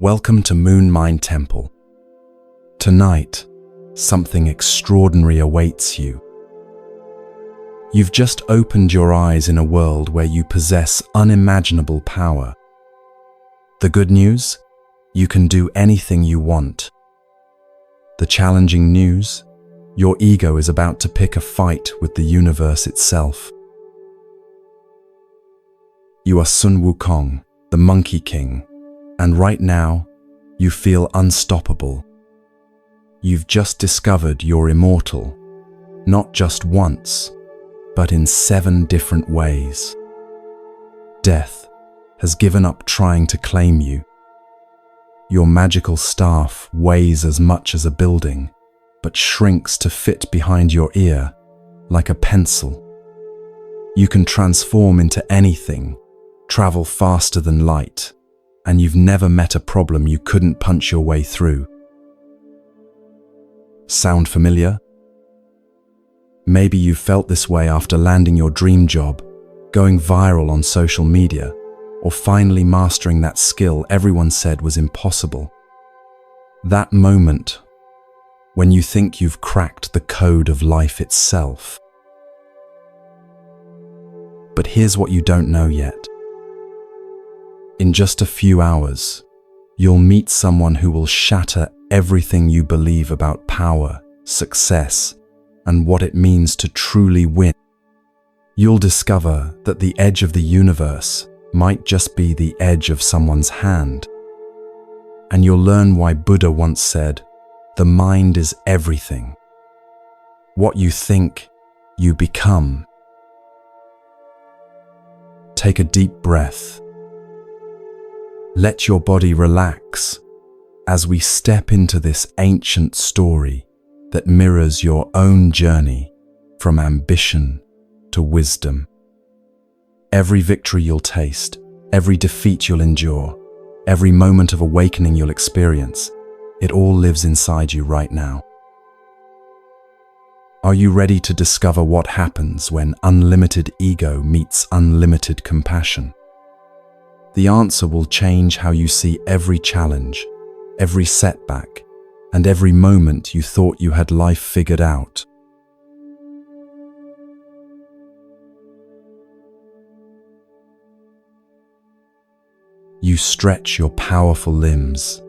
Welcome to Moon Mind Temple. Tonight, something extraordinary awaits you. You've just opened your eyes in a world where you possess unimaginable power. The good news? You can do anything you want. The challenging news? Your ego is about to pick a fight with the universe itself. You are Sun Wukong, the Monkey King, and right now, you feel unstoppable. You've just discovered you're immortal, not just once, but in 7 different ways. Death has given up trying to claim you. Your magical staff weighs as much as a building, but shrinks to fit behind your ear like a pencil. You can transform into anything, travel faster than light, and you've never met a problem you couldn't punch your way through. Sound familiar? Maybe you've felt this way after landing your dream job, going viral on social media, or finally mastering that skill everyone said was impossible. That moment when you think you've cracked the code of life itself. But here's what you don't know yet. In just a few hours, you'll meet someone who will shatter everything you believe about power, success, and what it means to truly win. You'll discover that the edge of the universe might just be the edge of someone's hand. And you'll learn why Buddha once said, "The mind is everything. What you think, you become." Take a deep breath. Let your body relax as we step into this ancient story that mirrors your own journey from ambition to wisdom. Every victory you'll taste, every defeat you'll endure, every moment of awakening you'll experience, it all lives inside you right now. Are you ready to discover what happens when unlimited ego meets unlimited compassion? The answer will change how you see every challenge, every setback, and every moment you thought you had life figured out. You stretch your powerful limbs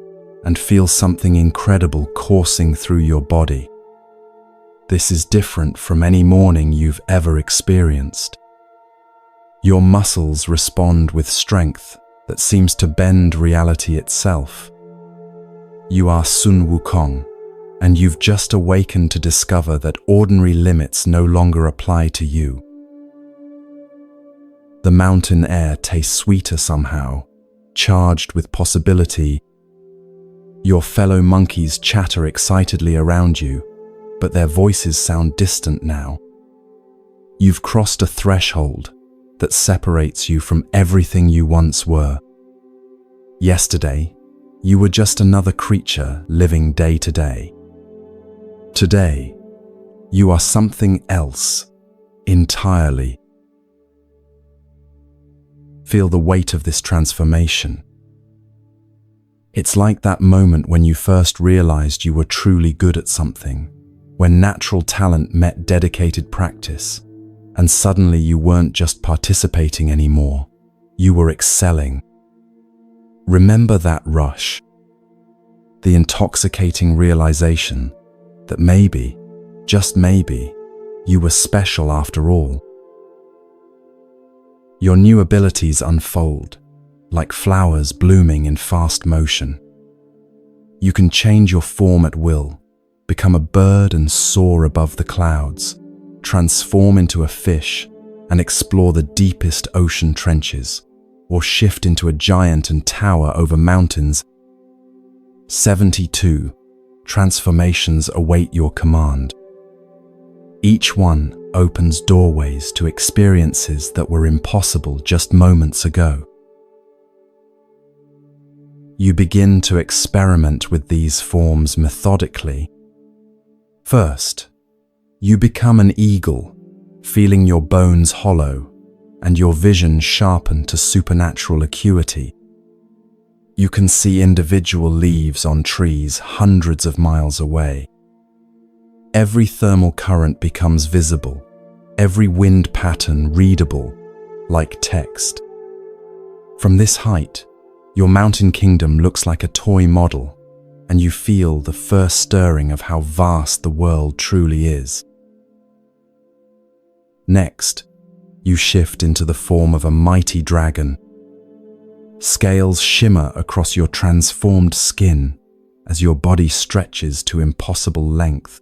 and feel something incredible coursing through your body. This is different from any morning you've ever experienced. Your muscles respond with strength that seems to bend reality itself. You are Sun Wukong, and you've just awakened to discover that ordinary limits no longer apply to you. The mountain air tastes sweeter somehow, charged with possibility. Your fellow monkeys chatter excitedly around you, but their voices sound distant now. You've crossed a threshold that separates you from everything you once were. Yesterday, you were just another creature living day to day. Today, you are something else entirely. Feel the weight of this transformation. It's like that moment when you first realized you were truly good at something, when natural talent met dedicated practice. And suddenly you weren't just participating anymore, you were excelling. Remember that rush, the intoxicating realization that maybe, just maybe, you were special after all. Your new abilities unfold, like flowers blooming in fast motion. You can change your form at will, become a bird and soar above the clouds, transform into a fish and explore the deepest ocean trenches, or shift into a giant and tower over mountains. 72 transformations await your command. Each one opens doorways to experiences that were impossible just moments ago. You begin to experiment with these forms methodically. First, you become an eagle, feeling your bones hollow and your vision sharpened to supernatural acuity. You can see individual leaves on trees hundreds of miles away. Every thermal current becomes visible, every wind pattern readable, like text. From this height, your mountain kingdom looks like a toy model, and you feel the first stirring of how vast the world truly is. Next, you shift into the form of a mighty dragon. Scales shimmer across your transformed skin as your body stretches to impossible length.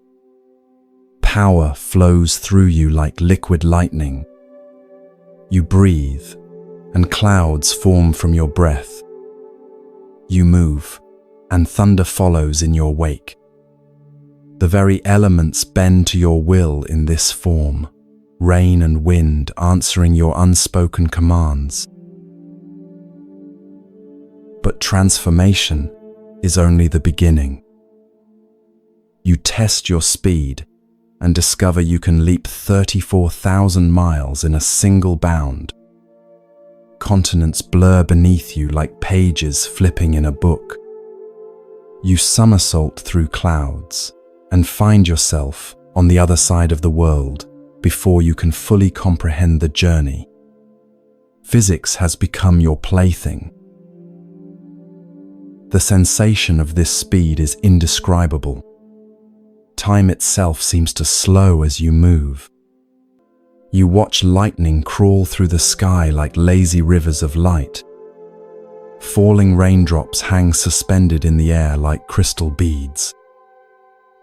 Power flows through you like liquid lightning. You breathe, and clouds form from your breath. You move, and thunder follows in your wake. The very elements bend to your will in this form, rain and wind answering your unspoken commands. But transformation is only the beginning. You test your speed and discover you can leap 34,000 miles in a single bound. Continents blur beneath you like pages flipping in a book. You somersault through clouds and find yourself on the other side of the world before you can fully comprehend the journey. Physics has become your plaything. The sensation of this speed is indescribable. Time itself seems to slow as you move. You watch lightning crawl through the sky like lazy rivers of light. Falling raindrops hang suspended in the air like crystal beads.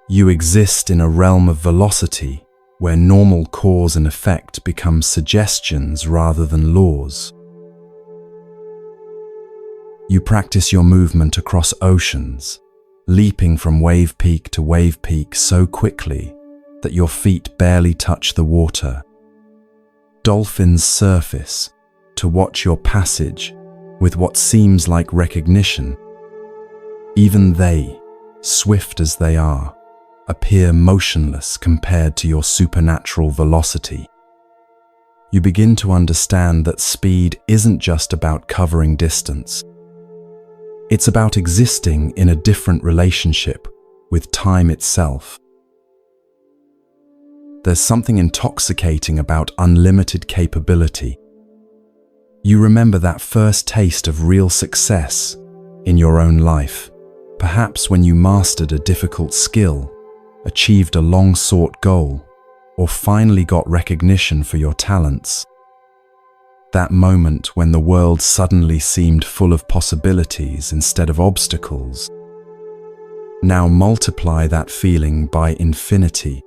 You exist in a realm of velocity where normal cause and effect become suggestions rather than laws. You practice your movement across oceans, leaping from wave peak to wave peak so quickly that your feet barely touch the water. Dolphins surface to watch your passage with what seems like recognition. Even they, swift as they are, appear motionless compared to your supernatural velocity. You begin to understand that speed isn't just about covering distance. It's about existing in a different relationship with time itself. There's something intoxicating about unlimited capability. You remember that first taste of real success in your own life, perhaps when you mastered a difficult skill, achieved a long-sought goal, or finally got recognition for your talents. That moment when the world suddenly seemed full of possibilities instead of obstacles. Now multiply that feeling by infinity.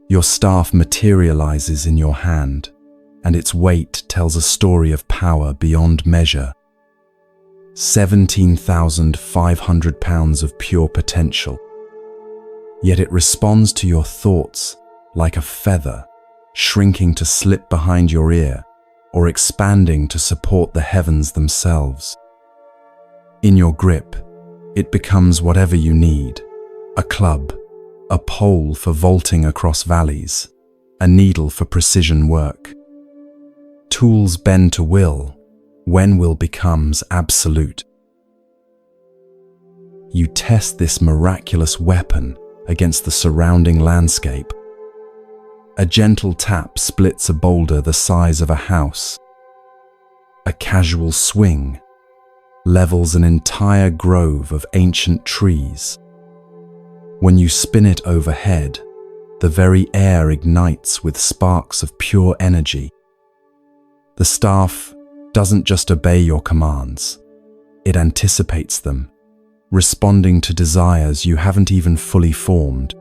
Your staff materializes in your hand, and its weight tells a story of power beyond measure. 17,500 pounds of pure potential. Yet it responds to your thoughts like a feather, shrinking to slip behind your ear, or expanding to support the heavens themselves. In your grip, it becomes whatever you need: a club, a pole for vaulting across valleys, a needle for precision work. Tools bend to will when will becomes absolute. You test this miraculous weapon against the surrounding landscape. A gentle tap splits a boulder the size of a house. A casual swing levels an entire grove of ancient trees. When you spin it overhead, the very air ignites with sparks of pure energy. The staff doesn't just obey your commands, it anticipates them, responding to desires you haven't even fully formed.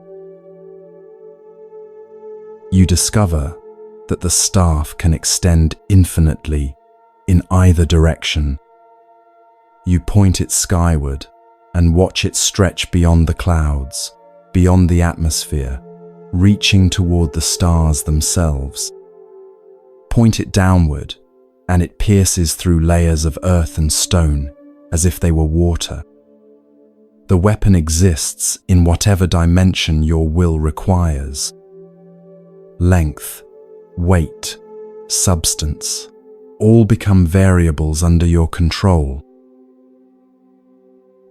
You discover that the staff can extend infinitely in either direction. You point it skyward and watch it stretch beyond the clouds, beyond the atmosphere, reaching toward the stars themselves. Point it downward, and it pierces through layers of earth and stone as if they were water. The weapon exists in whatever dimension your will requires. Length, weight, substance, all become variables under your control.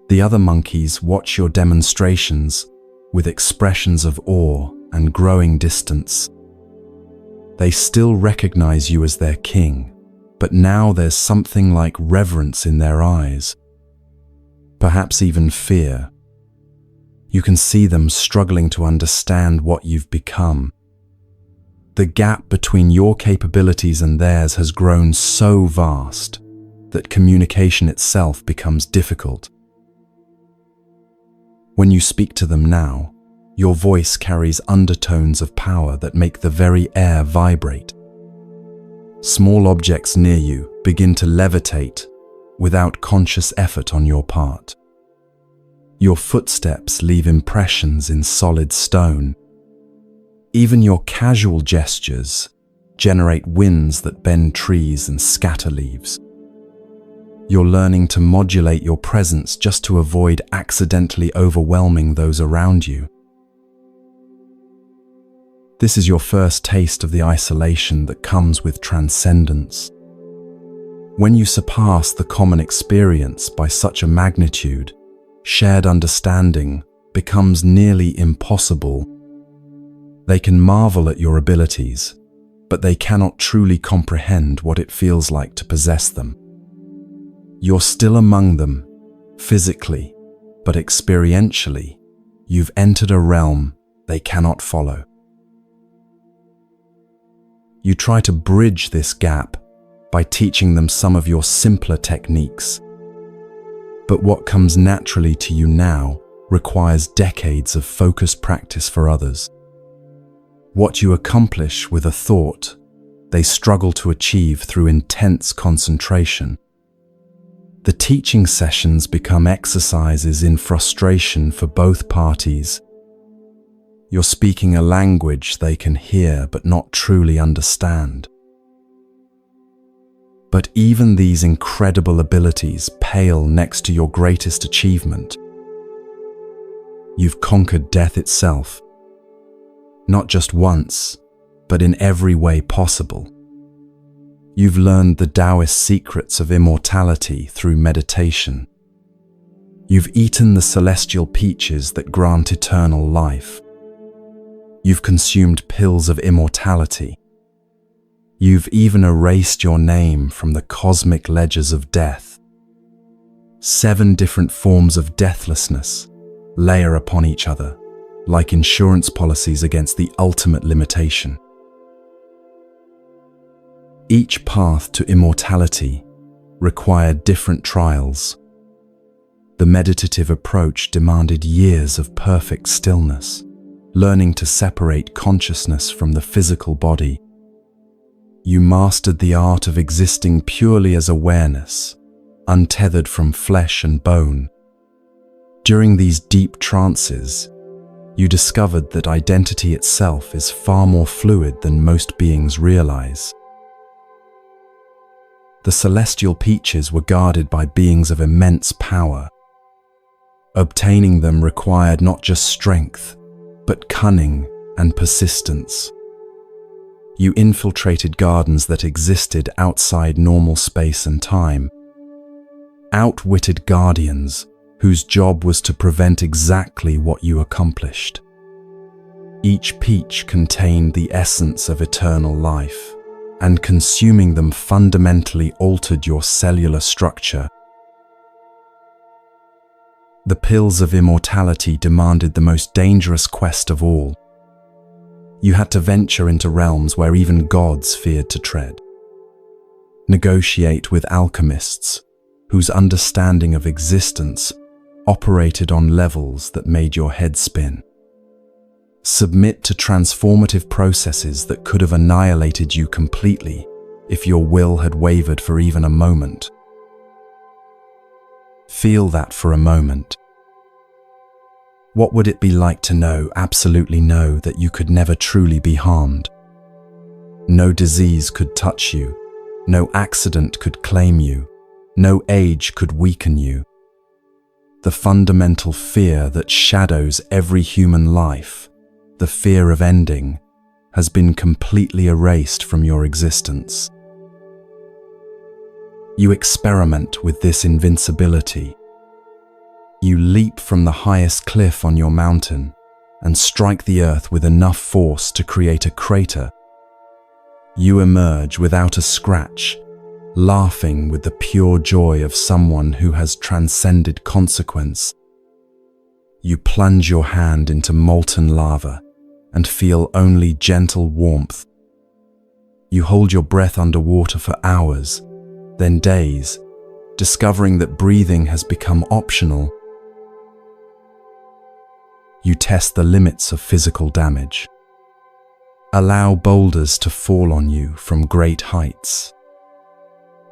The other monkeys watch your demonstrations with expressions of awe and growing distance. They still recognize you as their king, but now there's something like reverence in their eyes, perhaps even fear. You can see them struggling to understand what you've become. The gap between your capabilities and theirs has grown so vast that communication itself becomes difficult. When you speak to them now, your voice carries undertones of power that make the very air vibrate. Small objects near you begin to levitate without conscious effort on your part. Your footsteps leave impressions in solid stone. Even your casual gestures generate winds that bend trees and scatter leaves. You're learning to modulate your presence just to avoid accidentally overwhelming those around you. This is your first taste of the isolation that comes with transcendence. When you surpass the common experience by such a magnitude, shared understanding becomes nearly impossible. They can marvel at your abilities, but they cannot truly comprehend what it feels like to possess them. You're still among them, physically, but experientially, you've entered a realm they cannot follow. You try to bridge this gap by teaching them some of your simpler techniques. But what comes naturally to you now requires decades of focused practice for others. What you accomplish with a thought, they struggle to achieve through intense concentration. The teaching sessions become exercises in frustration for both parties. You're speaking a language they can hear but not truly understand. But even these incredible abilities pale next to your greatest achievement. You've conquered death itself, not just once, but in every way possible. You've learned the Taoist secrets of immortality through meditation. You've eaten the celestial peaches that grant eternal life. You've consumed pills of immortality. You've even erased your name from the cosmic ledgers of death. 7 different forms of deathlessness layer upon each other, like insurance policies against the ultimate limitation. Each path to immortality required different trials. The meditative approach demanded years of perfect stillness, learning to separate consciousness from the physical body. You mastered the art of existing purely as awareness, untethered from flesh and bone. During these deep trances, you discovered that identity itself is far more fluid than most beings realize. The celestial peaches were guarded by beings of immense power. Obtaining them required not just strength, but cunning and persistence. You infiltrated gardens that existed outside normal space and time, outwitted guardians whose job was to prevent exactly what you accomplished. Each peach contained the essence of eternal life, and consuming them fundamentally altered your cellular structure. The pills of immortality demanded the most dangerous quest of all. You had to venture into realms where even gods feared to tread. Negotiate with alchemists, whose understanding of existence operated on levels that made your head spin. Submit to transformative processes that could have annihilated you completely if your will had wavered for even a moment. Feel that for a moment. What would it be like to absolutely know that you could never truly be harmed? No disease could touch you, no accident could claim you, no age could weaken you. The fundamental fear that shadows every human life, the fear of ending, has been completely erased from your existence. You experiment with this invincibility. You leap from the highest cliff on your mountain and strike the earth with enough force to create a crater. You emerge without a scratch, laughing with the pure joy of someone who has transcended consequence. You plunge your hand into molten lava and feel only gentle warmth. You hold your breath underwater for hours, then days, discovering that breathing has become optional. You test the limits of physical damage. Allow boulders to fall on you from great heights.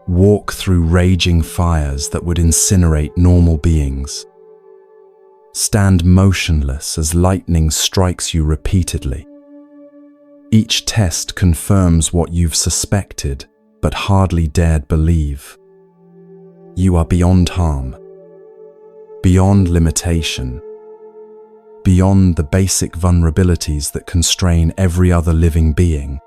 Walk through raging fires that would incinerate normal beings. Stand motionless as lightning strikes you repeatedly. Each test confirms what you've suspected but hardly dared believe. You are beyond harm, beyond limitation, beyond the basic vulnerabilities that constrain every other living being.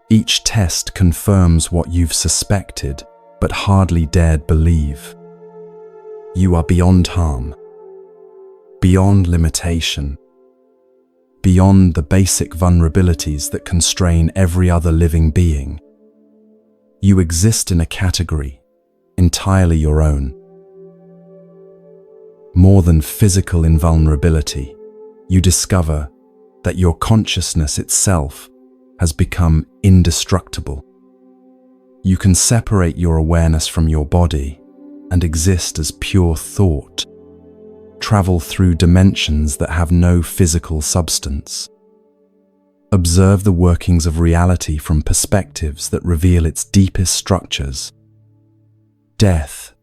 Each test confirms what you've suspected but hardly dared believe. You are beyond harm, beyond limitation, beyond the basic vulnerabilities that constrain every other living being. You exist in a category entirely your own. More than physical invulnerability, you discover that your consciousness itself has become indestructible. You can separate your awareness from your body and exist as pure thought, travel through dimensions that have no physical substance. Observe the workings of reality from perspectives that reveal its deepest structures. Death,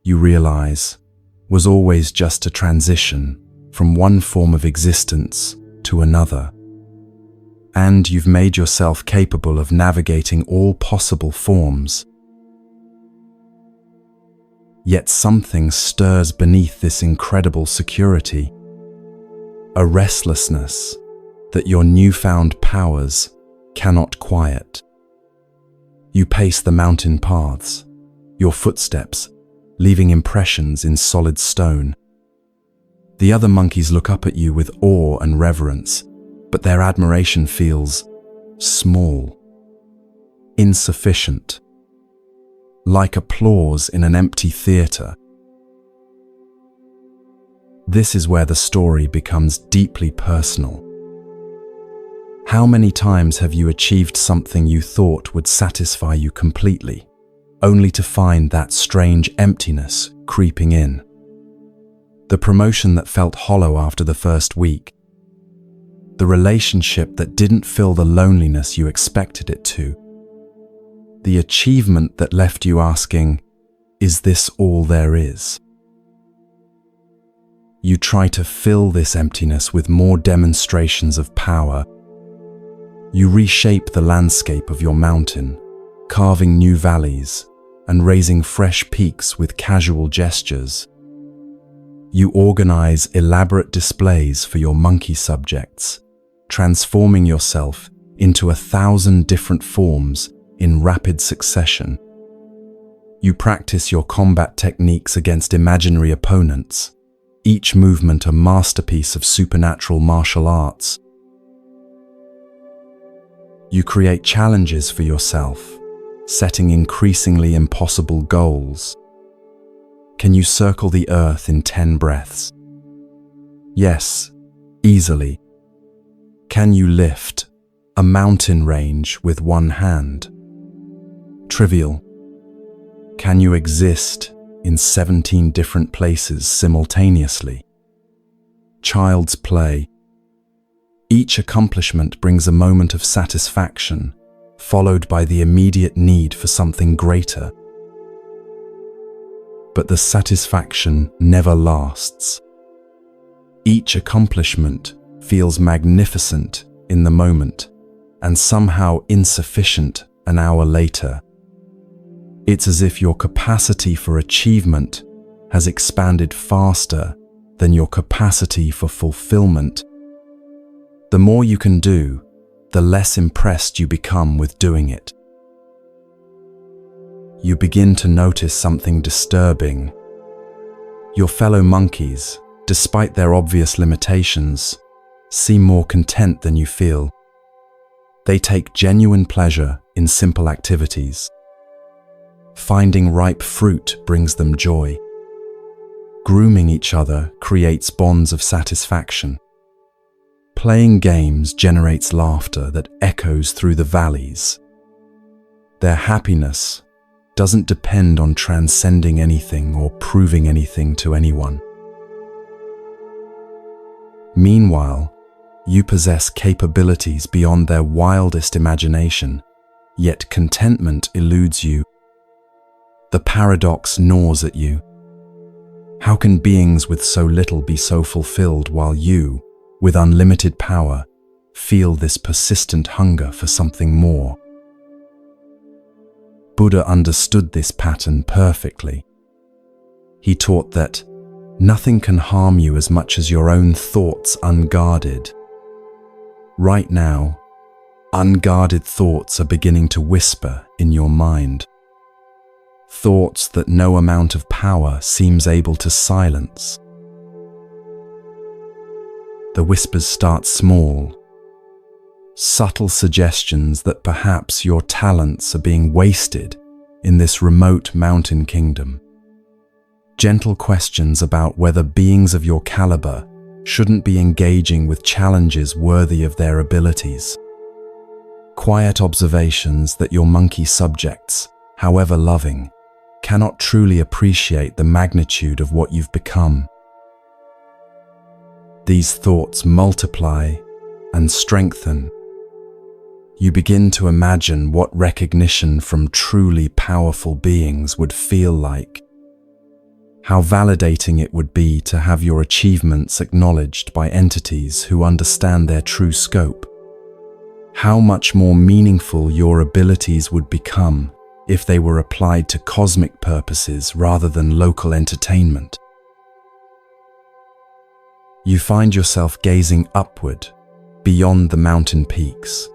you realize, was always just a transition from one form of existence to another. And you've made yourself capable of navigating all possible forms. Yet something stirs beneath this incredible security, a restlessness that your newfound powers cannot quiet. You pace the mountain paths, your footsteps leaving impressions in solid stone. The other monkeys look up at you with awe and reverence, but their admiration feels small, insufficient, like applause in an empty theater. This is where the story becomes deeply personal. How many times have you achieved something you thought would satisfy you completely, only to find that strange emptiness creeping in? The promotion that felt hollow after the first week, the relationship that didn't fill the loneliness you expected it to, the achievement that left you asking, is this all there is? You try to fill this emptiness with more demonstrations of power. You reshape the landscape of your mountain, carving new valleys and raising fresh peaks with casual gestures. You organize elaborate displays for your monkey subjects, transforming yourself into 1,000 different forms in rapid succession. You practice your combat techniques against imaginary opponents, each movement a masterpiece of supernatural martial arts. You create challenges for yourself, setting increasingly impossible goals. Can you circle the earth in 10 breaths? Yes, easily. Can you lift a mountain range with one hand? Trivial. Can you exist in 17 different places simultaneously? Child's play. Each accomplishment brings a moment of satisfaction, followed by the immediate need for something greater. But the satisfaction never lasts. Each accomplishment feels magnificent in the moment and somehow insufficient an hour later. It's as if your capacity for achievement has expanded faster than your capacity for fulfillment. The more you can do, the less impressed you become with doing it. you begin to notice something disturbing. Your fellow monkeys, despite their obvious limitations, seem more content than you feel. They take genuine pleasure in simple activities. Finding ripe fruit brings them joy. Grooming each other creates bonds of satisfaction. Playing games generates laughter that echoes through the valleys. Their happiness doesn't depend on transcending anything or proving anything to anyone. Meanwhile, you possess capabilities beyond their wildest imagination, yet contentment eludes you. The paradox gnaws at you. How can beings with so little be so fulfilled while you, with unlimited power, feel this persistent hunger for something more? Buddha understood this pattern perfectly. He taught that nothing can harm you as much as your own thoughts unguarded. Right now, unguarded thoughts are beginning to whisper in your mind. Thoughts that no amount of power seems able to silence. The whispers start small, subtle suggestions that perhaps your talents are being wasted in this remote mountain kingdom. Gentle questions about whether beings of your caliber shouldn't be engaging with challenges worthy of their abilities. Quiet observations that your monkey subjects, however loving, cannot truly appreciate the magnitude of what you've become. These thoughts multiply and strengthen. You begin to imagine what recognition from truly powerful beings would feel like. How validating it would be to have your achievements acknowledged by entities who understand their true scope. How much more meaningful your abilities would become if they were applied to cosmic purposes rather than local entertainment. You find yourself gazing upward, beyond the mountain peaks,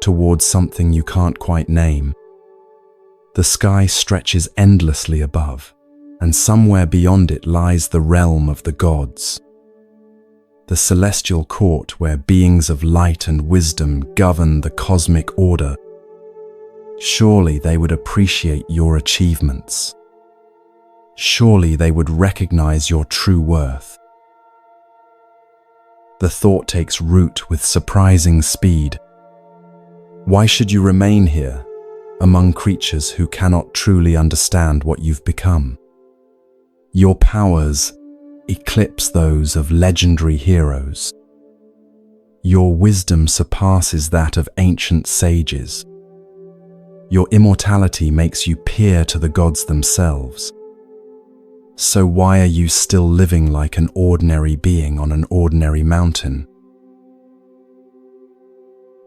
towards something you can't quite name. The sky stretches endlessly above, and somewhere beyond it lies the realm of the gods. The celestial court where beings of light and wisdom govern the cosmic order. Surely they would appreciate your achievements. Surely they would recognize your true worth. The thought takes root with surprising speed. Why should you remain here, among creatures who cannot truly understand what you've become? Your powers eclipse those of legendary heroes. Your wisdom surpasses that of ancient sages. Your immortality makes you peer to the gods themselves. So why are you still living like an ordinary being on an ordinary mountain?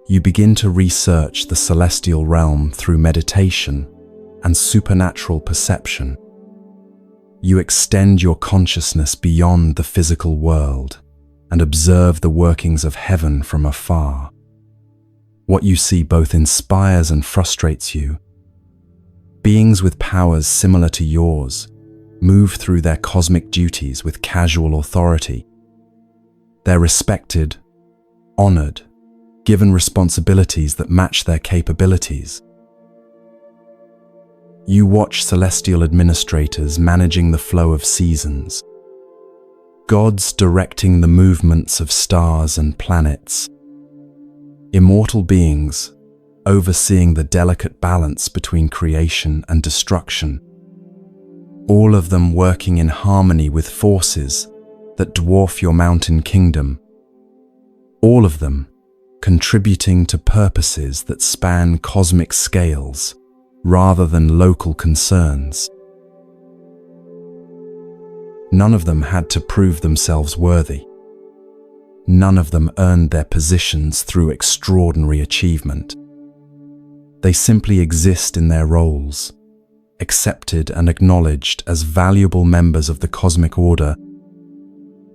You begin to research the celestial realm through meditation and supernatural perception. You extend your consciousness beyond the physical world and observe the workings of heaven from afar. What you see both inspires and frustrates you. Beings with powers similar to yours move through their cosmic duties with casual authority. They're respected, honored, given responsibilities that match their capabilities. You watch celestial administrators managing the flow of seasons, gods directing the movements of stars and planets, immortal beings overseeing the delicate balance between creation and destruction, all of them working in harmony with forces that dwarf your mountain kingdom, all of them contributing to purposes that span cosmic scales rather than local concerns. None of them had to prove themselves worthy. None of them earned their positions through extraordinary achievement. They simply exist in their roles, accepted and acknowledged as valuable members of the cosmic order.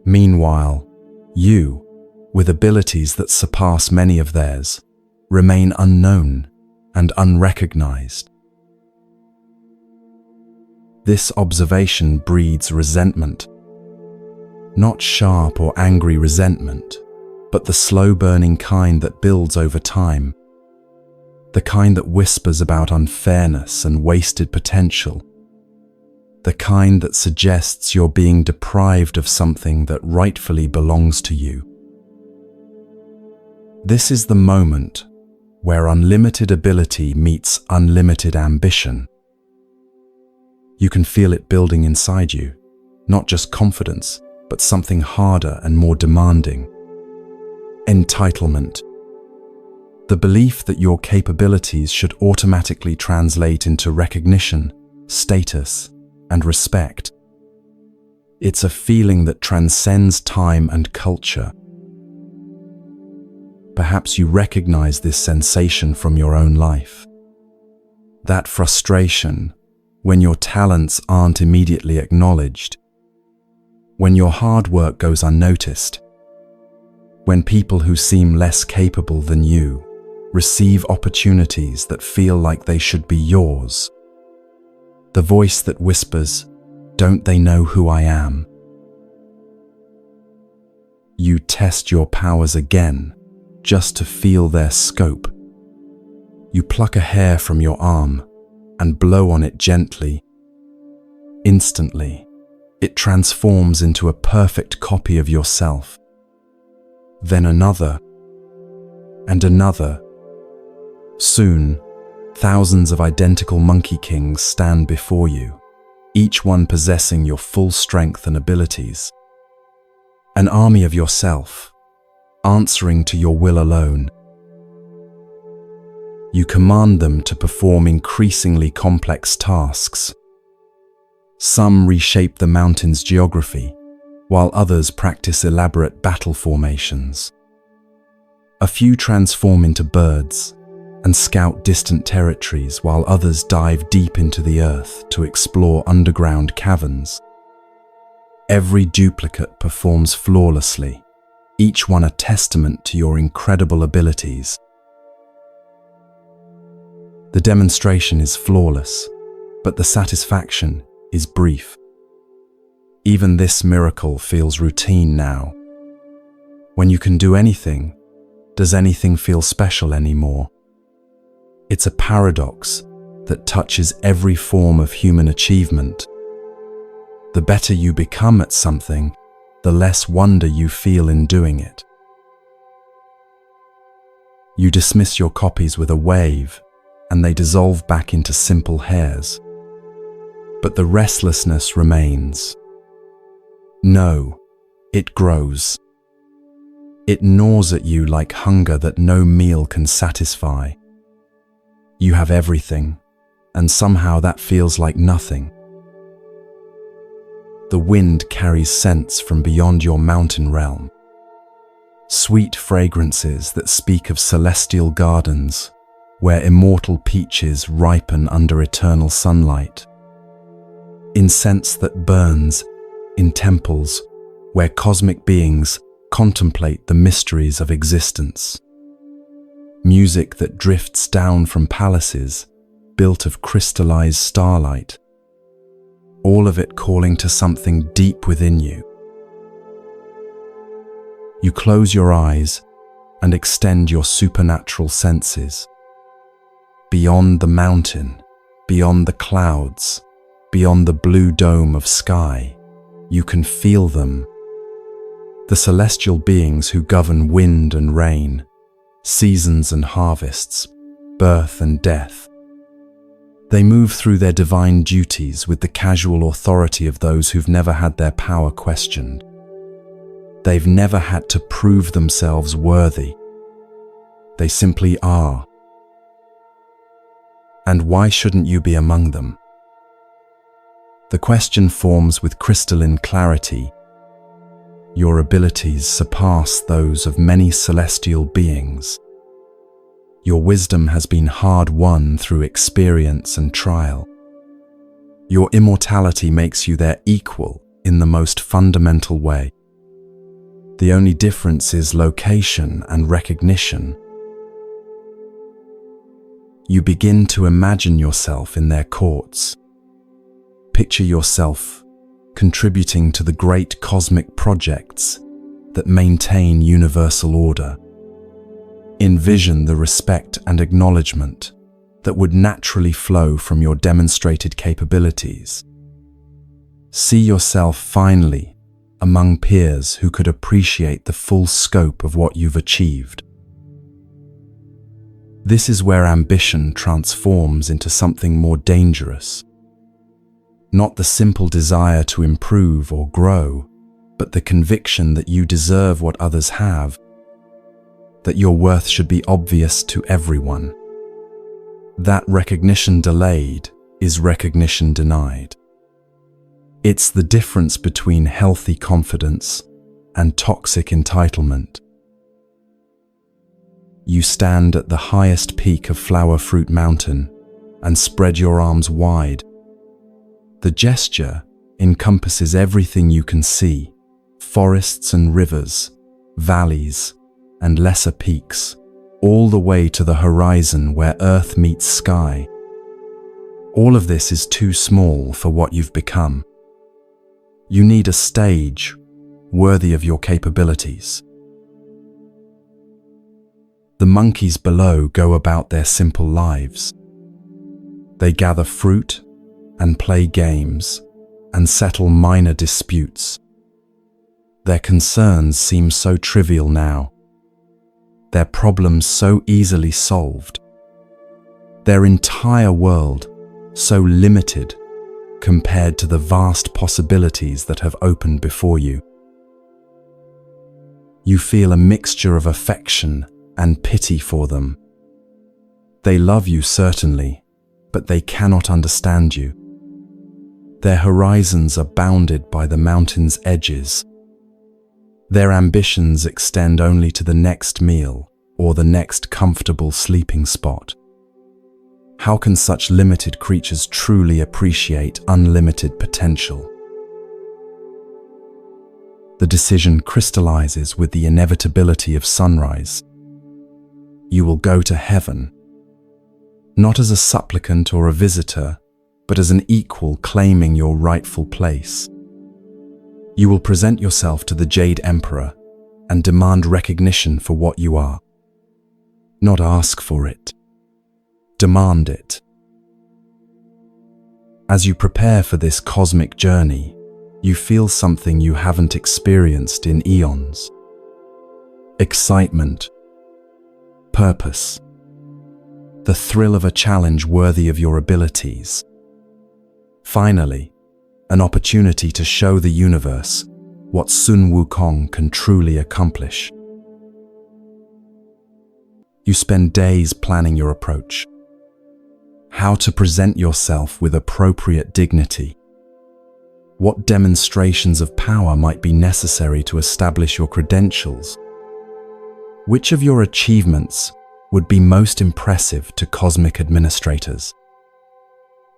Meanwhile, you, with abilities that surpass many of theirs, remain unknown and unrecognized. This observation breeds resentment. Not sharp or angry resentment, but the slow-burning kind that builds over time. The kind that whispers about unfairness and wasted potential. The kind that suggests you're being deprived of something that rightfully belongs to you. This is the moment where unlimited ability meets unlimited ambition. You can feel it building inside you, not just confidence, but something harder and more demanding. Entitlement. The belief that your capabilities should automatically translate into recognition, status, and respect. It's a feeling that transcends time and culture. Perhaps you recognize this sensation from your own life. That frustration when your talents aren't immediately acknowledged, when your hard work goes unnoticed, when people who seem less capable than you receive opportunities that feel like they should be yours. The voice that whispers, "Don't they know who I am?" You test your powers again, just to feel their scope. You pluck a hair from your arm and blow on it gently. Instantly, it transforms into a perfect copy of yourself. Then another, and another. Soon, thousands of identical monkey kings stand before you, each one possessing your full strength and abilities. An army of yourself, answering to your will alone. You command them to perform increasingly complex tasks. Some reshape the mountain's geography, while others practice elaborate battle formations. A few transform into birds and scout distant territories, while others dive deep into the earth to explore underground caverns. Every duplicate performs flawlessly, each one a testament to your incredible abilities. The demonstration is flawless, but the satisfaction is brief. Even this miracle feels routine now. When you can do anything, does anything feel special anymore? It's a paradox that touches every form of human achievement. The better you become at something, the less wonder you feel in doing it. You dismiss your copies with a wave, and they dissolve back into simple hairs. But the restlessness remains. No, it grows. It gnaws at you like hunger that no meal can satisfy. You have everything, and somehow that feels like nothing. The wind carries scents from beyond your mountain realm. Sweet fragrances that speak of celestial gardens, where immortal peaches ripen under eternal sunlight. Incense that burns in temples where cosmic beings contemplate the mysteries of existence. Music that drifts down from palaces built of crystallized starlight. All of it calling to something deep within you. You close your eyes and extend your supernatural senses. Beyond the mountain, beyond the clouds, beyond the blue dome of sky, you can feel them. The celestial beings who govern wind and rain, seasons and harvests, birth and death. They move through their divine duties with the casual authority of those who've never had their power questioned. They've never had to prove themselves worthy. They simply are. And why shouldn't you be among them? The question forms with crystalline clarity. Your abilities surpass those of many celestial beings. Your wisdom has been hard-won through experience and trial. Your immortality makes you their equal in the most fundamental way. The only difference is location and recognition. You begin to imagine yourself in their courts. Picture yourself contributing to the great cosmic projects that maintain universal order. Envision the respect and acknowledgement that would naturally flow from your demonstrated capabilities. See yourself finally among peers who could appreciate the full scope of what you've achieved. This is where ambition transforms into something more dangerous. Not the simple desire to improve or grow, but the conviction that you deserve what others have, that your worth should be obvious to everyone. That recognition delayed is recognition denied. It's the difference between healthy confidence and toxic entitlement. You stand at the highest peak of Flower Fruit Mountain and spread your arms wide. The gesture encompasses everything you can see: forests and rivers, valleys and lesser peaks, all the way to the horizon where earth meets sky. All of this is too small for what you've become. You need a stage worthy of your capabilities. The monkeys below go about their simple lives. They gather fruit and play games and settle minor disputes. Their concerns seem so trivial now, their problems so easily solved, their entire world so limited compared to the vast possibilities that have opened before you. You feel a mixture of affection and pity for them. They love you certainly, but they cannot understand you. Their horizons are bounded by the mountain's edges. Their ambitions extend only to the next meal or the next comfortable sleeping spot. How can such limited creatures truly appreciate unlimited potential? The decision crystallizes with the inevitability of sunrise. You will go to heaven, not as a supplicant or a visitor, but as an equal claiming your rightful place. You will present yourself to the Jade Emperor and demand recognition for what you are. Not ask for it. Demand it. As you prepare for this cosmic journey, you feel something you haven't experienced in eons. Excitement. Purpose. The thrill of a challenge worthy of your abilities. Finally, an opportunity to show the universe what Sun Wukong can truly accomplish. You spend days planning your approach. How to present yourself with appropriate dignity. What demonstrations of power might be necessary to establish your credentials? Which of your achievements would be most impressive to cosmic administrators?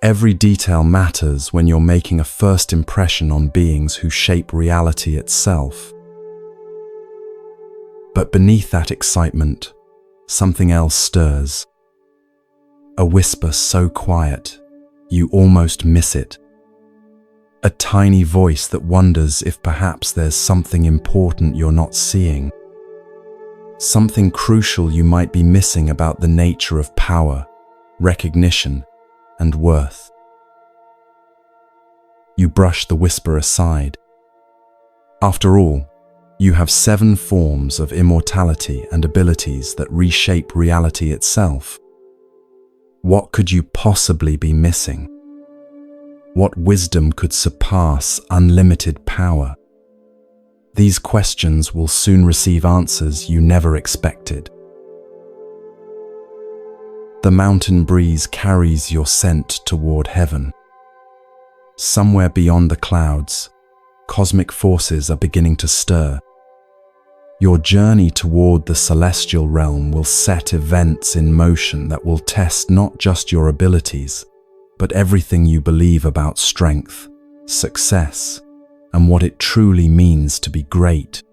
Every detail matters when you're making a first impression on beings who shape reality itself. But beneath that excitement, something else stirs. A whisper so quiet, you almost miss it. A tiny voice that wonders if perhaps there's something important you're not seeing. Something crucial you might be missing about the nature of power, recognition, and worth. You brush the whisper aside. After all, you have 7 forms of immortality and abilities that reshape reality itself. What could you possibly be missing? What wisdom could surpass unlimited power? These questions will soon receive answers you never expected. The mountain breeze carries your scent toward heaven. Somewhere beyond the clouds, cosmic forces are beginning to stir. Your journey toward the celestial realm will set events in motion that will test not just your abilities, but everything you believe about strength, success, and what it truly means to be great.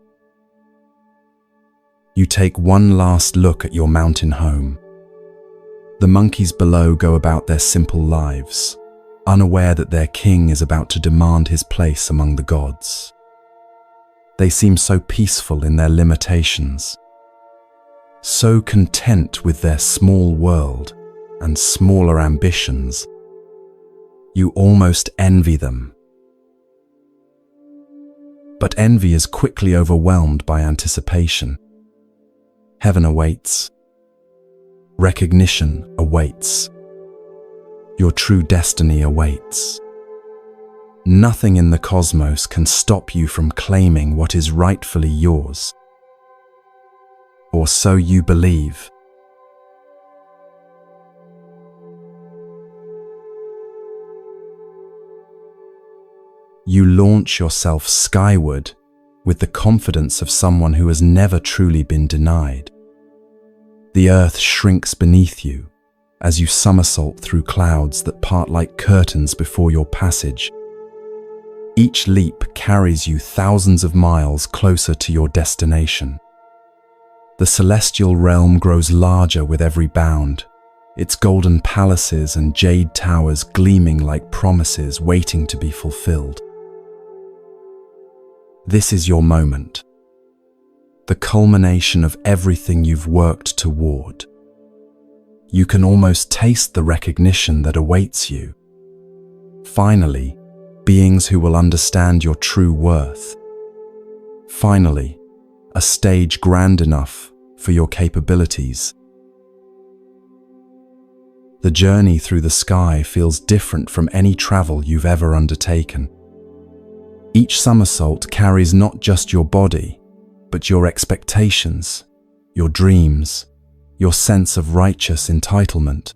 You take one last look at your mountain home. The monkeys below go about their simple lives. unaware that their king is about to demand his place among the gods. They seem so peaceful in their limitations, so content with their small world and smaller ambitions. You almost envy them. But envy is quickly overwhelmed by anticipation. Heaven awaits. Recognition awaits. Your true destiny awaits. Nothing in the cosmos can stop you from claiming what is rightfully yours. Or so you believe. You launch yourself skyward with the confidence of someone who has never truly been denied. The earth shrinks beneath you as you somersault through clouds that part like curtains before your passage. Each leap carries you thousands of miles closer to your destination. The celestial realm grows larger with every bound, its golden palaces and jade towers gleaming like promises waiting to be fulfilled. This is your moment, the culmination of everything you've worked toward. You can almost taste the recognition that awaits you. Finally, beings who will understand your true worth. Finally, a stage grand enough for your capabilities. The journey through the sky feels different from any travel you've ever undertaken. Each somersault carries not just your body, but your expectations, your dreams, your sense of righteous entitlement.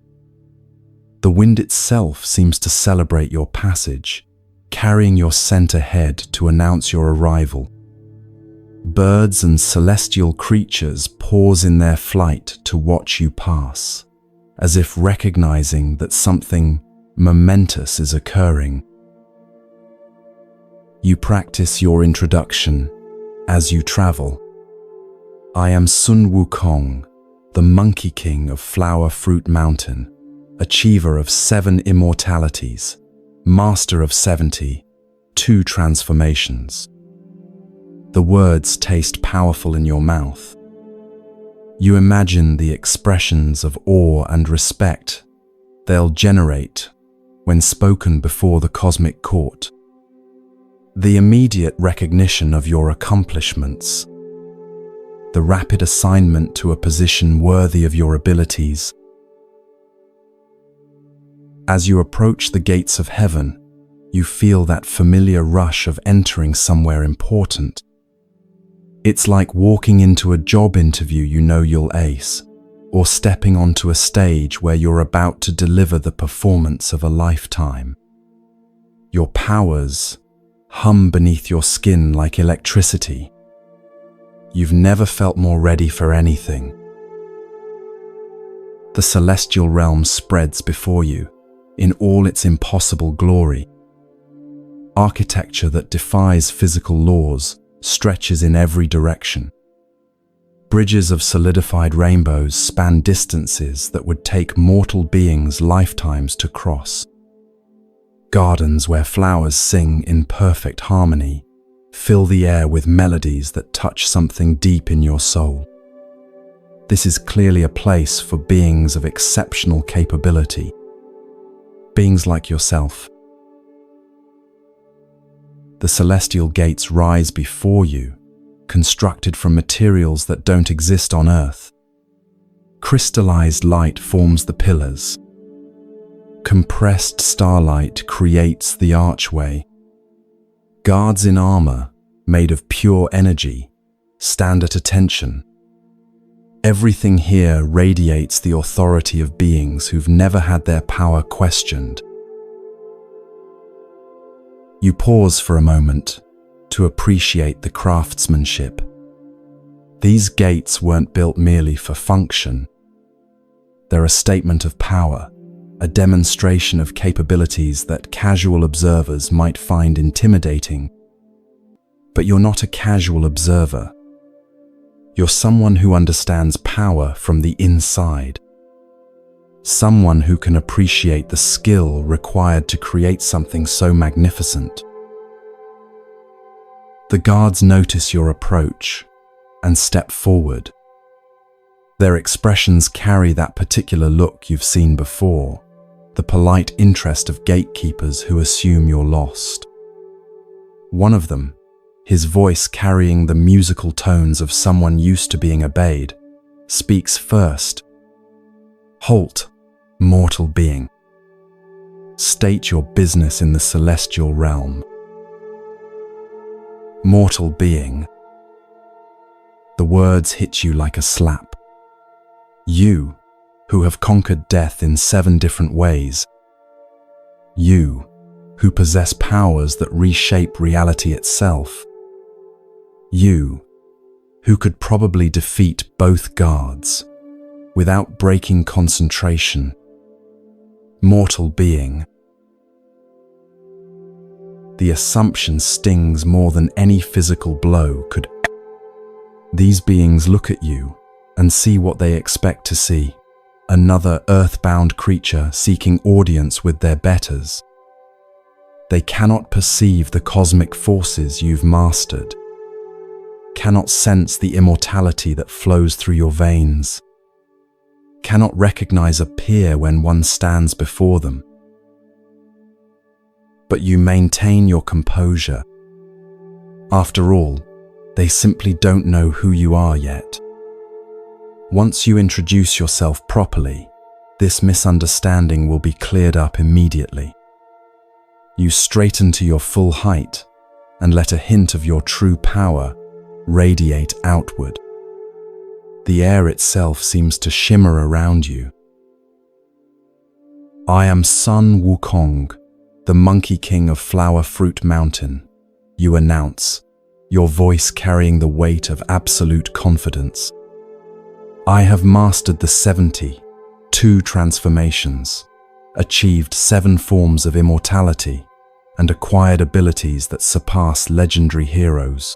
The wind itself seems to celebrate your passage, carrying your scent ahead to announce your arrival. Birds and celestial creatures pause in their flight to watch you pass, as if recognizing that something momentous is occurring. You practice your introduction as you travel. I am Sun Wukong, the Monkey King of Flower Fruit Mountain, achiever of 7 immortalities, master of 70, 2 transformations. The words taste powerful in your mouth. You imagine the expressions of awe and respect they'll generate when spoken before the cosmic court. The immediate recognition of your accomplishments, the rapid assignment to a position worthy of your abilities. As you approach the gates of heaven, you feel that familiar rush of entering somewhere important. It's like walking into a job interview you know you'll ace, or stepping onto a stage where you're about to deliver the performance of a lifetime. Your powers hum beneath your skin like electricity. You've never felt more ready for anything. The celestial realm spreads before you in all its impossible glory. Architecture that defies physical laws stretches in every direction. Bridges of solidified rainbows span distances that would take mortal beings lifetimes to cross. Gardens where flowers sing in perfect harmony fill the air with melodies that touch something deep in your soul. This is clearly a place for beings of exceptional capability, beings like yourself. The celestial gates rise before you, constructed from materials that don't exist on Earth. Crystallized light forms the pillars. Compressed starlight creates the archway. Guards in armor, made of pure energy, stand at attention. Everything here radiates the authority of beings who've never had their power questioned. You pause for a moment to appreciate the craftsmanship. These gates weren't built merely for function. They're a statement of power, a demonstration of capabilities that casual observers might find intimidating. But you're not a casual observer. You're someone who understands power from the inside. someone who can appreciate the skill required to create something so magnificent. The guards notice your approach and step forward. Their expressions carry that particular look you've seen before, the polite interest of gatekeepers who assume you're lost. One of them, his voice carrying the musical tones of someone used to being obeyed, speaks first. "Halt, mortal being. State your business in the celestial realm." Mortal being. The words hit you like a slap. You, who have conquered death in 7 different ways. You, who possess powers that reshape reality itself. You, who could probably defeat both guards without breaking concentration. Mortal being. The assumption stings more than any physical blow could. These beings look at you and see what they expect to see: another earthbound creature seeking audience with their betters. They cannot perceive the cosmic forces you've mastered, cannot sense the immortality that flows through your veins, cannot recognize a peer when one stands before them. But you maintain your composure. After all, they simply don't know who you are yet. Once you introduce yourself properly, this misunderstanding will be cleared up immediately. You straighten to your full height and let a hint of your true power radiate outward. The air itself seems to shimmer around you. "I am Sun Wukong, the Monkey King of Flower Fruit Mountain," you announce, your voice carrying the weight of absolute confidence. "I have mastered the 72 transformations, achieved 7 forms of immortality, and acquired abilities that surpass legendary heroes.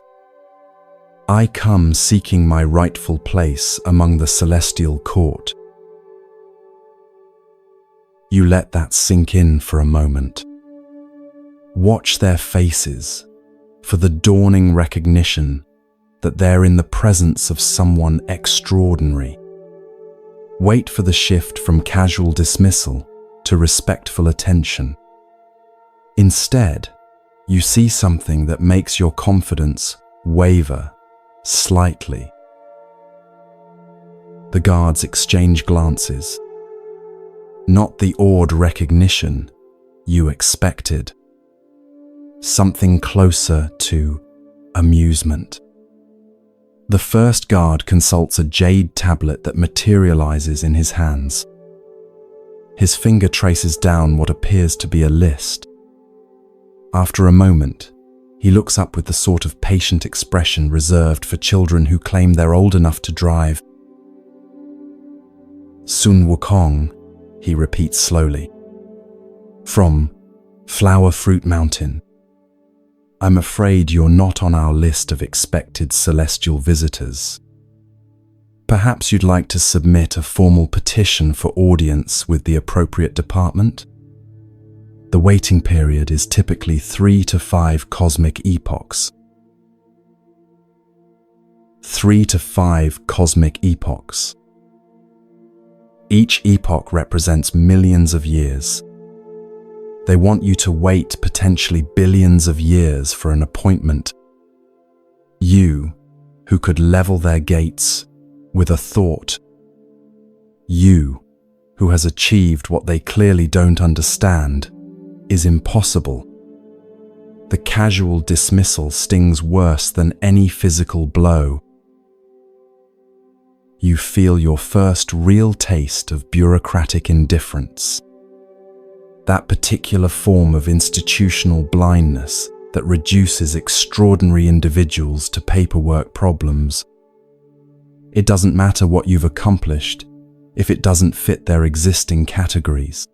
I come seeking my rightful place among the celestial court." You let that sink in for a moment. Watch their faces for the dawning recognition that they're in the presence of someone extraordinary. Wait for the shift from casual dismissal to respectful attention. Instead, you see something that makes your confidence waver slightly. The guards exchange glances. Not the awed recognition you expected. Something closer to amusement. The first guard consults a jade tablet that materializes in his hands. His finger traces down what appears to be a list. After a moment, he looks up with the sort of patient expression reserved for children who claim they're old enough to drive. "Sun Wukong," he repeats slowly. "From Flower Fruit Mountain. I'm afraid you're not on our list of expected celestial visitors. Perhaps you'd like to submit a formal petition for audience with the appropriate department? The waiting period is typically 3 to 5 cosmic epochs. 3 to 5 cosmic epochs. Each epoch represents millions of years. They want you to wait potentially billions of years for an appointment. You, who could level their gates with a thought. You, who has achieved what they clearly don't understand, is impossible. The casual dismissal stings worse than any physical blow. You feel your first real taste of bureaucratic indifference. That particular form of institutional blindness that reduces extraordinary individuals to paperwork problems. It doesn't matter what you've accomplished if it doesn't fit their existing categories.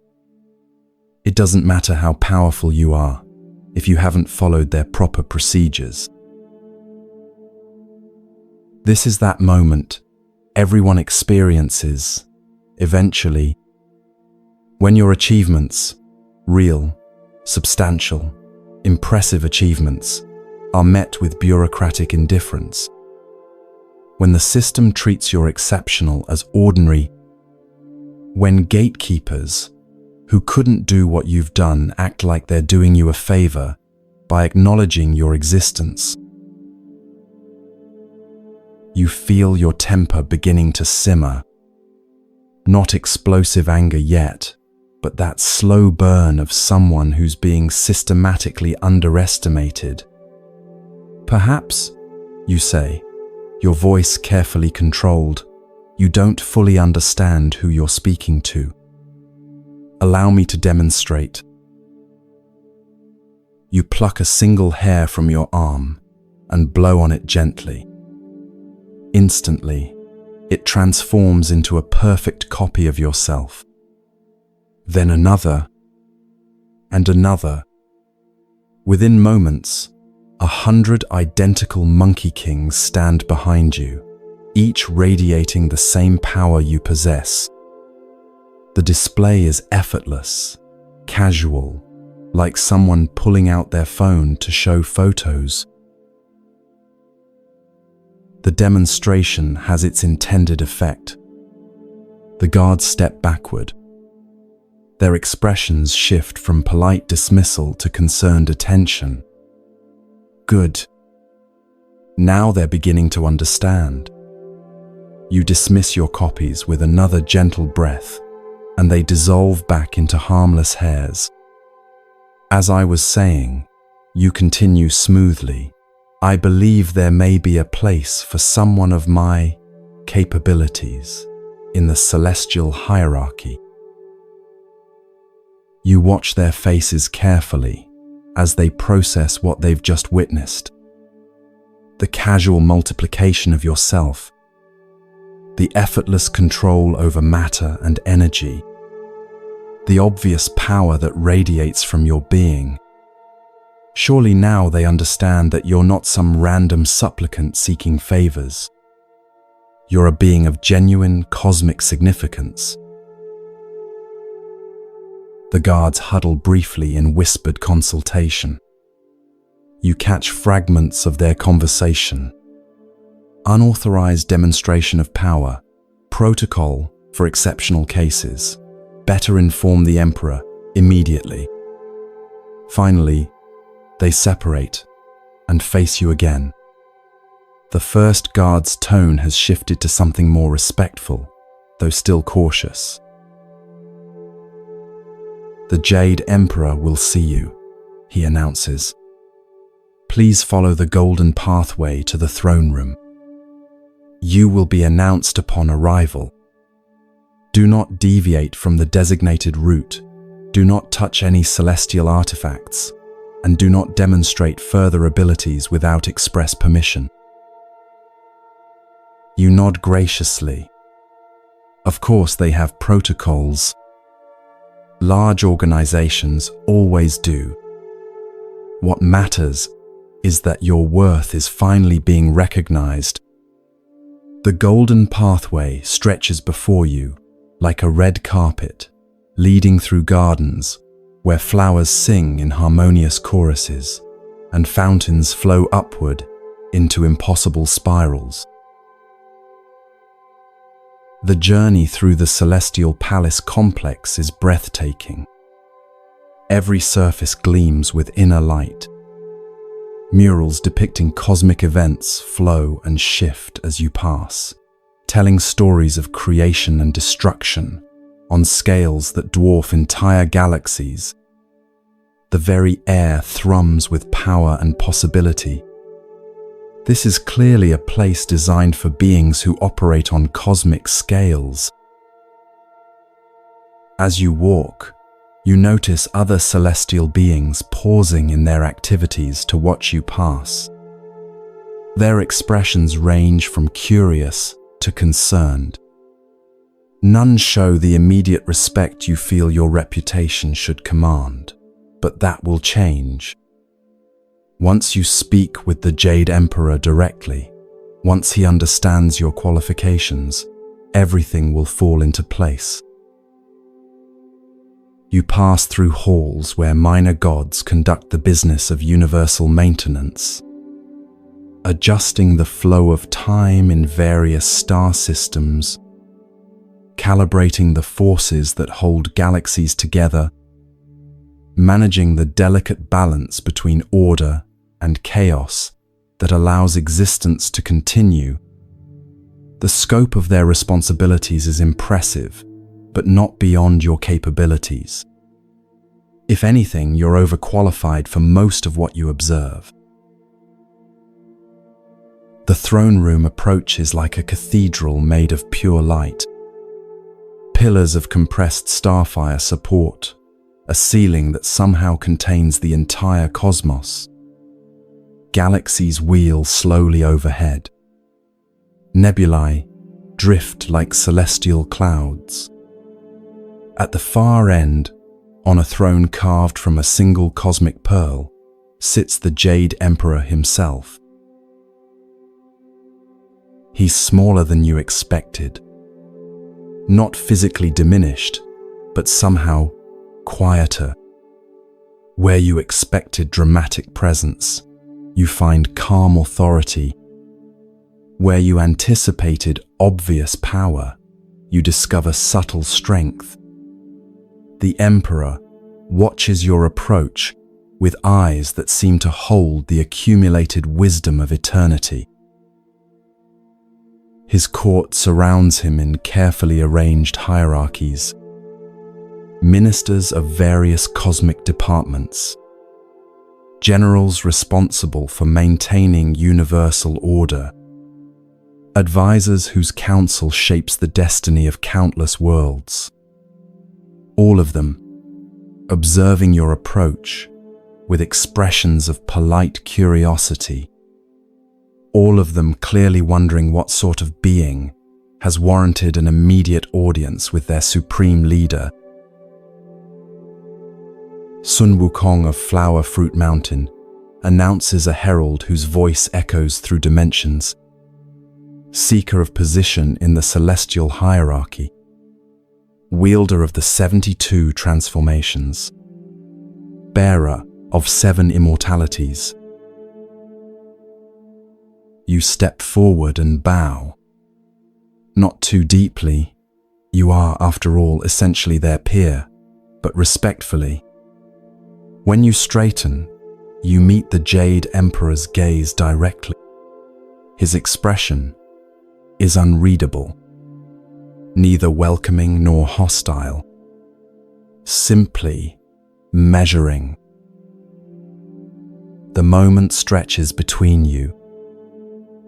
It doesn't matter how powerful you are if you haven't followed their proper procedures. This is that moment everyone experiences, eventually, When your achievements, real, substantial, impressive achievements, are met with bureaucratic indifference. When the system treats your exceptional as ordinary. When gatekeepers, who couldn't do what you've done, act like they're doing you a favor by acknowledging your existence. You feel your temper beginning to simmer. Not explosive anger yet, but that slow burn of someone who's being systematically underestimated. Perhaps, you say, your voice carefully controlled, you don't fully understand who you're speaking to. Allow me to demonstrate. You pluck a single hair from your arm and blow on it gently. Instantly, it transforms into a perfect copy of yourself. Then another, and another. Within moments, 100 identical Monkey Kings stand behind you, each radiating the same power you possess. The display is effortless, casual, like someone pulling out their phone to show photos. The demonstration has its intended effect. The guards step backward. Their expressions shift from polite dismissal to concerned attention. Good. Now they're beginning to understand. You dismiss your copies with another gentle breath, and they dissolve back into harmless hairs. As I was saying, you continue smoothly. I believe there may be a place for someone of my capabilities in the celestial hierarchy. You watch their faces carefully as they process what they've just witnessed. The casual multiplication of yourself, the effortless control over matter and energy, the obvious power that radiates from your being. Surely now they understand that you're not some random supplicant seeking favors. You're a being of genuine cosmic significance. The guards huddle briefly in whispered consultation. You catch fragments of their conversation. Unauthorized demonstration of power, protocol for exceptional cases. Better inform the emperor immediately. Finally, they separate and face you again. The first guard's tone has shifted to something more respectful, though still cautious. The Jade Emperor will see you, he announces. Please follow the golden pathway to the throne room. You will be announced upon arrival. Do not deviate from the designated route. Do not touch any celestial artifacts, and do not demonstrate further abilities without express permission. You nod graciously. Of course, they have protocols. Large organizations always do. What matters is that your worth is finally being recognized. The golden pathway stretches before you like a red carpet, leading through gardens where flowers sing in harmonious choruses and fountains flow upward into impossible spirals. The journey through the Celestial Palace complex is breathtaking. Every surface gleams with inner light. Murals depicting cosmic events flow and shift as you pass, telling stories of creation and destruction on scales that dwarf entire galaxies. The very air thrums with power and possibility. This is clearly a place designed for beings who operate on cosmic scales. As you walk, you notice other celestial beings pausing in their activities to watch you pass. Their expressions range from curious to concerned. None show the immediate respect you feel your reputation should command, but that will change. Once you speak with the Jade Emperor directly, once he understands your qualifications, everything will fall into place. You pass through halls where minor gods conduct the business of universal maintenance, adjusting the flow of time in various star systems, calibrating the forces that hold galaxies together, managing the delicate balance between order and chaos that allows existence to continue. The scope of their responsibilities is impressive, but not beyond your capabilities. If anything, you're overqualified for most of what you observe. The throne room approach is like a cathedral made of pure light. Pillars of compressed starfire support a ceiling that somehow contains the entire cosmos. Galaxies wheel slowly overhead. Nebulae drift like celestial clouds. At the far end, on a throne carved from a single cosmic pearl, sits the Jade Emperor himself. He's smaller than you expected. Not physically diminished, but somehow quieter. Where you expected dramatic presence, you find calm authority. Where you anticipated obvious power, you discover subtle strength. The Emperor watches your approach with eyes that seem to hold the accumulated wisdom of eternity. His court surrounds him in carefully arranged hierarchies. Ministers of various cosmic departments. Generals responsible for maintaining universal order. Advisors whose counsel shapes the destiny of countless worlds. All of them observing your approach with expressions of polite curiosity. All of them clearly wondering what sort of being has warranted an immediate audience with their supreme leader. Sun Wukong of Flower Fruit Mountain announces a herald whose voice echoes through dimensions. Seeker of position in the celestial hierarchy. Wielder of the 72 transformations. Bearer of 7 immortalities. You step forward and bow. Not too deeply. You are, after all, essentially their peer, but respectfully. When you straighten, you meet the Jade Emperor's gaze directly. His expression is unreadable, neither welcoming nor hostile, simply measuring. The moment stretches between you.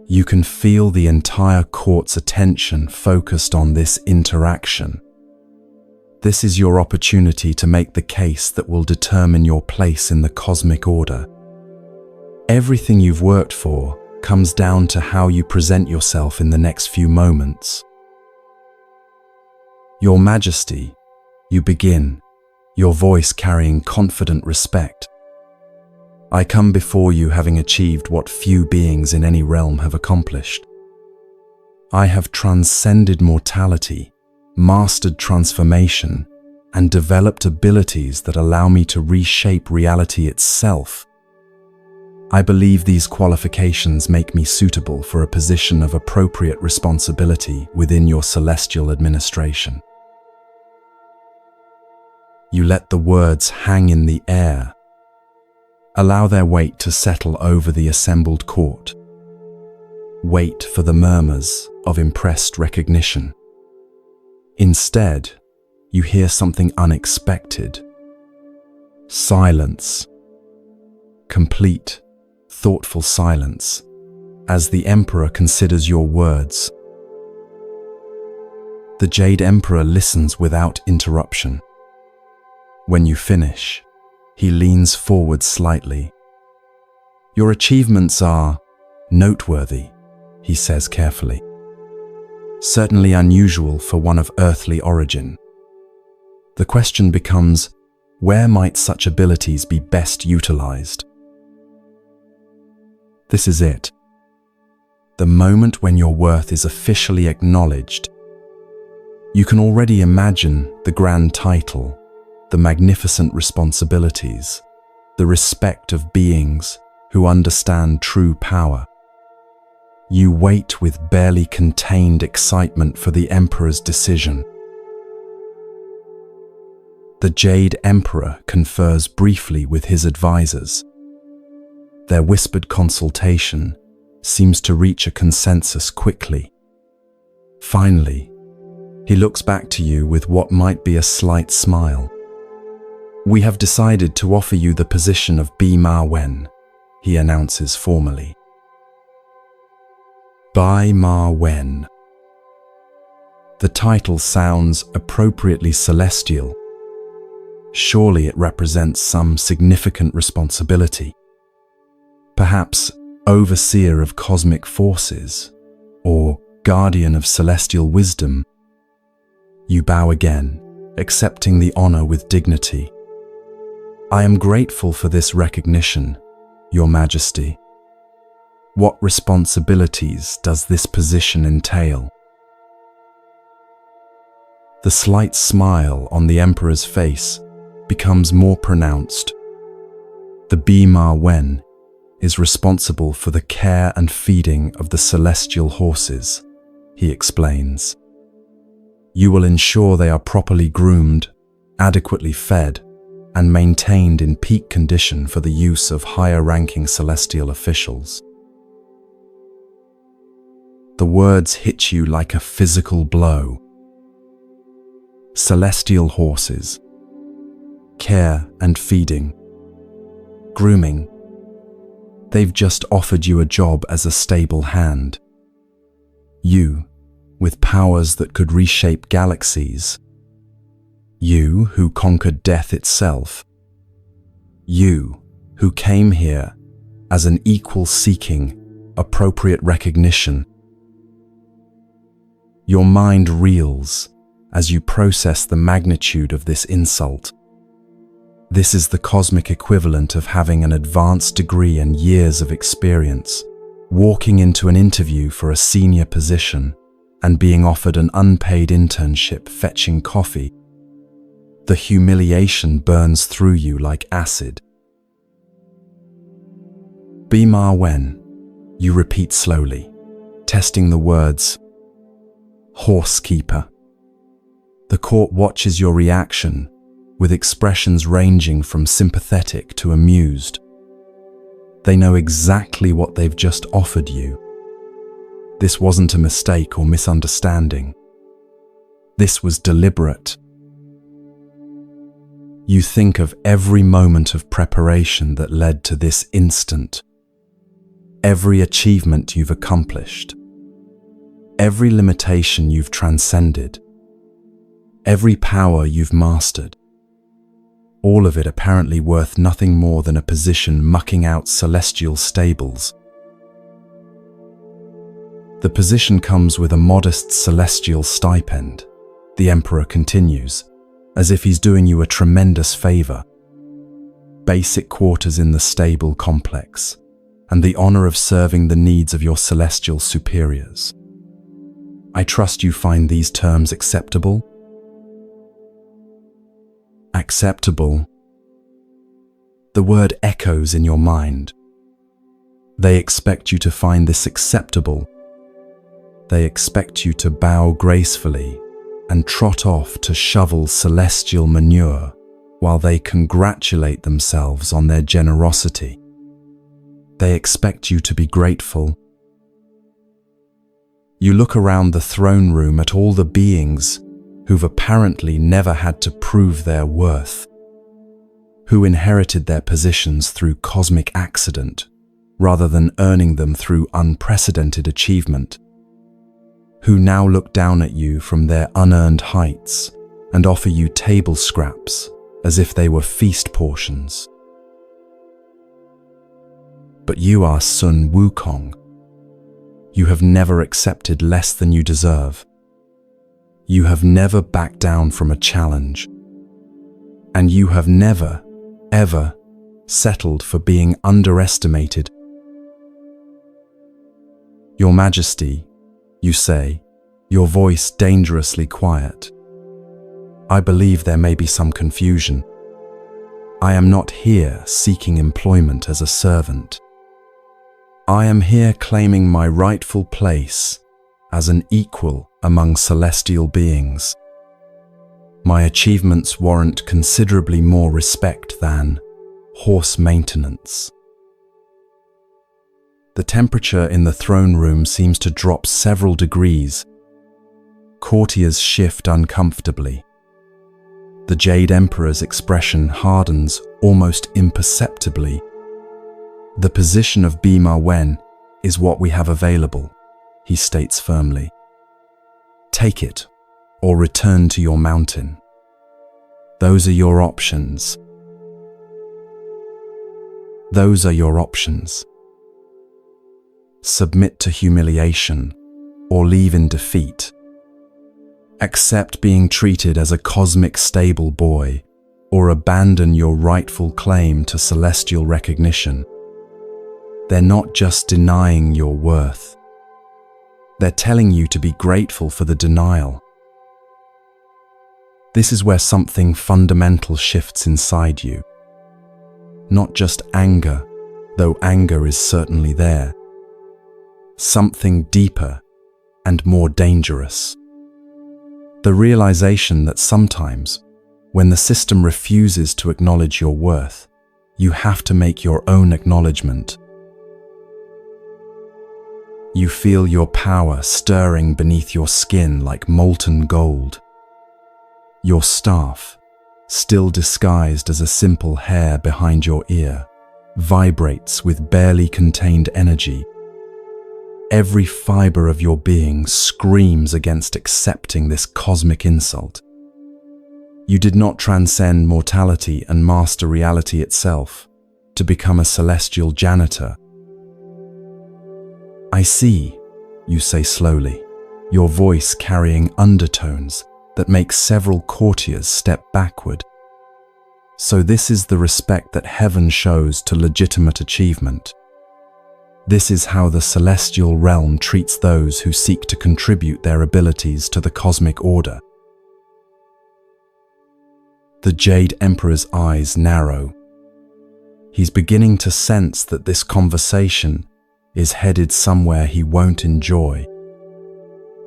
You can feel the entire court's attention focused on this interaction. This is your opportunity to make the case that will determine your place in the cosmic order. Everything you've worked for comes down to how you present yourself in the next few moments. Your Majesty, you begin, your voice carrying confident respect. I come before you having achieved what few beings in any realm have accomplished. I have transcended mortality, mastered transformation, and developed abilities that allow me to reshape reality itself. I believe these qualifications make me suitable for a position of appropriate responsibility within your celestial administration. You let the words hang in the air. Allow their weight to settle over the assembled court. Wait for the murmurs of impressed recognition. Instead, you hear something unexpected. Silence. Complete, thoughtful silence, as the Emperor considers your words. The Jade Emperor listens without interruption. When you finish, he leans forward slightly. Your achievements are noteworthy, he says carefully. Certainly unusual for one of earthly origin. The question becomes, where might such abilities be best utilized? This is it. The moment when your worth is officially acknowledged. You can already imagine the grand title, the magnificent responsibilities, the respect of beings who understand true power. You wait with barely contained excitement for the Emperor's decision. The Jade Emperor confers briefly with his advisors. Their whispered consultation seems to reach a consensus quickly. Finally, he looks back to you with what might be a slight smile. "We have decided to offer you the position of Bi-Ma Wen," he announces formally. Bi-Ma Wen. The title sounds appropriately celestial. Surely it represents some significant responsibility. Perhaps overseer of cosmic forces, or guardian of celestial wisdom. You bow again, accepting the honor with dignity. "I am grateful for this recognition, Your Majesty. What responsibilities does this position entail?" The slight smile on the Emperor's face becomes more pronounced. The Bi-Ma Wen is responsible for the care and feeding of the celestial horses, he explains. You will ensure they are properly groomed, adequately fed, and maintained in peak condition for the use of higher-ranking celestial officials. The words hit you like a physical blow. Celestial horses, care and feeding, grooming. They've just offered you a job as a stable hand. You, with powers that could reshape galaxies. You, who conquered death itself. You, who came here as an equal seeking appropriate recognition. Your mind reels as you process the magnitude of this insult. This is the cosmic equivalent of having an advanced degree and years of experience, walking into an interview for a senior position, and being offered an unpaid internship fetching coffee. The humiliation burns through you like acid. Bi-Ma Wen, you repeat slowly, testing the words. Horsekeeper. The court watches your reaction, with expressions ranging from sympathetic to amused. They know exactly what they've just offered you. This wasn't a mistake or misunderstanding. This was deliberate. You think of every moment of preparation that led to this instant, every achievement you've accomplished, every limitation you've transcended, every power you've mastered. All of it apparently worth nothing more than a position mucking out celestial stables. The position comes with a modest celestial stipend, the Emperor continues, as if he's doing you a tremendous favor. Basic quarters in the stable complex, and the honor of serving the needs of your celestial superiors. I trust you find these terms acceptable? Acceptable. The word echoes in your mind. They expect you to find this acceptable. They expect you to bow gracefully and trot off to shovel celestial manure while they congratulate themselves on their generosity. They expect you to be grateful. You look around the throne room at all the beings who've apparently never had to prove their worth, who inherited their positions through cosmic accident rather than earning them through unprecedented achievement, who now look down at you from their unearned heights and offer you table scraps as if they were feast portions. But you are Sun Wukong. You have never accepted less than you deserve. You have never backed down from a challenge. And you have never, ever settled for being underestimated. Your Majesty, you say, your voice dangerously quiet. I believe there may be some confusion. I am not here seeking employment as a servant. I am here claiming my rightful place as an equal among celestial beings. My achievements warrant considerably more respect than horse maintenance. The temperature in the throne room seems to drop several degrees. Courtiers shift uncomfortably. The Jade Emperor's expression hardens almost imperceptibly. The position of Bima Wen is what we have available, he states firmly. Take it, or return to your mountain. Those are your options. Those are your options. Submit to humiliation, or leave in defeat. Accept being treated as a cosmic stable boy, or abandon your rightful claim to celestial recognition. They're not just denying your worth. They're telling you to be grateful for the denial. This is where something fundamental shifts inside you. Not just anger, though anger is certainly there. Something deeper and more dangerous. The realization that sometimes, when the system refuses to acknowledge your worth, you have to make your own acknowledgement. You feel your power stirring beneath your skin like molten gold. Your staff, still disguised as a simple hair behind your ear, vibrates with barely contained energy. Every fiber of your being screams against accepting this cosmic insult. You did not transcend mortality and master reality itself to become a celestial janitor. I see, you say slowly, your voice carrying undertones that make several courtiers step backward. So this is the respect that heaven shows to legitimate achievement. This is how the celestial realm treats those who seek to contribute their abilities to the cosmic order. The Jade Emperor's eyes narrow. He's beginning to sense that this conversation is headed somewhere he won't enjoy.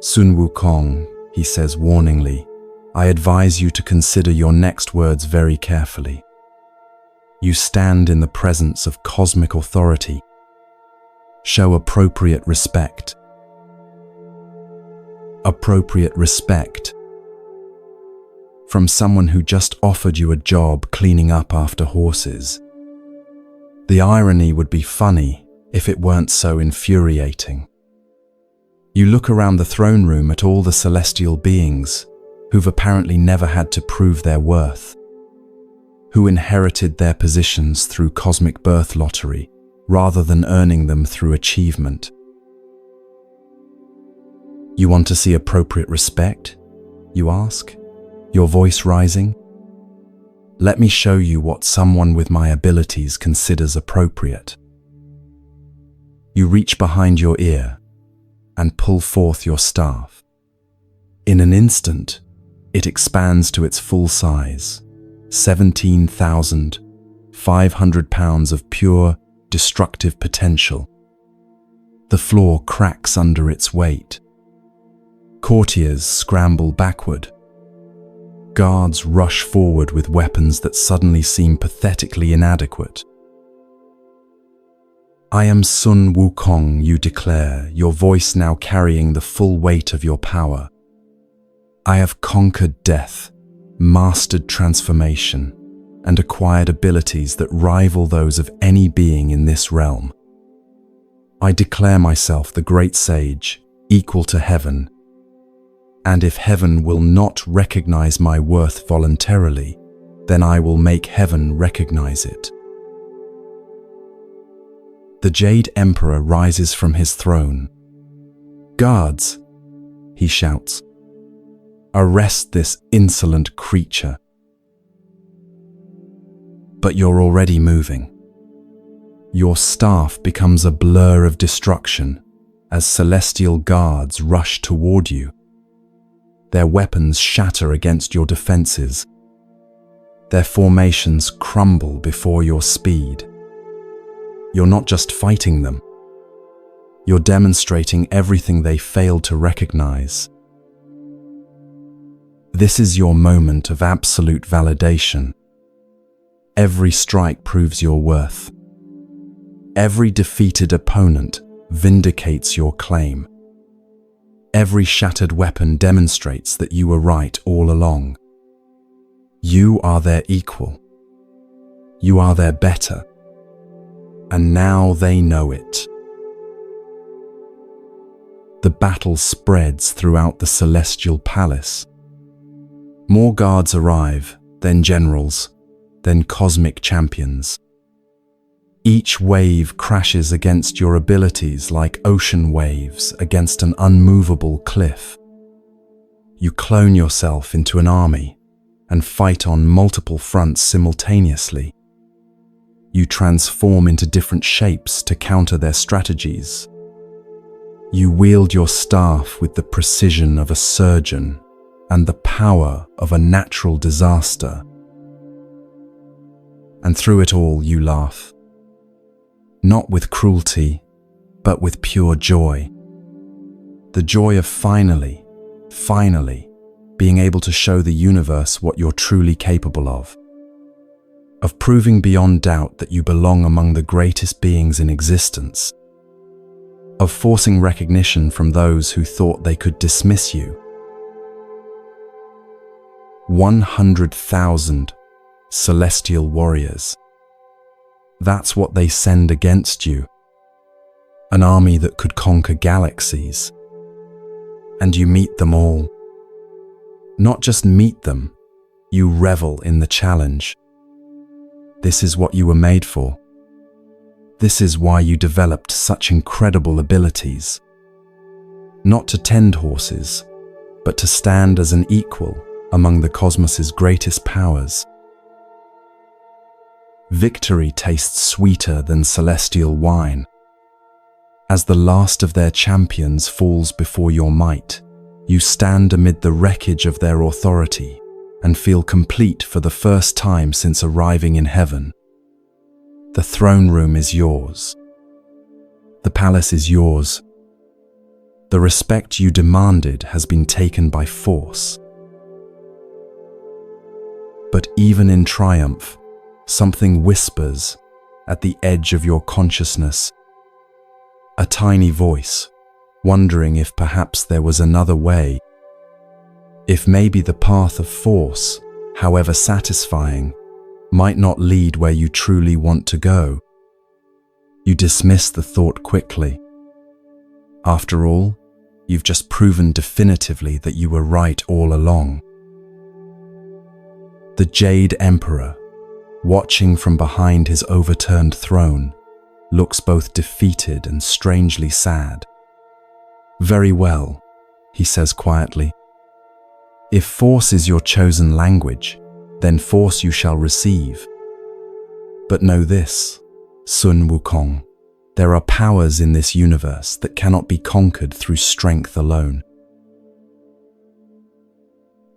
Sun Wukong, he says warningly, I advise you to consider your next words very carefully. You stand in the presence of cosmic authority. Show appropriate respect. Appropriate respect. From someone who just offered you a job cleaning up after horses. The irony would be funny if it weren't so infuriating. You look around the throne room at all the celestial beings who've apparently never had to prove their worth, who inherited their positions through cosmic birth lottery rather than earning them through achievement. You want to see appropriate respect? You ask, your voice rising. Let me show you what someone with my abilities considers appropriate. You reach behind your ear and pull forth your staff. In an instant, it expands to its full size, 17,500 pounds of pure, destructive potential. The floor cracks under its weight. Courtiers scramble backward. Guards rush forward with weapons that suddenly seem pathetically inadequate. I am Sun Wukong, you declare, your voice now carrying the full weight of your power. I have conquered death, mastered transformation, and acquired abilities that rival those of any being in this realm. I declare myself the great sage, equal to heaven, and if heaven will not recognize my worth voluntarily, then I will make heaven recognize it. The Jade Emperor rises from his throne. Guards, he shouts, arrest this insolent creature. But you're already moving. Your staff becomes a blur of destruction as celestial guards rush toward you. Their weapons shatter against your defenses. Their formations crumble before your speed. You're not just fighting them. You're demonstrating everything they failed to recognize. This is your moment of absolute validation. Every strike proves your worth. Every defeated opponent vindicates your claim. Every shattered weapon demonstrates that you were right all along. You are their equal. You are their better. And now they know it. The battle spreads throughout the celestial palace. More guards arrive, then generals, then cosmic champions. Each wave crashes against your abilities like ocean waves against an unmovable cliff. You clone yourself into an army and fight on multiple fronts simultaneously. You transform into different shapes to counter their strategies. You wield your staff with the precision of a surgeon and the power of a natural disaster. And through it all you laugh. Not with cruelty, but with pure joy. The joy of finally being able to show the universe what you're truly capable of. Of proving beyond doubt that you belong among the greatest beings in existence. Of forcing recognition from those who thought they could dismiss you. 100,000 celestial warriors. That's what they send against you. An army that could conquer galaxies. And you meet them all. Not just meet them, you revel in the challenge. This is what you were made for. This is why you developed such incredible abilities. Not to tend horses, but to stand as an equal among the cosmos's greatest powers. Victory tastes sweeter than celestial wine. As the last of their champions falls before your might, you stand amid the wreckage of their authority and feel complete for the first time since arriving in heaven. The throne room is yours. The palace is yours. The respect you demanded has been taken by force. But even in triumph, something whispers at the edge of your consciousness. A tiny voice, wondering if perhaps there was another way. If maybe the path of force, however satisfying, might not lead where you truly want to go. You dismiss the thought quickly. After all, you've just proven definitively that you were right all along. The Jade Emperor, watching from behind his overturned throne, looks both defeated and strangely sad. Very well, he says quietly. If force is your chosen language, then force you shall receive. But know this, Sun Wukong, there are powers in this universe that cannot be conquered through strength alone.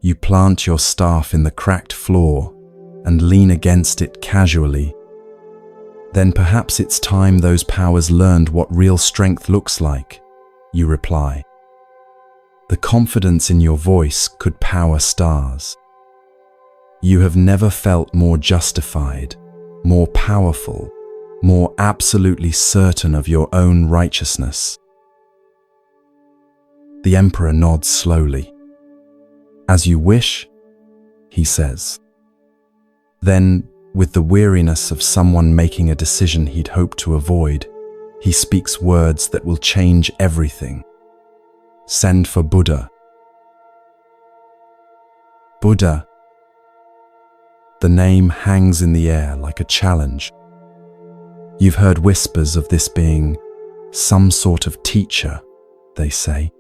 You plant your staff in the cracked floor and lean against it casually. Then perhaps it's time those powers learned what real strength looks like, you reply. The confidence in your voice could power stars. You have never felt more justified, more powerful, more absolutely certain of your own righteousness. The Emperor nods slowly. As you wish, he says. Then, with the weariness of someone making a decision he'd hoped to avoid, he speaks words that will change everything. Send for Buddha. Buddha. The name hangs in the air like a challenge. You've heard whispers of this being some sort of teacher, they say.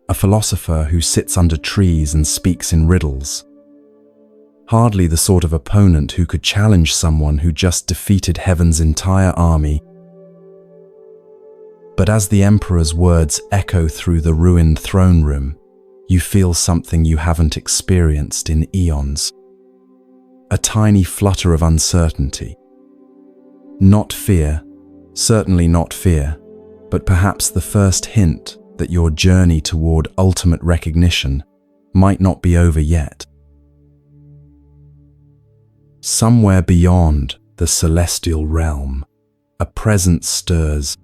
A philosopher who sits under trees and speaks in riddles. Hardly the sort of opponent who could challenge someone who just defeated heaven's entire army. But as the Emperor's words echo through the ruined throne room, You feel something you haven't experienced in eons. A tiny flutter of uncertainty. Not fear, certainly not fear, but perhaps the first hint that your journey toward ultimate recognition might not be over yet. Somewhere beyond the celestial realm, a presence stirs,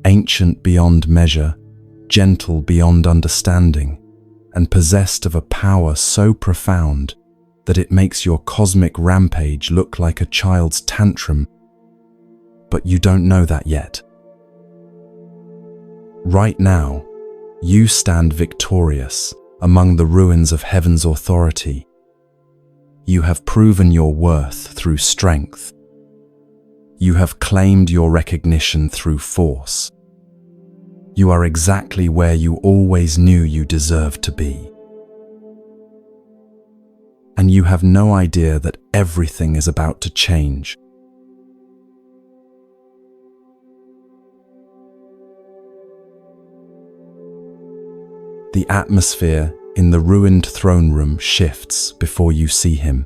ancient beyond measure, gentle beyond understanding, and possessed of a power so profound that it makes your cosmic rampage look like a child's tantrum. But you don't know that yet. Right now, you stand victorious among the ruins of heaven's authority. You have proven your worth through strength. You have claimed your recognition through force. You are exactly where you always knew you deserved to be. And you have no idea that everything is about to change. The atmosphere in the ruined throne room shifts before you see him.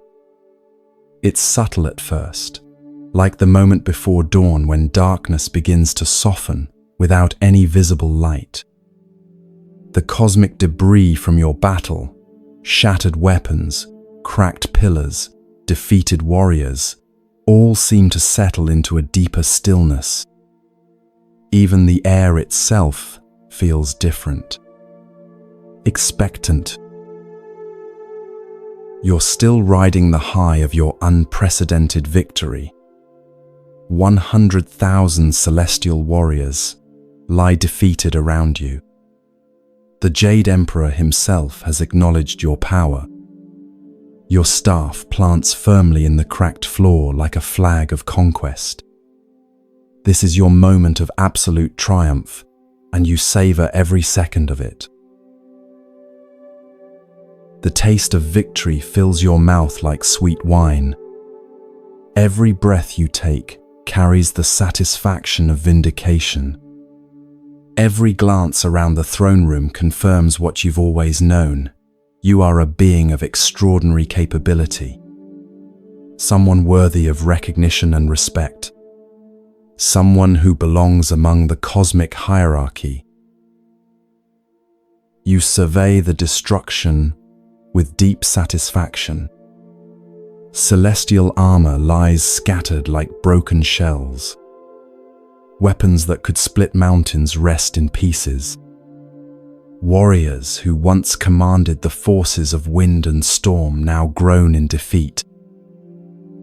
It's subtle at first, like the moment before dawn when darkness begins to soften without any visible light. The cosmic debris from your battle, shattered weapons, cracked pillars, defeated warriors, all seem to settle into a deeper stillness. Even the air itself feels different. Expectant. You're still riding the high of your unprecedented victory. 100,000 celestial warriors lie defeated around you. The Jade Emperor himself has acknowledged your power. Your staff plants firmly in the cracked floor like a flag of conquest. This is your moment of absolute triumph, and you savor every second of it. The taste of victory fills your mouth like sweet wine. Every breath you take carries the satisfaction of vindication. Every glance around the throne room confirms what you've always known. You are a being of extraordinary capability. Someone worthy of recognition and respect. Someone who belongs among the cosmic hierarchy. You survey the destruction with deep satisfaction. Celestial armor lies scattered like broken shells. Weapons that could split mountains rest in pieces. Warriors who once commanded the forces of wind and storm now groan in defeat.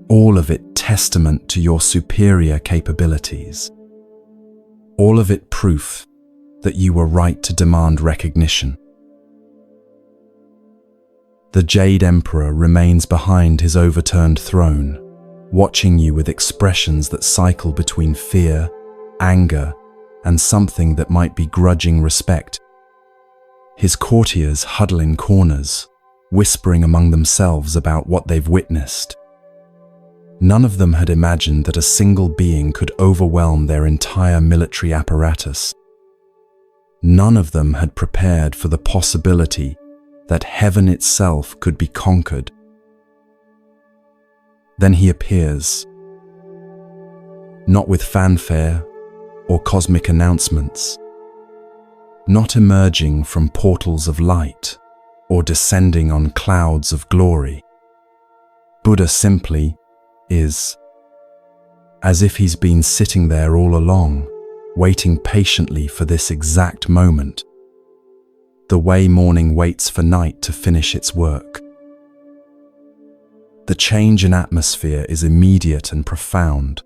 All of it testament to your superior capabilities. All of it proof that you were right to demand recognition. The Jade Emperor remains behind his overturned throne, watching you with expressions that cycle between fear, anger, and something that might be grudging respect. His courtiers huddle in corners, whispering among themselves about what they've witnessed. None of them had imagined that a single being could overwhelm their entire military apparatus. None of them had prepared for the possibility that heaven itself could be conquered. Then he appears, not with fanfare or cosmic announcements, not emerging from portals of light or descending on clouds of glory. Buddha simply is, as if he's been sitting there all along, waiting patiently for this exact moment. The way morning waits for night to finish its work. The change in atmosphere is immediate and profound.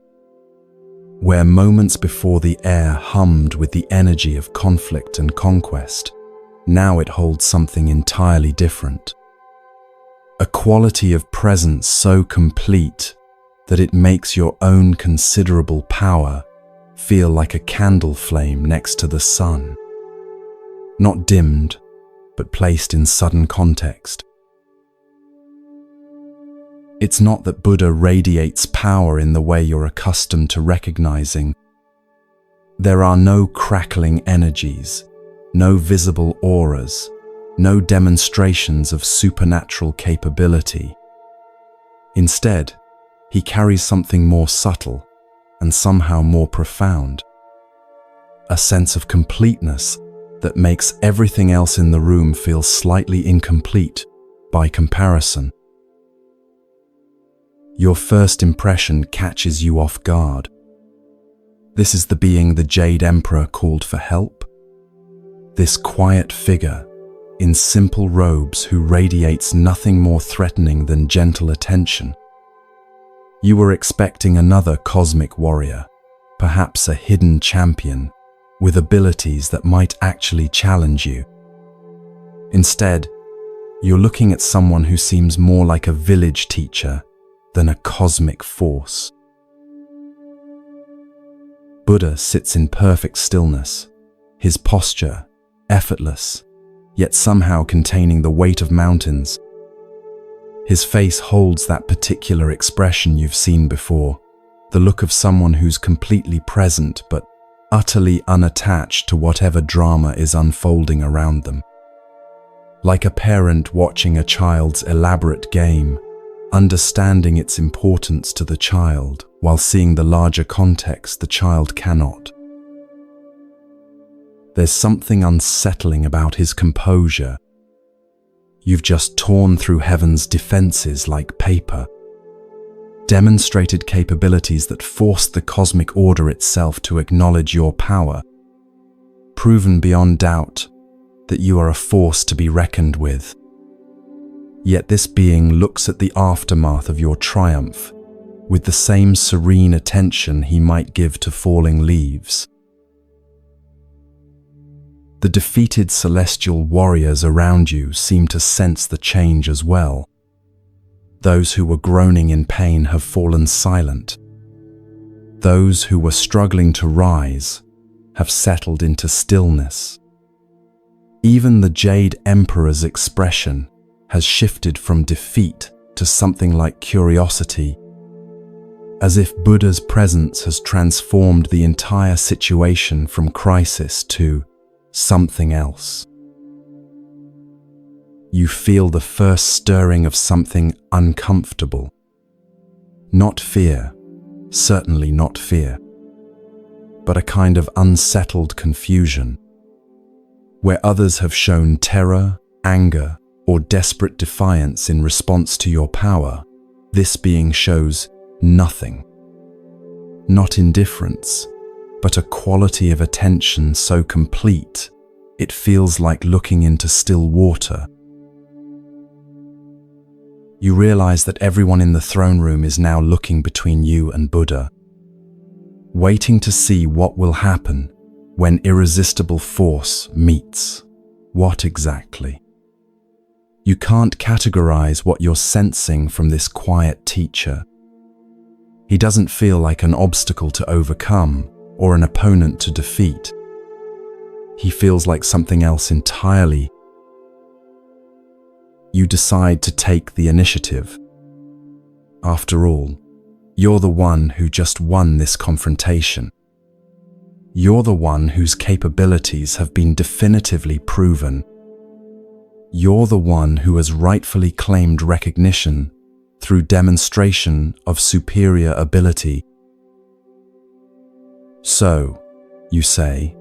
Where moments before the air hummed with the energy of conflict and conquest, now it holds something entirely different. A quality of presence so complete that it makes your own considerable power feel like a candle flame next to the sun. Not dimmed, but placed in sudden context. It's not that Buddha radiates power in the way you're accustomed to recognizing. There are no crackling energies, no visible auras, no demonstrations of supernatural capability. Instead, he carries something more subtle and somehow more profound. A sense of completeness that makes everything else in the room feel slightly incomplete by comparison. Your first impression catches you off guard. This is the being the Jade Emperor called for help. This quiet figure in simple robes who radiates nothing more threatening than gentle attention. You were expecting another cosmic warrior, perhaps a hidden champion, with abilities that might actually challenge you. Instead, you're looking at someone who seems more like a village teacher than a cosmic force. Buddha sits in perfect stillness, his posture effortless, yet somehow containing the weight of mountains. His face holds that particular expression you've seen before, the look of someone who's completely present but utterly unattached to whatever drama is unfolding around them. Like a parent watching a child's elaborate game, understanding its importance to the child while seeing the larger context the child cannot. There's something unsettling about his composure. You've just torn through heaven's defenses like paper, demonstrated capabilities that forced the cosmic order itself to acknowledge your power, proven beyond doubt that you are a force to be reckoned with. Yet this being looks at the aftermath of your triumph with the same serene attention he might give to falling leaves. The defeated celestial warriors around you seem to sense the change as well. Those who were groaning in pain have fallen silent. Those who were struggling to rise have settled into stillness. Even the Jade Emperor's expression has shifted from defeat to something like curiosity, as if Buddha's presence has transformed the entire situation from crisis to something else. You feel the first stirring of something uncomfortable. Not fear, certainly not fear, but a kind of unsettled confusion. Where others have shown terror, anger, or desperate defiance in response to your power, this being shows nothing. Not indifference, but a quality of attention so complete, it feels like looking into still water. You realize that everyone in the throne room is now looking between you and Buddha, waiting to see what will happen when irresistible force meets. What exactly? You can't categorize what you're sensing from this quiet teacher. He doesn't feel like an obstacle to overcome or an opponent to defeat. He feels like something else entirely. You decide to take the initiative. After all, you're the one who just won this confrontation. You're the one whose capabilities have been definitively proven. You're the one who has rightfully claimed recognition through demonstration of superior ability. So, you say,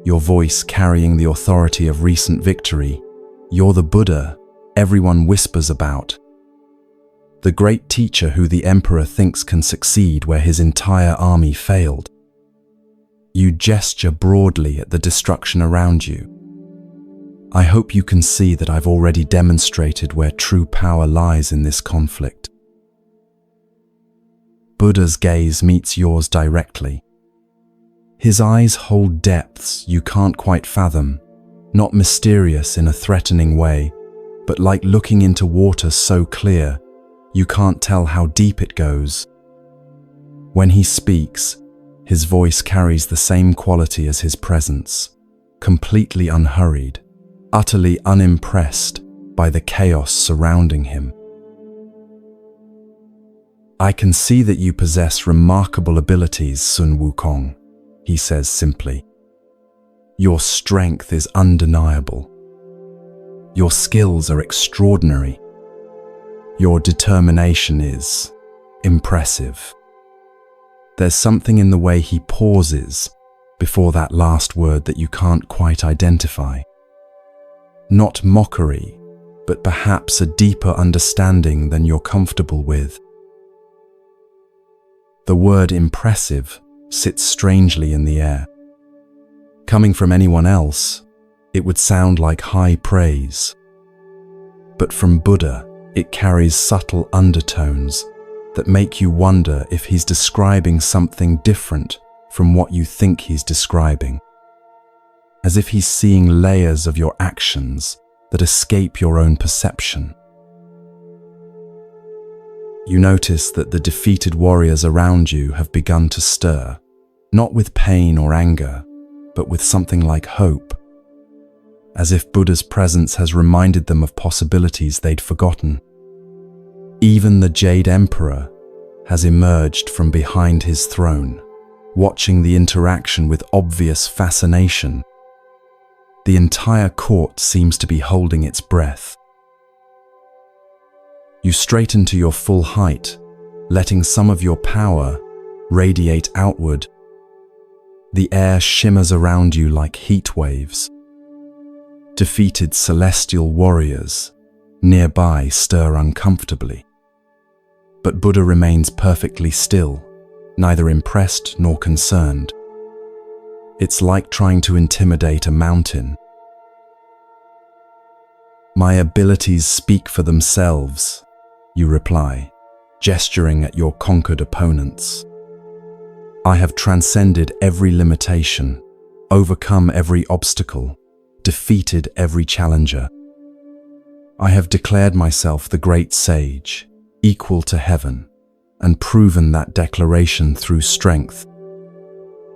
your voice carrying the authority of recent victory, you're the Buddha everyone whispers about. The great teacher who the emperor thinks can succeed where his entire army failed. You gesture broadly at the destruction around you. I hope you can see that I've already demonstrated where true power lies in this conflict. Buddha's gaze meets yours directly. His eyes hold depths you can't quite fathom, not mysterious in a threatening way, but like looking into water so clear, you can't tell how deep it goes. When he speaks, his voice carries the same quality as his presence, completely unhurried, utterly unimpressed by the chaos surrounding him. I can see that you possess remarkable abilities, Sun Wukong, he says simply. Your strength is undeniable. Your skills are extraordinary. Your determination is impressive. There's something in the way he pauses before that last word that you can't quite identify. Not mockery, but perhaps a deeper understanding than you're comfortable with. The word impressive sits strangely in the air. Coming from anyone else, it would sound like high praise. But from Buddha, it carries subtle undertones that make you wonder if he's describing something different from what you think he's describing. As if he's seeing layers of your actions that escape your own perception. You notice that the defeated warriors around you have begun to stir, not with pain or anger, but with something like hope, as if Buddha's presence has reminded them of possibilities they'd forgotten. Even the Jade Emperor has emerged from behind his throne, watching the interaction with obvious fascination. The entire court seems to be holding its breath. You straighten to your full height, letting some of your power radiate outward. The air shimmers around you like heat waves. Defeated celestial warriors nearby stir uncomfortably. But Buddha remains perfectly still, neither impressed nor concerned. It's like trying to intimidate a mountain. "My abilities speak for themselves," you reply, gesturing at your conquered opponents. "I have transcended every limitation, overcome every obstacle, defeated every challenger. I have declared myself the great sage, equal to heaven, and proven that declaration through strength.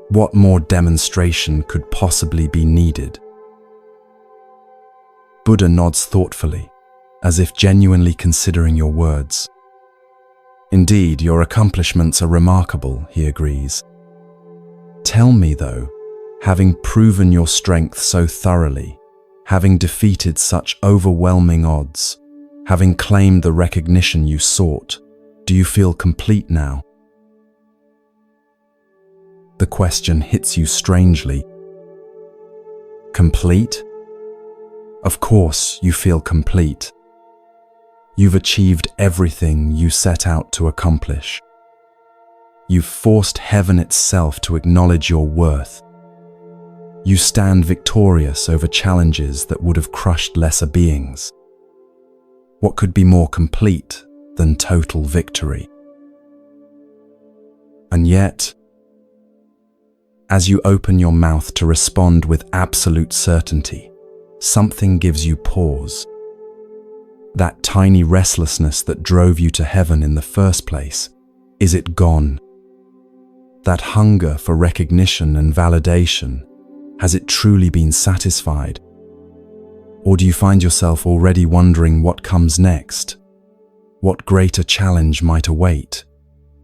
What more demonstration could possibly be needed?" Buddha nods thoughtfully, as if genuinely considering your words. "Indeed, your accomplishments are remarkable," he agrees. "Tell me, though, having proven your strength so thoroughly, having defeated such overwhelming odds, having claimed the recognition you sought, do you feel complete now?" The question hits you strangely. Complete? Of course you feel complete. You've achieved everything you set out to accomplish. You've forced heaven itself to acknowledge your worth. You stand victorious over challenges that would have crushed lesser beings. What could be more complete than total victory? And yet, as you open your mouth to respond with absolute certainty, something gives you pause. That tiny restlessness that drove you to heaven in the first place, is it gone? That hunger for recognition and validation, has it truly been satisfied? Or do you find yourself already wondering what comes next? What greater challenge might await?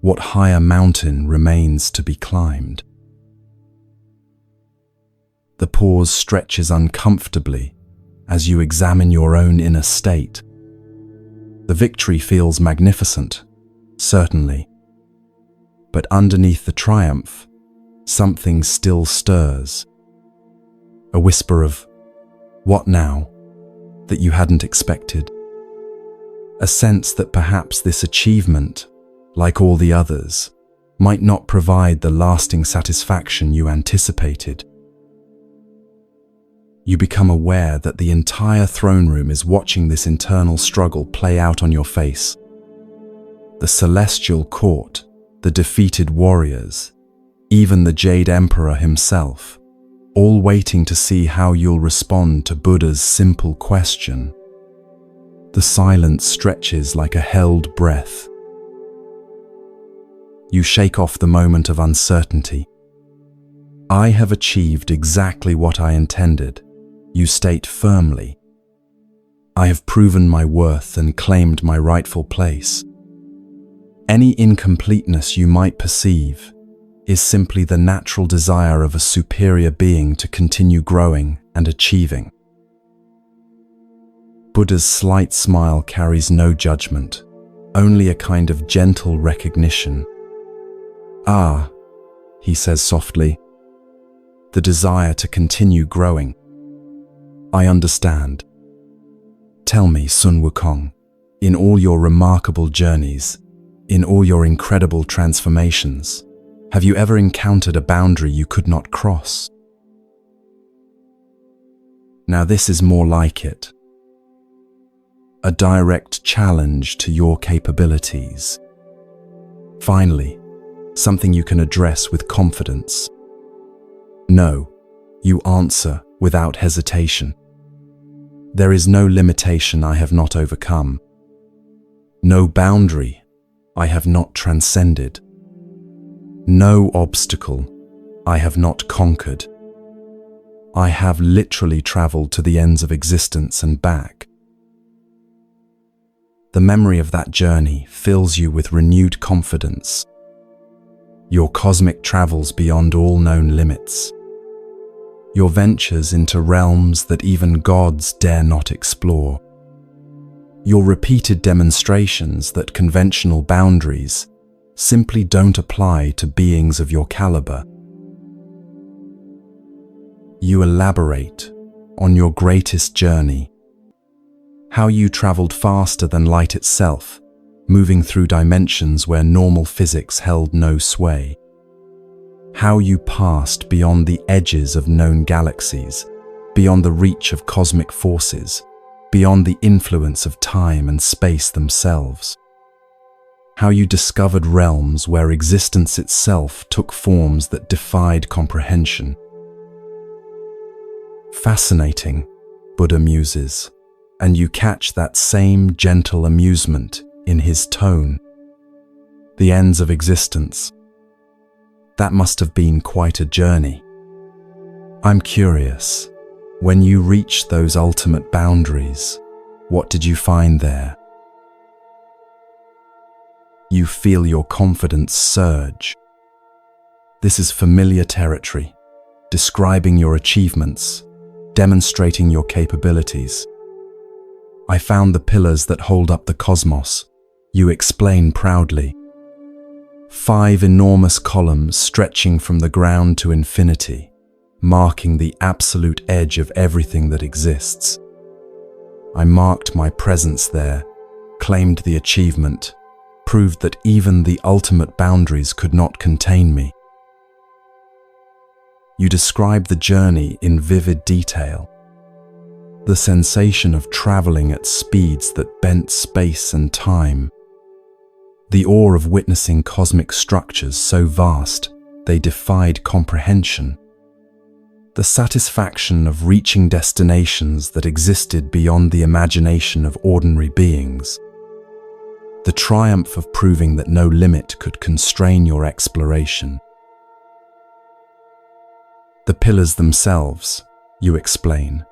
What higher mountain remains to be climbed? The pause stretches uncomfortably as you examine your own inner state. The victory feels magnificent, certainly. But underneath the triumph, something still stirs. A whisper of, "What now?" that you hadn't expected. A sense that perhaps this achievement, like all the others, might not provide the lasting satisfaction you anticipated. You become aware that the entire throne room is watching this internal struggle play out on your face. The celestial court, the defeated warriors, even the Jade Emperor himself, all waiting to see how you'll respond to Buddha's simple question. The silence stretches like a held breath. You shake off the moment of uncertainty. "I have achieved exactly what I intended," you state firmly. "I have proven my worth and claimed my rightful place. Any incompleteness you might perceive is simply the natural desire of a superior being to continue growing and achieving." Buddha's slight smile carries no judgment, only a kind of gentle recognition. "Ah," he says softly, "the desire to continue growing. I understand. Tell me, Sun Wukong, in all your remarkable journeys, in all your incredible transformations, have you ever encountered a boundary you could not cross?" Now this is more like it. A direct challenge to your capabilities. Finally, something you can address with confidence. No, you answer without hesitation. There is no limitation I have not overcome. No boundary I have not transcended. No obstacle I have not conquered. I have literally traveled to the ends of existence and back. The memory of that journey fills you with renewed confidence. Your cosmic travels beyond all known limits. Your ventures into realms that even gods dare not explore. Your repeated demonstrations that conventional boundaries simply don't apply to beings of your caliber. You elaborate on your greatest journey, how you traveled faster than light itself, moving through dimensions where normal physics held no sway. How you passed beyond the edges of known galaxies, beyond the reach of cosmic forces, beyond the influence of time and space themselves. How you discovered realms where existence itself took forms that defied comprehension. Fascinating, Buddha muses, and you catch that same gentle amusement in his tone. The ends of existence. That must have been quite a journey. I'm curious, when you reached those ultimate boundaries, what did you find there? You feel your confidence surge. This is familiar territory, describing your achievements, demonstrating your capabilities. I found the pillars that hold up the cosmos, you explain proudly. 5 enormous columns stretching from the ground to infinity, marking the absolute edge of everything that exists. I marked my presence there, claimed the achievement, proved that even the ultimate boundaries could not contain me. You describe the journey in vivid detail. The sensation of traveling at speeds that bent space and time. The awe of witnessing cosmic structures so vast they defied comprehension. The satisfaction of reaching destinations that existed beyond the imagination of ordinary beings. The triumph of proving that no limit could constrain your exploration. The pillars themselves, you explain,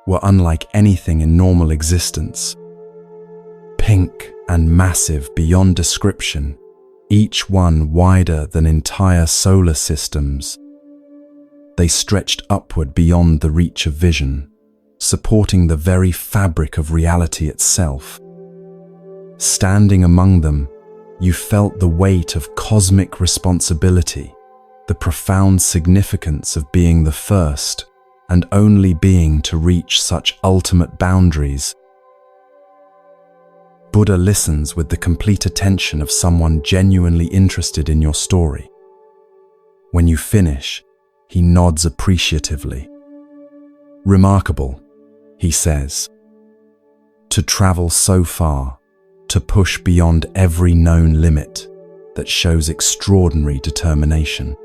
were unlike anything in normal existence. Pink and massive beyond description, each one wider than entire solar systems. They stretched upward beyond the reach of vision, supporting the very fabric of reality itself. Standing among them, you felt the weight of cosmic responsibility, the profound significance of being the first and only being to reach such ultimate boundaries. Buddha listens with the complete attention of someone genuinely interested in your story. When you finish, he nods appreciatively. "Remarkable," he says. "To travel so far, to push beyond every known limit, that shows extraordinary determination.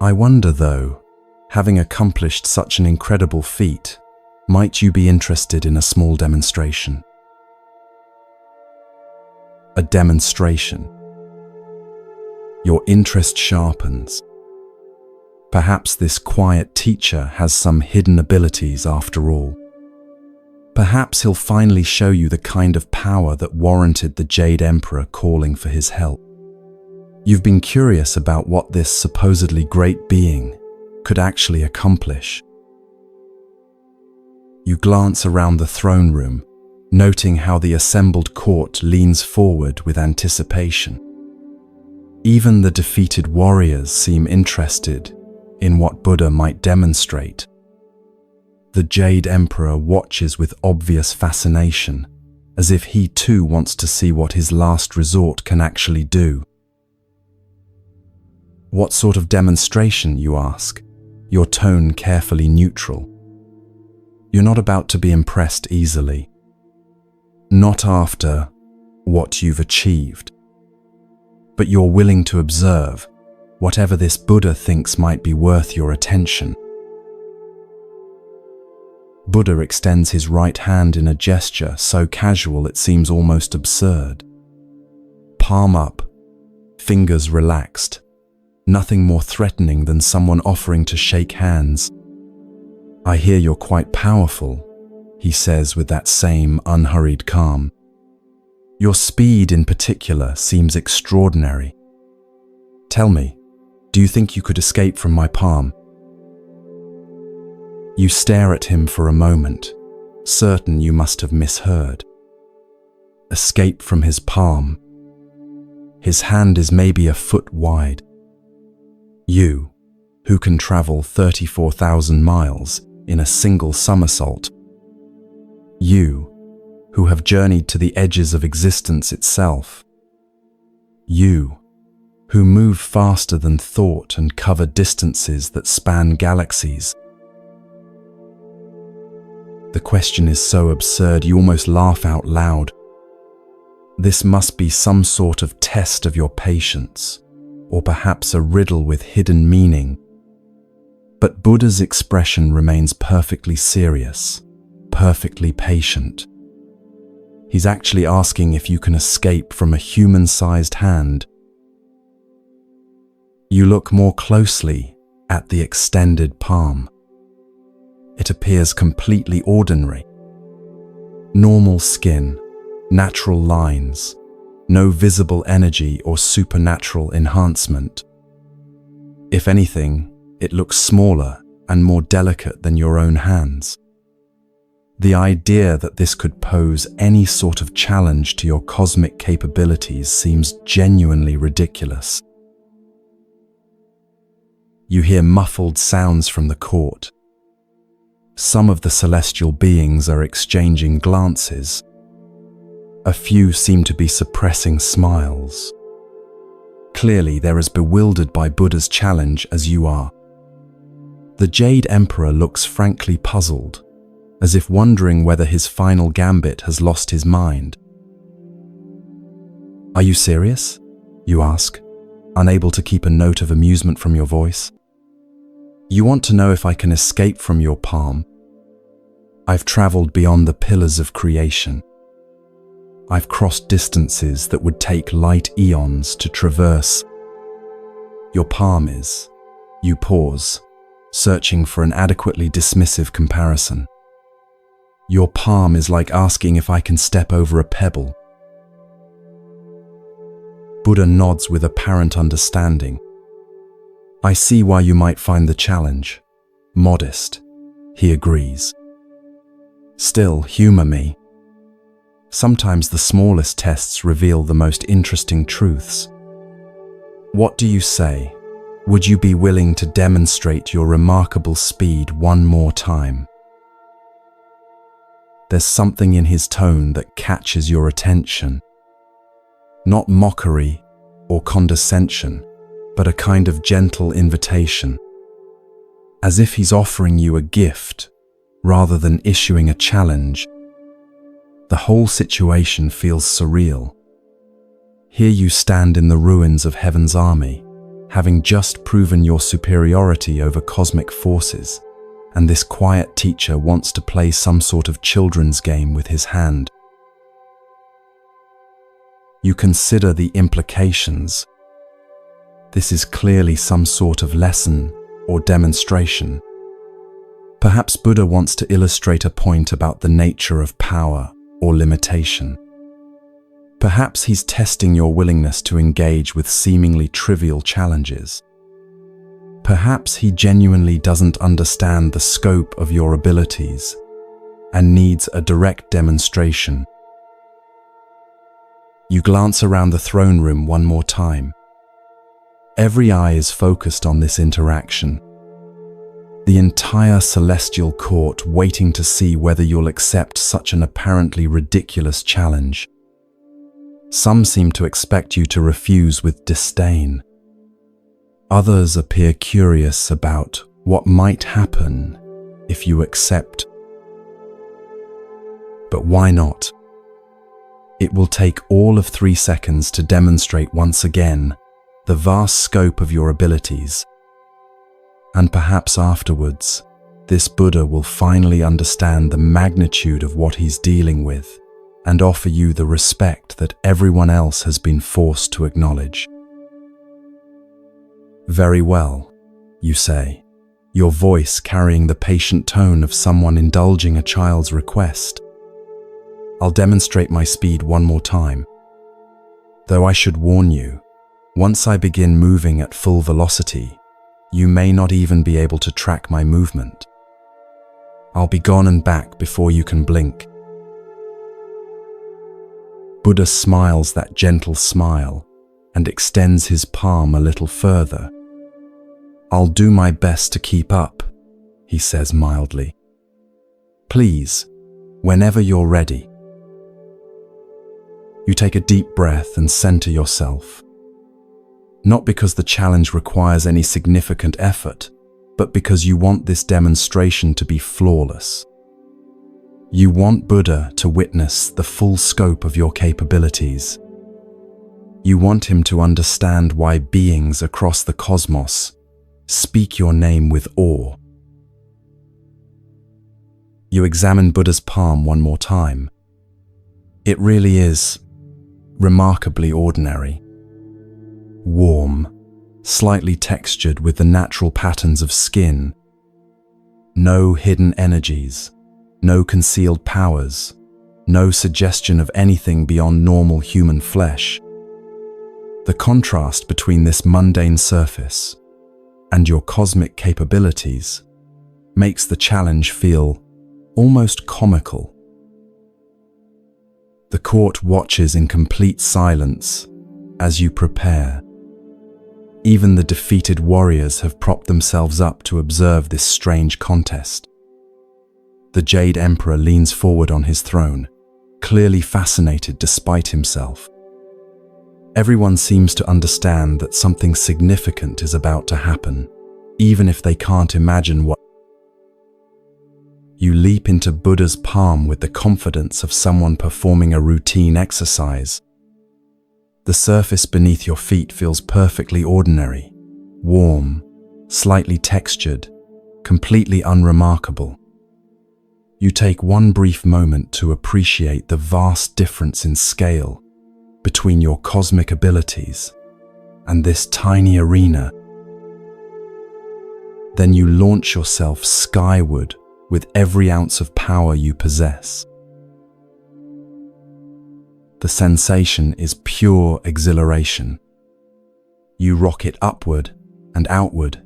I wonder though, having accomplished such an incredible feat, might you be interested in a small demonstration?" A demonstration. Your interest sharpens. Perhaps this quiet teacher has some hidden abilities after all. Perhaps he'll finally show you the kind of power that warranted the Jade Emperor calling for his help. You've been curious about what this supposedly great being could actually accomplish. You glance around the throne room, noting how the assembled court leans forward with anticipation. Even the defeated warriors seem interested in what Buddha might demonstrate. The Jade Emperor watches with obvious fascination, as if he too wants to see what his last resort can actually do. What sort of demonstration, you ask, your tone carefully neutral. You're not about to be impressed easily. Not after what you've achieved. But you're willing to observe whatever this Buddha thinks might be worth your attention. Buddha extends his right hand in a gesture so casual it seems almost absurd. Palm up, fingers relaxed, nothing more threatening than someone offering to shake hands. "I hear you're quite powerful," he says with that same unhurried calm. "Your speed in particular seems extraordinary. Tell me, do you think you could escape from my palm?" You stare at him for a moment, certain you must have misheard. Escape from his palm. His hand is maybe a foot wide. You, who can travel 34,000 miles in a single somersault. You, who have journeyed to the edges of existence itself. You, who move faster than thought and cover distances that span galaxies. The question is so absurd you almost laugh out loud. This must be some sort of test of your patience, or perhaps a riddle with hidden meaning. But Buddha's expression remains perfectly serious, perfectly patient. He's actually asking if you can escape from a human-sized hand. You look more closely at the extended palm. It appears completely ordinary. Normal skin, natural lines, no visible energy or supernatural enhancement. If anything, it looks smaller and more delicate than your own hands. The idea that this could pose any sort of challenge to your cosmic capabilities seems genuinely ridiculous. You hear muffled sounds from the court. Some of the celestial beings are exchanging glances. A few seem to be suppressing smiles. Clearly, they're as bewildered by Buddha's challenge as you are. The Jade Emperor looks frankly puzzled, as if wondering whether his final gambit has lost his mind. "Are you serious?" you ask, unable to keep a note of amusement from your voice. "You want to know if I can escape from your palm? I've traveled beyond the pillars of creation. I've crossed distances that would take light eons to traverse. Your palm is." You pause, searching for an adequately dismissive comparison. "Your palm is like asking if I can step over a pebble." Buddha nods with apparent understanding. "I see why you might find the challenge modest," he agrees. "Still, humor me. Sometimes the smallest tests reveal the most interesting truths. What do you say? Would you be willing to demonstrate your remarkable speed one more time?" There's something in his tone that catches your attention. Not mockery or condescension, but a kind of gentle invitation. As if he's offering you a gift rather than issuing a challenge. The whole situation feels surreal. Here you stand in the ruins of Heaven's army, having just proven your superiority over cosmic forces, and this quiet teacher wants to play some sort of children's game with his hand. You consider the implications. This is clearly some sort of lesson or demonstration. Perhaps Buddha wants to illustrate a point about the nature of power or limitation. Perhaps he's testing your willingness to engage with seemingly trivial challenges. Perhaps he genuinely doesn't understand the scope of your abilities, and needs a direct demonstration. You glance around the throne room one more time. Every eye is focused on this interaction. The entire celestial court waiting to see whether you'll accept such an apparently ridiculous challenge. Some seem to expect you to refuse with disdain. Others appear curious about what might happen if you accept. But why not? It will take all of 3 seconds to demonstrate once again the vast scope of your abilities. And perhaps afterwards, this Buddha will finally understand the magnitude of what he's dealing with and offer you the respect that everyone else has been forced to acknowledge. Very well, you say, your voice carrying the patient tone of someone indulging a child's request. I'll demonstrate my speed one more time. Though I should warn you, once I begin moving at full velocity, you may not even be able to track my movement. I'll be gone and back before you can blink. Buddha smiles that gentle smile and extends his palm a little further. I'll do my best to keep up, he says mildly. Please, whenever you're ready. You take a deep breath and center yourself. Not because the challenge requires any significant effort, but because you want this demonstration to be flawless. You want Buddha to witness the full scope of your capabilities. You want him to understand why beings across the cosmos speak your name with awe. You examine Buddha's palm one more time. It really is remarkably ordinary. Warm, slightly textured with the natural patterns of skin. No hidden energies, no concealed powers, no suggestion of anything beyond normal human flesh. The contrast between this mundane surface and your cosmic capabilities makes the challenge feel almost comical. The court watches in complete silence as you prepare. Even the defeated warriors have propped themselves up to observe this strange contest. The Jade Emperor leans forward on his throne, clearly fascinated despite himself. Everyone seems to understand that something significant is about to happen, even if they can't imagine what. You leap into Buddha's palm with the confidence of someone performing a routine exercise. The surface beneath your feet feels perfectly ordinary, warm, slightly textured, completely unremarkable. You take one brief moment to appreciate the vast difference in scale between your cosmic abilities and this tiny arena. Then you launch yourself skyward with every ounce of power you possess. The sensation is pure exhilaration. You rocket upward and outward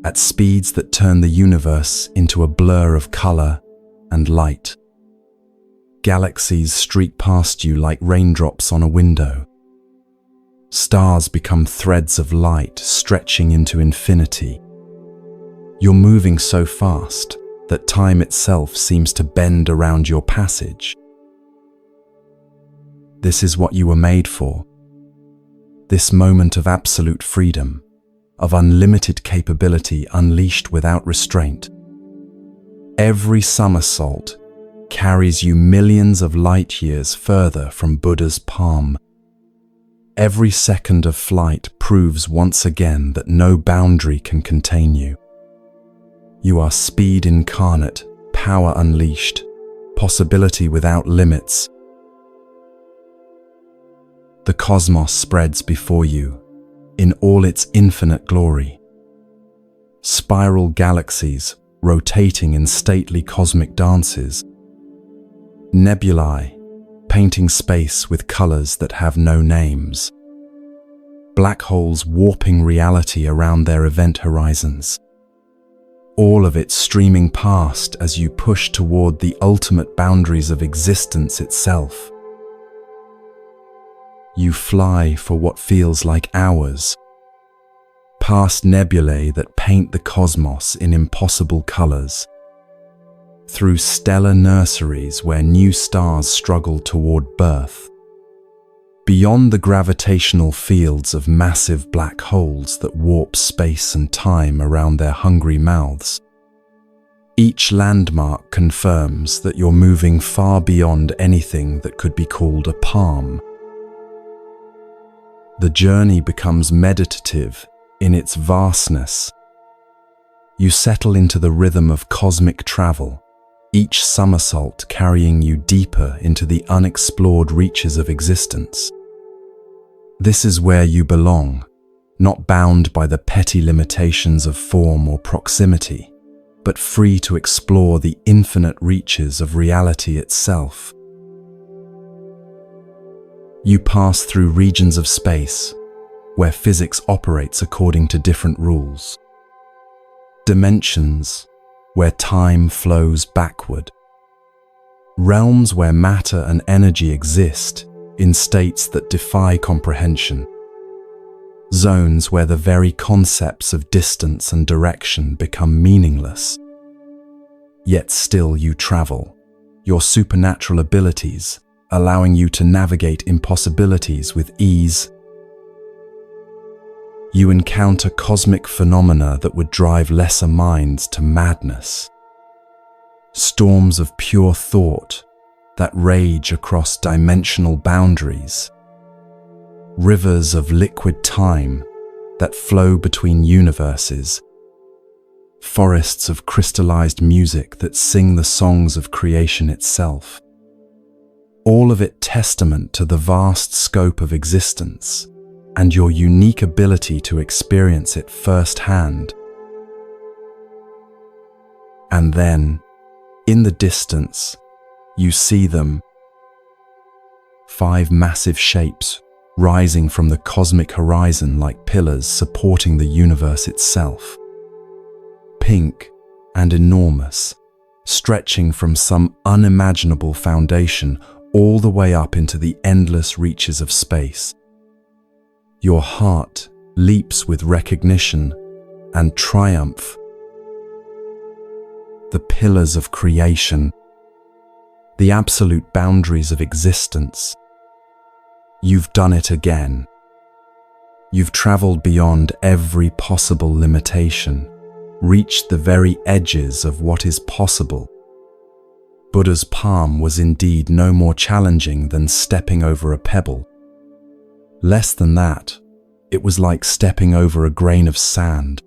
at speeds that turn the universe into a blur of color and light. Galaxies streak past you like raindrops on a window. Stars become threads of light stretching into infinity. You're moving so fast that time itself seems to bend around your passage. This is what you were made for. This moment of absolute freedom, of unlimited capability unleashed without restraint. Every somersault carries you millions of light years further from Buddha's palm. Every second of flight proves once again that no boundary can contain you. You are speed incarnate, power unleashed, possibility without limits. The cosmos spreads before you in all its infinite glory. Spiral galaxies rotating in stately cosmic dances. Nebulae painting space with colors that have no names. Black holes warping reality around their event horizons. all of it streaming past as you push toward the ultimate boundaries of existence itself. You fly for what feels like hours, past nebulae that paint the cosmos in impossible colors, through stellar nurseries where new stars struggle toward birth, beyond the gravitational fields of massive black holes that warp space and time around their hungry mouths. Each landmark confirms that you're moving far beyond anything that could be called a palm. The journey becomes meditative in its vastness. You settle into the rhythm of cosmic travel, each somersault carrying you deeper into the unexplored reaches of existence. This is where you belong, not bound by the petty limitations of form or proximity, but free to explore the infinite reaches of reality itself. You pass through regions of space where physics operates according to different rules, dimensions where time flows backward, realms where matter and energy exist in states that defy comprehension, zones where the very concepts of distance and direction become meaningless. Yet still you travel, your supernatural abilities allowing you to navigate impossibilities with ease. You encounter cosmic phenomena that would drive lesser minds to madness. Storms of pure thought that rage across dimensional boundaries. Rivers of liquid time that flow between universes. Forests of crystallized music that sing the songs of creation itself. All of it testament to the vast scope of existence and your unique ability to experience it firsthand. And then, in the distance, you see them, 5 massive shapes rising from the cosmic horizon like pillars supporting the universe itself. Pink and enormous, stretching from some unimaginable foundation all the way up into the endless reaches of space. Your heart leaps with recognition and triumph. The pillars of creation, the absolute boundaries of existence. You've done it again. You've traveled beyond every possible limitation, reached the very edges of what is possible. Buddha's palm was indeed no more challenging than stepping over a pebble. Less than that, it was like stepping over a grain of sand.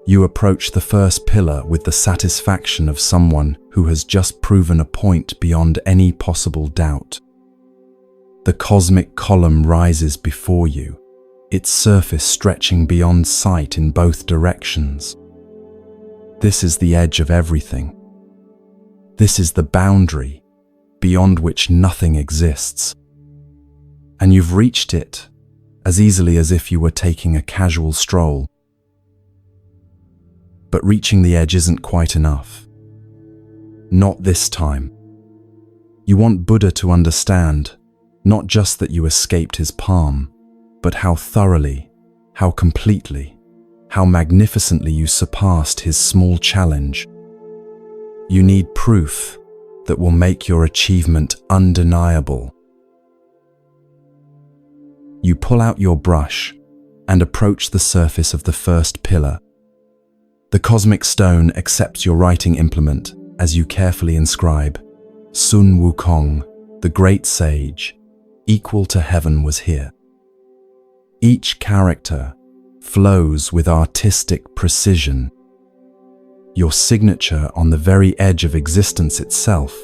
You approach the first pillar with the satisfaction of someone who has just proven a point beyond any possible doubt. The cosmic column rises before you, its surface stretching beyond sight in both directions. This is the edge of everything. This is the boundary beyond which nothing exists. And you've reached it as easily as if you were taking a casual stroll. But reaching the edge isn't quite enough. Not this time. You want Buddha to understand, not just that you escaped his palm, but how thoroughly, how completely, how magnificently you surpassed his small challenge. You need proof that will make your achievement undeniable. You pull out your brush and approach the surface of the first pillar. The cosmic stone accepts your writing implement as you carefully inscribe, Sun Wukong, the great sage, equal to heaven was here. Each character flows with artistic precision, your signature on the very edge of existence itself.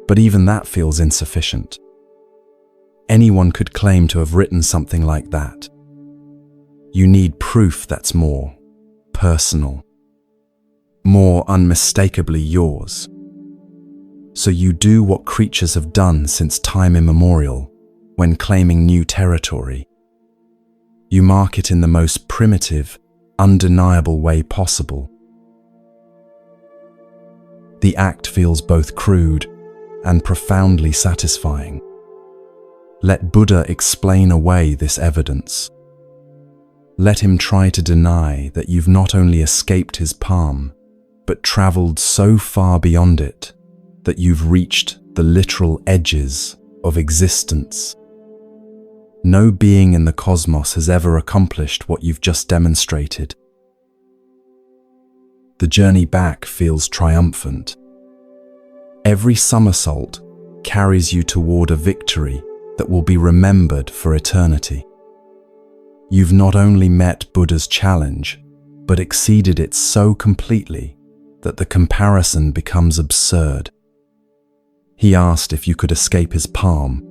But even that feels insufficient. Anyone could claim to have written something like that. You need proof that's more personal, more unmistakably yours. So you do what creatures have done since time immemorial when claiming new territory. You mark it in the most primitive, undeniable way possible. The act feels both crude and profoundly satisfying. Let Buddha explain away this evidence. Let him try to deny that you've not only escaped his palm, but traveled so far beyond it that you've reached the literal edges of existence. No being in the cosmos has ever accomplished what you've just demonstrated. The journey back feels triumphant. Every somersault carries you toward a victory that will be remembered for eternity. You've not only met Buddha's challenge, but exceeded it so completely that the comparison becomes absurd. He asked if you could escape his palm.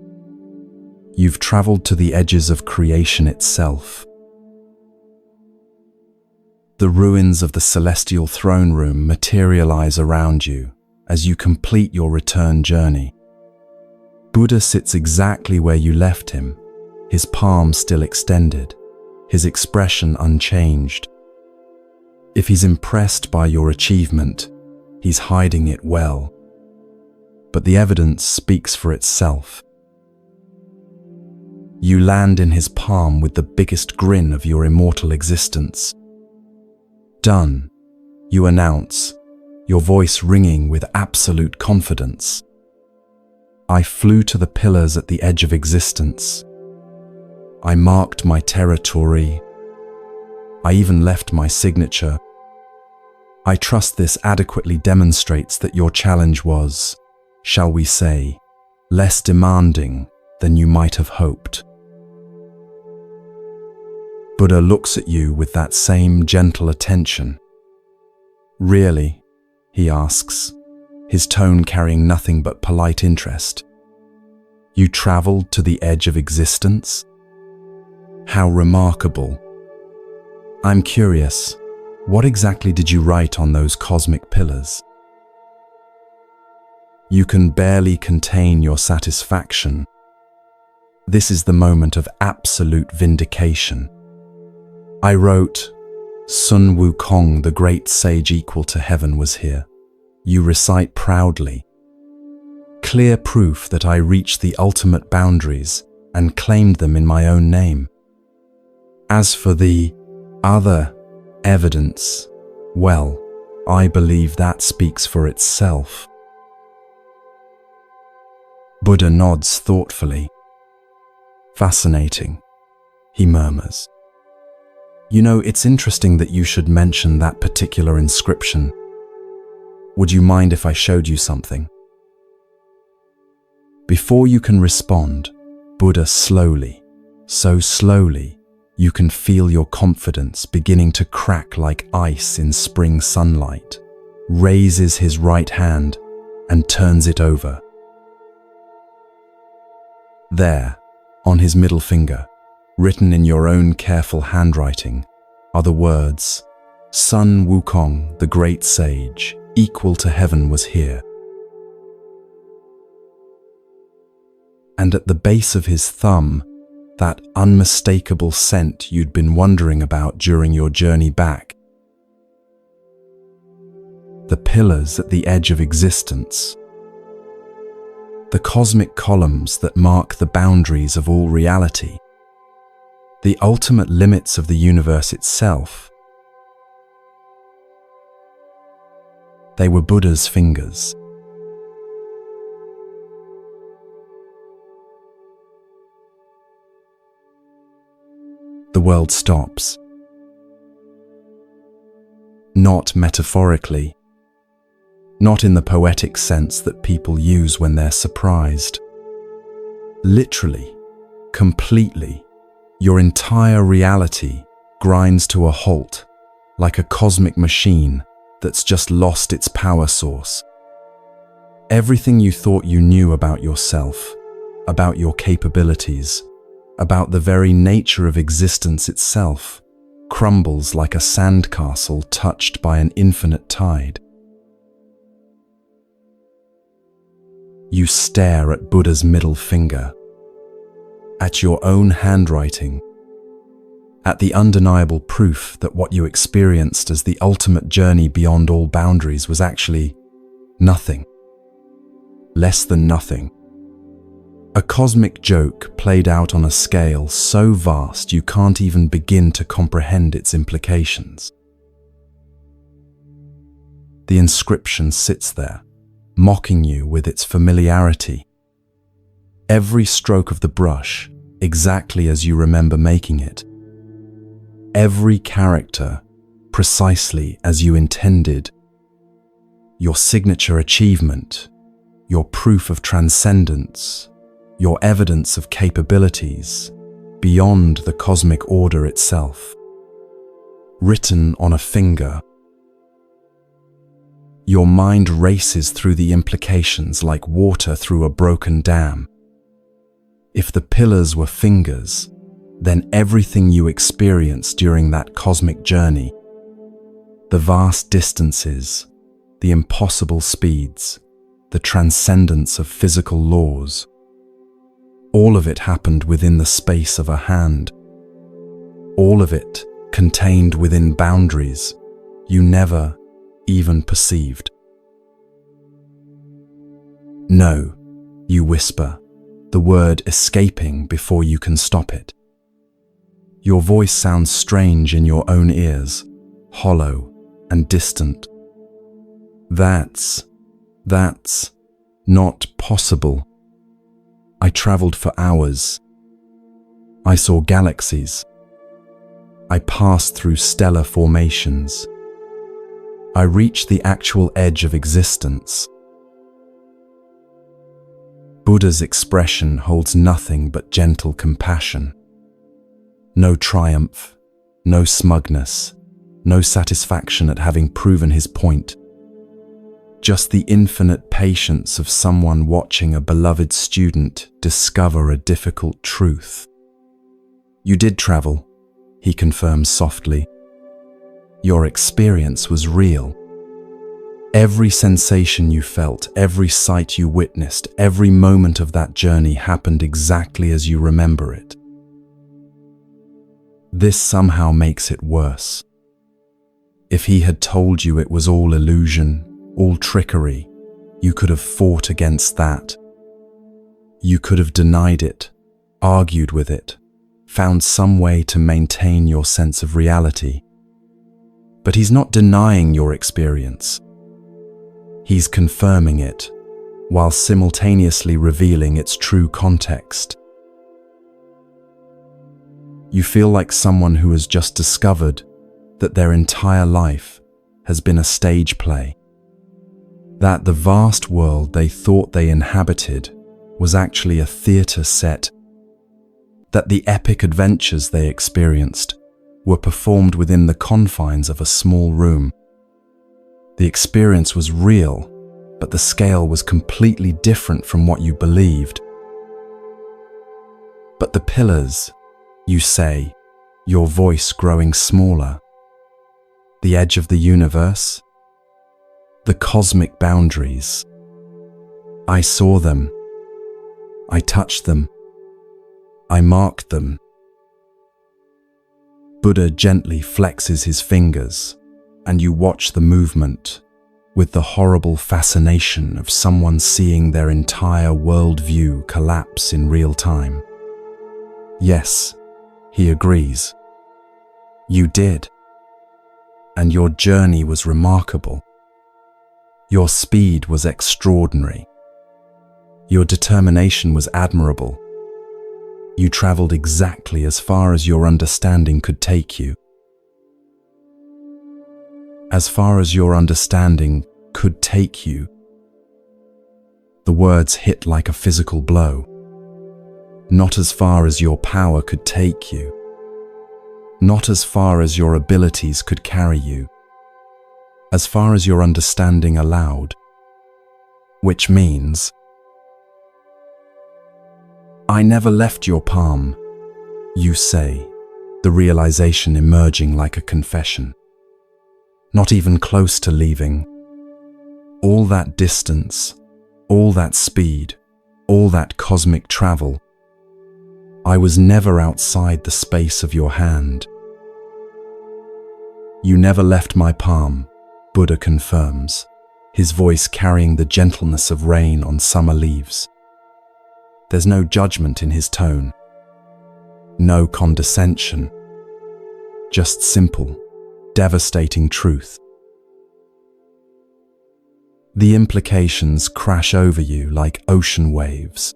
You've traveled to the edges of creation itself. The ruins of the celestial throne room materialize around you as you complete your return journey. Buddha sits exactly where you left him, his palm still extended, his expression unchanged. If he's impressed by your achievement, he's hiding it well. But the evidence speaks for itself. You land in his palm with the biggest grin of your immortal existence. Done, you announce, your voice ringing with absolute confidence. I flew to the pillars at the edge of existence. I marked my territory. I even left my signature. I trust this adequately demonstrates that your challenge was, shall we say, less demanding than you might have hoped. Buddha looks at you with that same gentle attention. Really? He asks, his tone carrying nothing but polite interest. You traveled to the edge of existence? How remarkable. I'm curious, what exactly did you write on those cosmic pillars? You can barely contain your satisfaction. This is the moment of absolute vindication. I wrote, Sun Wukong, the great sage equal to heaven, was here. You recite proudly. Clear proof that I reached the ultimate boundaries and claimed them in my own name. As for the other evidence, well, I believe that speaks for itself. Buddha nods thoughtfully. Fascinating, he murmurs. You know, it's interesting that you should mention that particular inscription. Would you mind if I showed you something? Before you can respond, Buddha slowly, so slowly, you can feel your confidence beginning to crack like ice in spring sunlight, raises his right hand and turns it over. There, on his middle finger, written in your own careful handwriting, are the words, Sun Wukong, the great sage, equal to heaven, was here. And at the base of his thumb, that unmistakable scent you'd been wondering about during your journey back. The pillars at the edge of existence. The cosmic columns that mark the boundaries of all reality. The ultimate limits of the universe itself. They were Buddha's fingers. The world stops. Not metaphorically, not in the poetic sense that people use when they're surprised. Literally, completely, your entire reality grinds to a halt, like a cosmic machine that's just lost its power source. Everything you thought you knew about yourself, about your capabilities, about the very nature of existence itself, crumbles like a sandcastle touched by an infinite tide. You stare at Buddha's middle finger, at your own handwriting, at the undeniable proof that what you experienced as the ultimate journey beyond all boundaries was actually nothing. Less than nothing. A cosmic joke played out on a scale so vast you can't even begin to comprehend its implications. The inscription sits there, mocking you with its familiarity. Every stroke of the brush, exactly as you remember making it. Every character, precisely as you intended. Your signature achievement, your proof of transcendence, your evidence of capabilities beyond the cosmic order itself. Written on a finger. Your mind races through the implications like water through a broken dam. If the pillars were fingers, then everything you experienced during that cosmic journey, the vast distances, the impossible speeds, the transcendence of physical laws, all of it happened within the space of a hand. All of it contained within boundaries you never even perceived. No, you whisper, the word escaping before you can stop it. Your voice sounds strange in your own ears, hollow and distant. That's not possible. I traveled for hours. I saw galaxies. I passed through stellar formations. I reached the actual edge of existence. Buddha's expression holds nothing but gentle compassion. No triumph, no smugness, no satisfaction at having proven his point. Just the infinite patience of someone watching a beloved student discover a difficult truth. You did travel, he confirms softly. Your experience was real. Every sensation you felt, every sight you witnessed, every moment of that journey happened exactly as you remember it. This somehow makes it worse. If he had told you it was all illusion, all trickery, you could have fought against that. You could have denied it, argued with it, found some way to maintain your sense of reality. But he's not denying your experience. He's confirming it, while simultaneously revealing its true context. You feel like someone who has just discovered that their entire life has been a stage play. That the vast world they thought they inhabited was actually a theatre set. That the epic adventures they experienced were performed within the confines of a small room. The experience was real, but the scale was completely different from what you believed. But the pillars, you say, your voice growing smaller. The edge of the universe? The cosmic boundaries. I saw them. I touched them. I marked them. Buddha gently flexes his fingers, and you watch the movement with the horrible fascination of someone seeing their entire worldview collapse in real time. Yes, he agrees. You did. And your journey was remarkable. Your speed was extraordinary. Your determination was admirable. You traveled exactly as far as your understanding could take you. As far as your understanding could take you. The words hit like a physical blow. Not as far as your power could take you. Not as far as your abilities could carry you. As far as your understanding allowed. Which means, I never left your palm, you say, the realization emerging like a confession. Not even close to leaving. All that distance, all that speed, all that cosmic travel. I was never outside the space of your hand. You never left my palm, Buddha confirms, his voice carrying the gentleness of rain on summer leaves. There's no judgment in his tone, no condescension, just simple, devastating truth. The implications crash over you like ocean waves.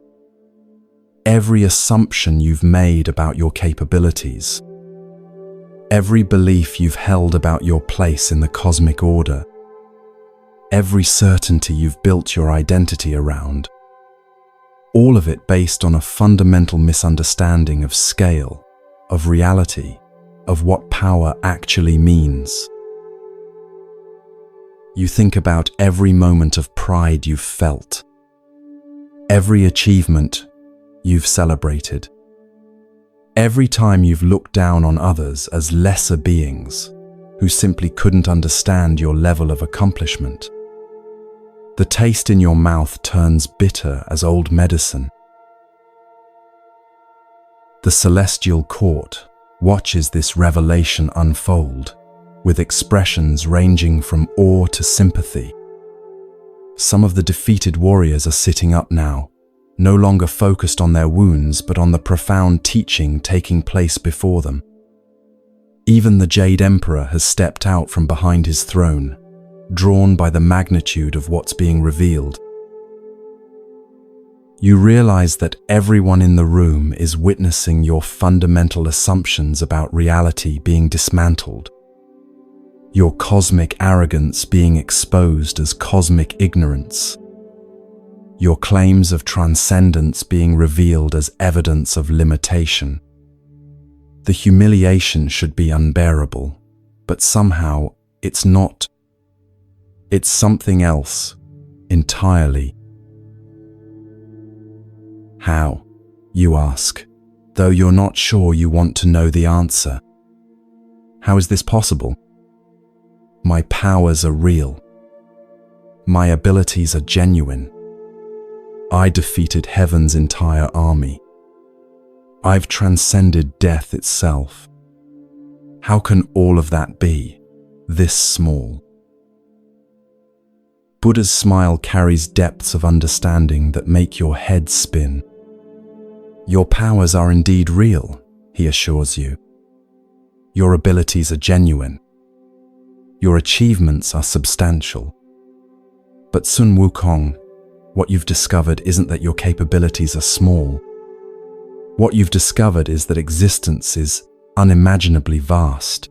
Every assumption you've made about your capabilities, every belief you've held about your place in the cosmic order, every certainty you've built your identity around, all of it based on a fundamental misunderstanding of scale, of reality, of what power actually means. You think about every moment of pride you've felt, every achievement you've celebrated, every time you've looked down on others as lesser beings who simply couldn't understand your level of accomplishment. The taste in your mouth turns bitter as old medicine. The celestial court watches this revelation unfold, with expressions ranging from awe to sympathy. Some of the defeated warriors are sitting up now, no longer focused on their wounds but on the profound teaching taking place before them. Even the Jade Emperor has stepped out from behind his throne, drawn by the magnitude of what's being revealed. You realize that everyone in the room is witnessing your fundamental assumptions about reality being dismantled, your cosmic arrogance being exposed as cosmic ignorance, your claims of transcendence being revealed as evidence of limitation. The humiliation should be unbearable, but somehow it's not. It's something else, entirely. How, you ask, though you're not sure you want to know the answer. How is this possible? My powers are real. My abilities are genuine. I defeated heaven's entire army. I've transcended death itself. How can all of that be, this small? Buddha's smile carries depths of understanding that make your head spin. Your powers are indeed real, he assures you. Your abilities are genuine. Your achievements are substantial. But Sun Wukong, what you've discovered isn't that your capabilities are small. What you've discovered is that existence is unimaginably vast.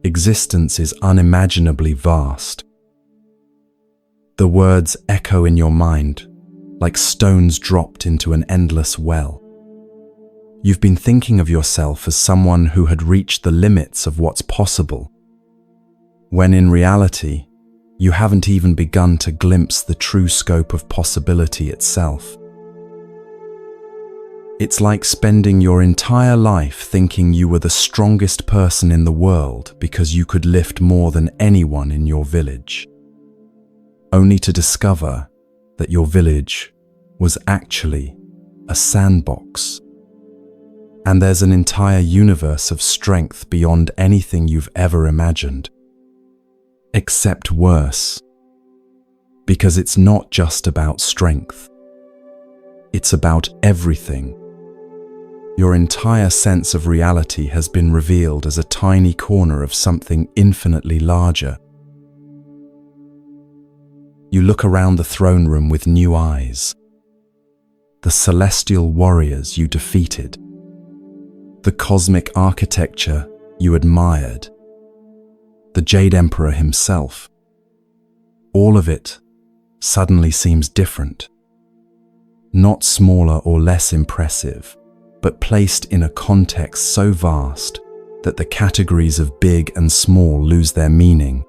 Existence is unimaginably vast. The words echo in your mind, like stones dropped into an endless well. You've been thinking of yourself as someone who had reached the limits of what's possible, when in reality, you haven't even begun to glimpse the true scope of possibility itself. It's like spending your entire life thinking you were the strongest person in the world because you could lift more than anyone in your village, only to discover that your village was actually a sandbox. And there's an entire universe of strength beyond anything you've ever imagined. Except worse, because it's not just about strength. It's about everything. Your entire sense of reality has been revealed as a tiny corner of something infinitely larger. You look around the throne room with new eyes. The celestial warriors you defeated. The cosmic architecture you admired. The Jade Emperor himself. All of it suddenly seems different. Not smaller or less impressive, but placed in a context so vast that the categories of big and small lose their meaning.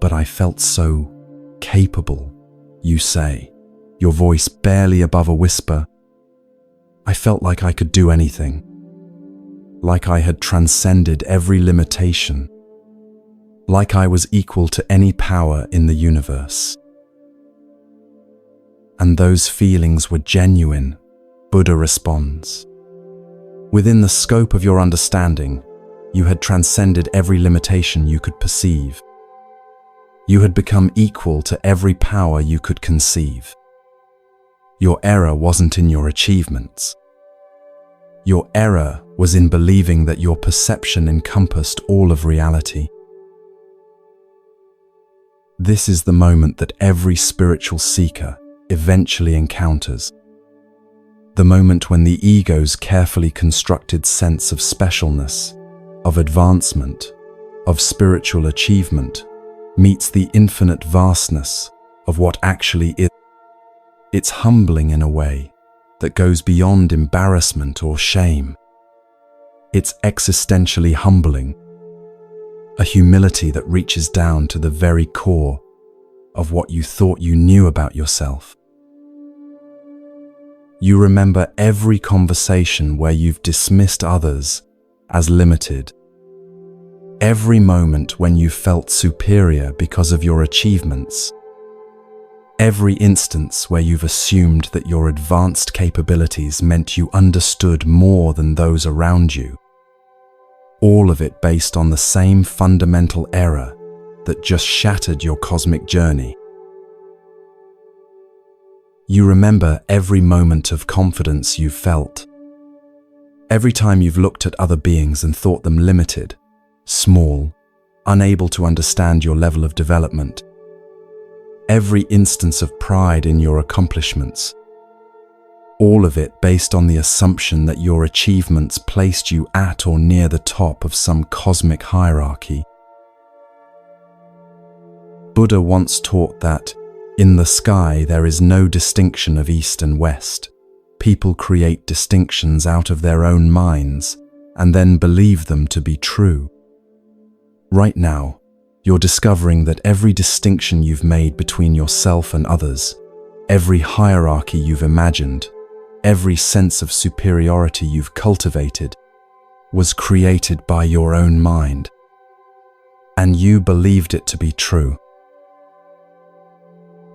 But I felt so capable, you say, your voice barely above a whisper. I felt like I could do anything, like I had transcended every limitation, like I was equal to any power in the universe. And those feelings were genuine, Buddha responds. Within the scope of your understanding, you had transcended every limitation you could perceive. You had become equal to every power you could conceive. Your error wasn't in your achievements. Your error was in believing that your perception encompassed all of reality. This is the moment that every spiritual seeker eventually encounters. The moment when the ego's carefully constructed sense of specialness, of advancement, of spiritual achievement, meets the infinite vastness of what actually is. It's humbling in a way that goes beyond embarrassment or shame. It's existentially humbling, a humility that reaches down to the very core of what you thought you knew about yourself. You remember every conversation where you've dismissed others as limited, every moment when you felt superior because of your achievements, every instance where you've assumed that your advanced capabilities meant you understood more than those around you. All of it based on the same fundamental error that just shattered your cosmic journey. You remember every moment of confidence you've felt. Every time you've looked at other beings and thought them limited, small, unable to understand your level of development. Every instance of pride in your accomplishments. All of it based on the assumption that your achievements placed you at or near the top of some cosmic hierarchy. Buddha once taught that, in the sky there is no distinction of east and west. People create distinctions out of their own minds and then believe them to be true. Right now, you're discovering that every distinction you've made between yourself and others, every hierarchy you've imagined, every sense of superiority you've cultivated, was created by your own mind, and you believed it to be true.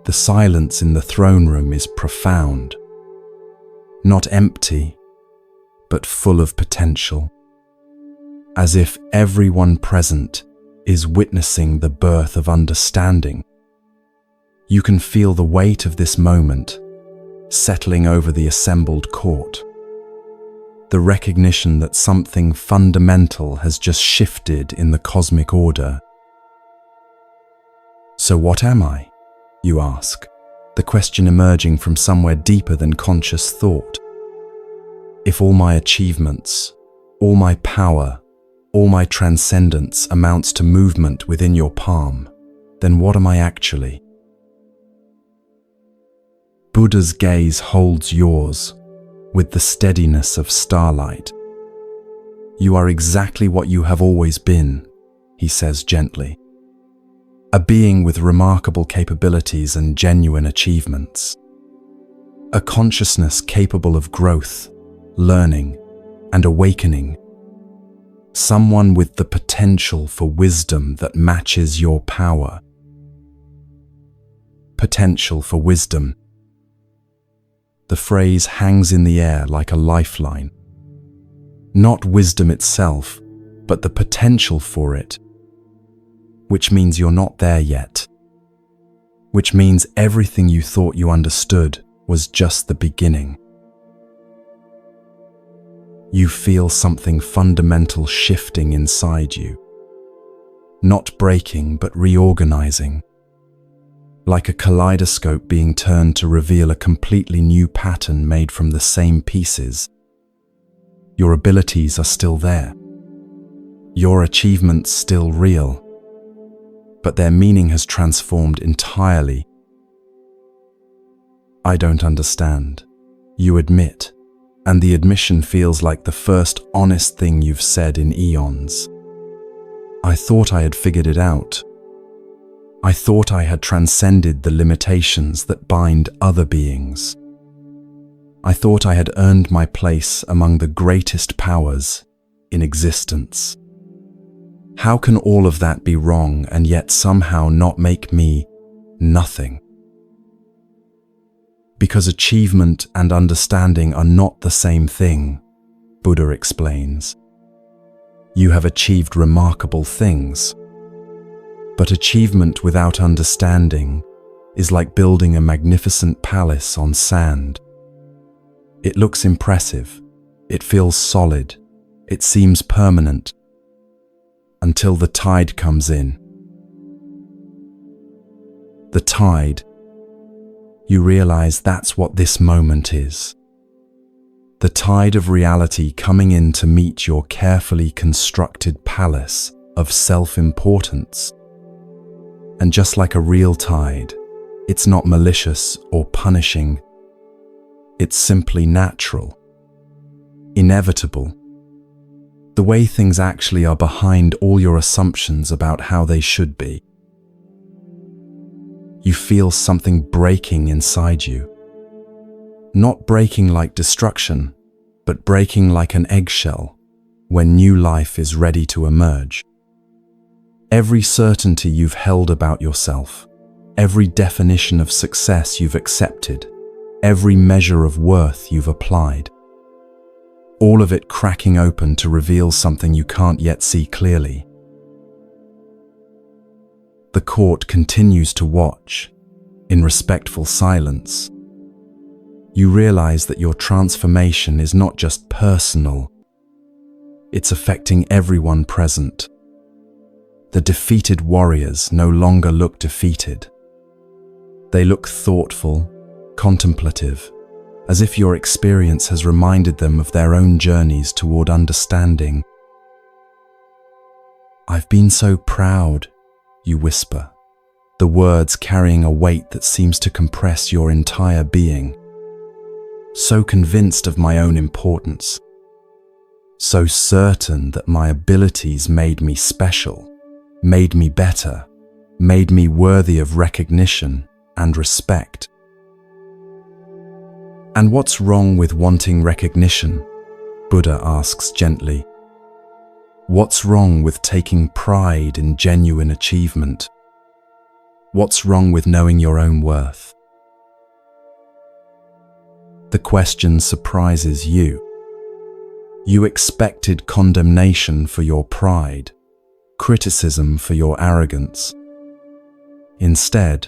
The silence in the throne room is profound, not empty, but full of potential, as if everyone present is witnessing the birth of understanding. You can feel the weight of this moment settling over the assembled court, the recognition that something fundamental has just shifted in the cosmic order. So what am I? You ask, the question emerging from somewhere deeper than conscious thought. If all my achievements, all my power, all my transcendence amounts to movement within your palm, then what am I actually? Buddha's gaze holds yours with the steadiness of starlight. You are exactly what you have always been, he says gently. A being with remarkable capabilities and genuine achievements. A consciousness capable of growth, learning, and awakening. Someone with the potential for wisdom that matches your power. Potential for wisdom. The phrase hangs in the air like a lifeline. Not wisdom itself, but the potential for it. Which means you're not there yet. Which means everything you thought you understood was just the beginning. You feel something fundamental shifting inside you. Not breaking, but reorganizing. Like a kaleidoscope being turned to reveal a completely new pattern made from the same pieces. Your abilities are still there. Your achievements still real. But their meaning has transformed entirely. I don't understand, you admit, and the admission feels like the first honest thing you've said in eons. I thought I had figured it out. I thought I had transcended the limitations that bind other beings. I thought I had earned my place among the greatest powers in existence. How can all of that be wrong and yet somehow not make me nothing? Because achievement and understanding are not the same thing. Buddha explains. You have achieved remarkable things. But achievement without understanding is like building a magnificent palace on sand. It looks impressive, it feels solid, it seems permanent, until the tide comes in. The tide, you realize that's what this moment is. The tide of reality coming in to meet your carefully constructed palace of self-importance. And just like a real tide, it's not malicious or punishing. It's simply natural, inevitable. The way things actually are behind all your assumptions about how they should be. You feel something breaking inside you. Not breaking like destruction, but breaking like an eggshell when new life is ready to emerge. Every certainty you've held about yourself, every definition of success you've accepted, every measure of worth you've applied, all of it cracking open to reveal something you can't yet see clearly. The court continues to watch, in respectful silence. You realize that your transformation is not just personal, it's affecting everyone present. The defeated warriors no longer look defeated. They look thoughtful, contemplative, as if your experience has reminded them of their own journeys toward understanding. I've been so proud, you whisper, the words carrying a weight that seems to compress your entire being. So convinced of my own importance, so certain that my abilities made me special, made me better, made me worthy of recognition and respect. And what's wrong with wanting recognition? Buddha asks gently. What's wrong with taking pride in genuine achievement? What's wrong with knowing your own worth? The question surprises you. You expected condemnation for your pride, criticism for your arrogance. Instead,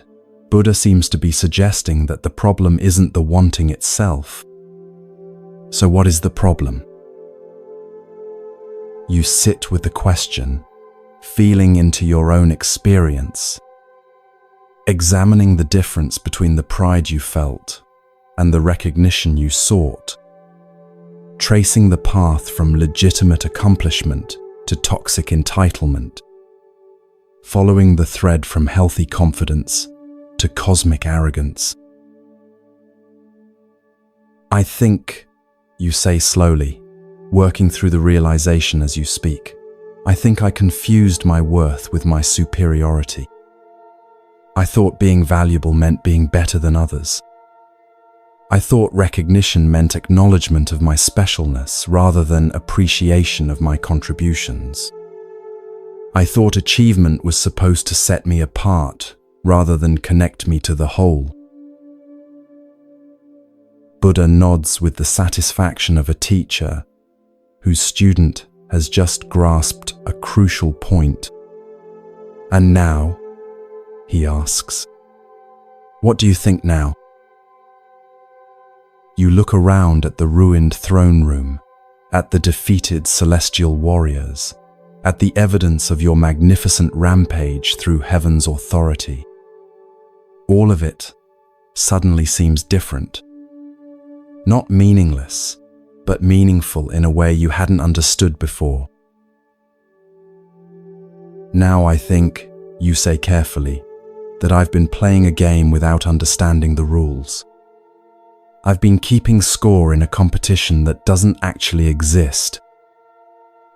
Buddha seems to be suggesting that the problem isn't the wanting itself. So what is the problem? You sit with the question, feeling into your own experience, examining the difference between the pride you felt and the recognition you sought, tracing the path from legitimate accomplishment to toxic entitlement, following the thread from healthy confidence to cosmic arrogance. I think, you say slowly, working through the realization as you speak, I think I confused my worth with my superiority. I thought being valuable meant being better than others. I thought recognition meant acknowledgement of my specialness rather than appreciation of my contributions. I thought achievement was supposed to set me apart rather than connect me to the whole. Buddha nods with the satisfaction of a teacher whose student has just grasped a crucial point. And now, he asks, what do you think now? You look around at the ruined throne room, at the defeated celestial warriors, at the evidence of your magnificent rampage through heaven's authority. All of it suddenly seems different. Not meaningless, but meaningful in a way you hadn't understood before. Now I think, you say carefully, that I've been playing a game without understanding the rules. I've been keeping score in a competition that doesn't actually exist.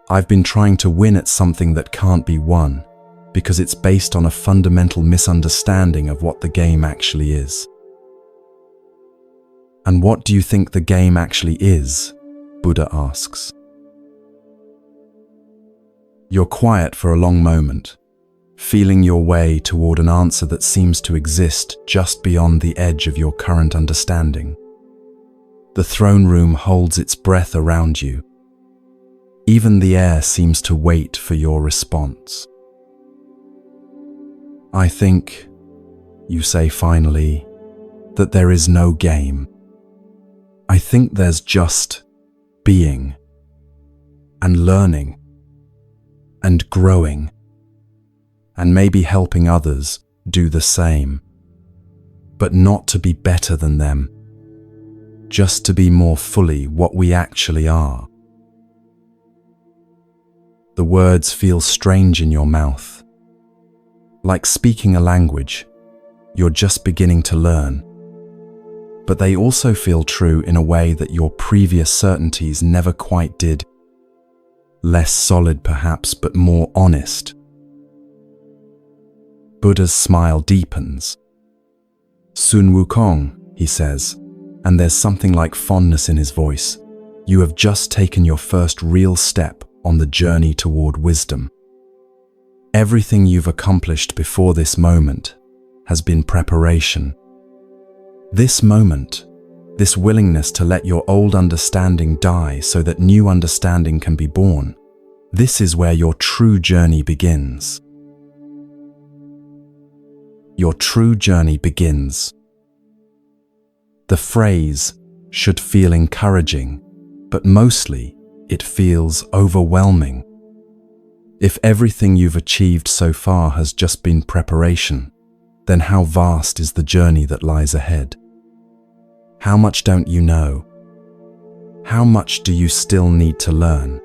I've been trying to win at something that can't be won, because it's based on a fundamental misunderstanding of what the game actually is. And what do you think the game actually is? Buddha asks. You're quiet for a long moment, feeling your way toward an answer that seems to exist just beyond the edge of your current understanding. The throne room holds its breath around you, Even the air seems to wait for your response. I think, you say finally, that there is no game. I think there's just being and learning and growing and maybe helping others do the same, but not to be better than them, just to be more fully what we actually are. The words feel strange in your mouth, like speaking a language you're just beginning to learn, but they also feel true in a way that your previous certainties never quite did. Less solid perhaps, but more honest. Buddha's smile deepens. Sun Wukong, he says, and there's something like fondness in his voice. You have just taken your first real step on the journey toward wisdom. Everything you've accomplished before this moment has been preparation. This moment, this willingness to let your old understanding die so that new understanding can be born, this is where your true journey begins. Your true journey begins. The phrase should feel encouraging, but mostly it feels overwhelming. If everything you've achieved so far has just been preparation, then how vast is the journey that lies ahead? How much don't you know? How much do you still need to learn?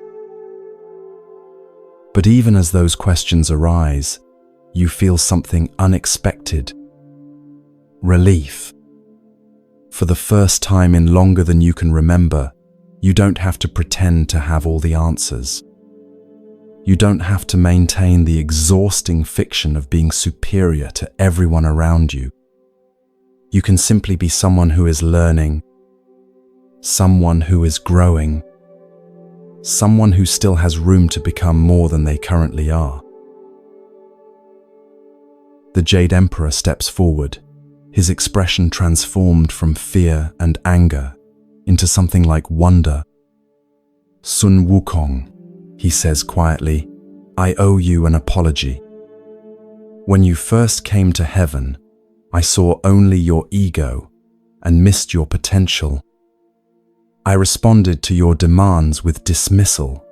But even as those questions arise, you feel something unexpected. Relief. For the first time in longer than you can remember, you don't have to pretend to have all the answers. You don't have to maintain the exhausting fiction of being superior to everyone around you. You can simply be someone who is learning, someone who is growing, someone who still has room to become more than they currently are. The Jade Emperor steps forward, his expression transformed from fear and anger into something like wonder. Sun Wukong, he says quietly, I owe you an apology. When you first came to heaven, I saw only your ego and missed your potential. I responded to your demands with dismissal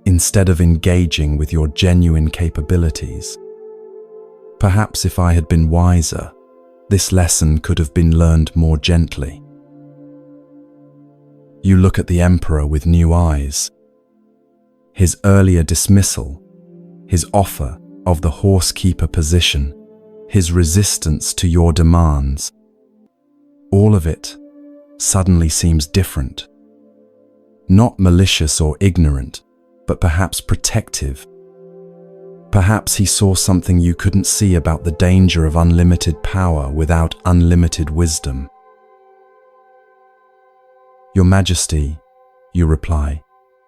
instead of engaging with your genuine capabilities. Perhaps if I had been wiser, this lesson could have been learned more gently. You look at the Emperor with new eyes. His earlier dismissal, his offer of the horsekeeper position, his resistance to your demands, all of it suddenly seems different. Not malicious or ignorant, but perhaps protective. Perhaps he saw something you couldn't see about the danger of unlimited power without unlimited wisdom. Your Majesty, you reply,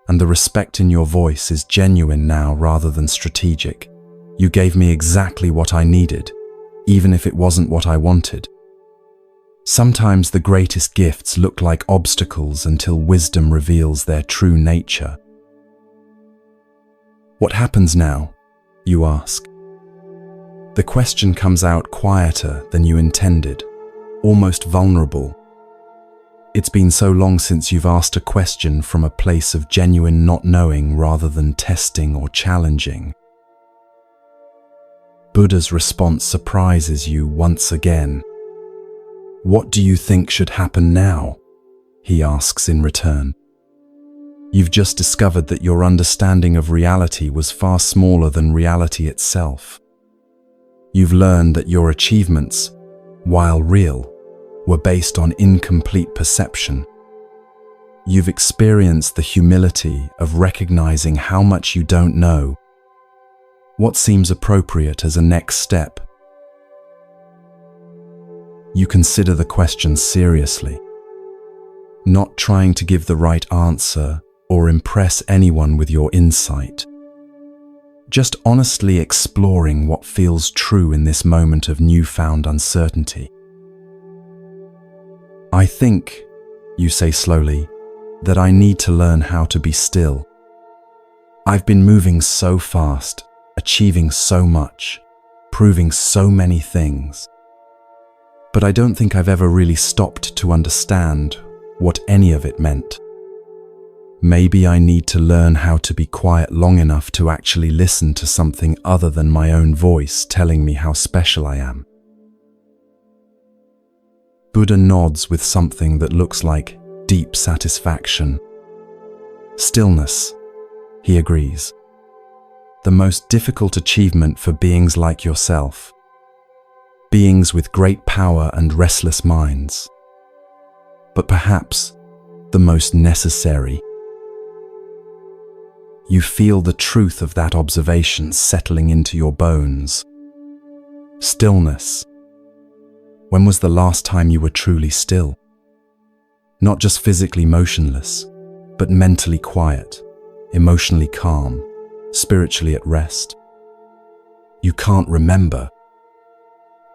and the respect in your voice is genuine now rather than strategic. You gave me exactly what I needed, even if it wasn't what I wanted. Sometimes the greatest gifts look like obstacles until wisdom reveals their true nature. What happens now? You ask. The question comes out quieter than you intended, almost vulnerable. It's been so long since you've asked a question from a place of genuine not knowing rather than testing or challenging. Buddha's response surprises you once again. What do you think should happen now? He asks in return. You've just discovered that your understanding of reality was far smaller than reality itself. You've learned that your achievements, while real, were based on incomplete perception. You've experienced the humility of recognizing how much you don't know. What seems appropriate as a next step? You consider the question seriously, not trying to give the right answer or impress anyone with your insight. Just honestly exploring what feels true in this moment of newfound uncertainty. I think, you say slowly, that I need to learn how to be still. I've been moving so fast, achieving so much, proving so many things. But I don't think I've ever really stopped to understand what any of it meant. Maybe I need to learn how to be quiet long enough to actually listen to something other than my own voice telling me how special I am. Buddha nods with something that looks like deep satisfaction. Stillness, he agrees. The most difficult achievement for beings like yourself. Beings with great power and restless minds. But perhaps the most necessary. You feel the truth of that observation settling into your bones. Stillness. When was the last time you were truly still? Not just physically motionless, but mentally quiet, emotionally calm, spiritually at rest. You can't remember.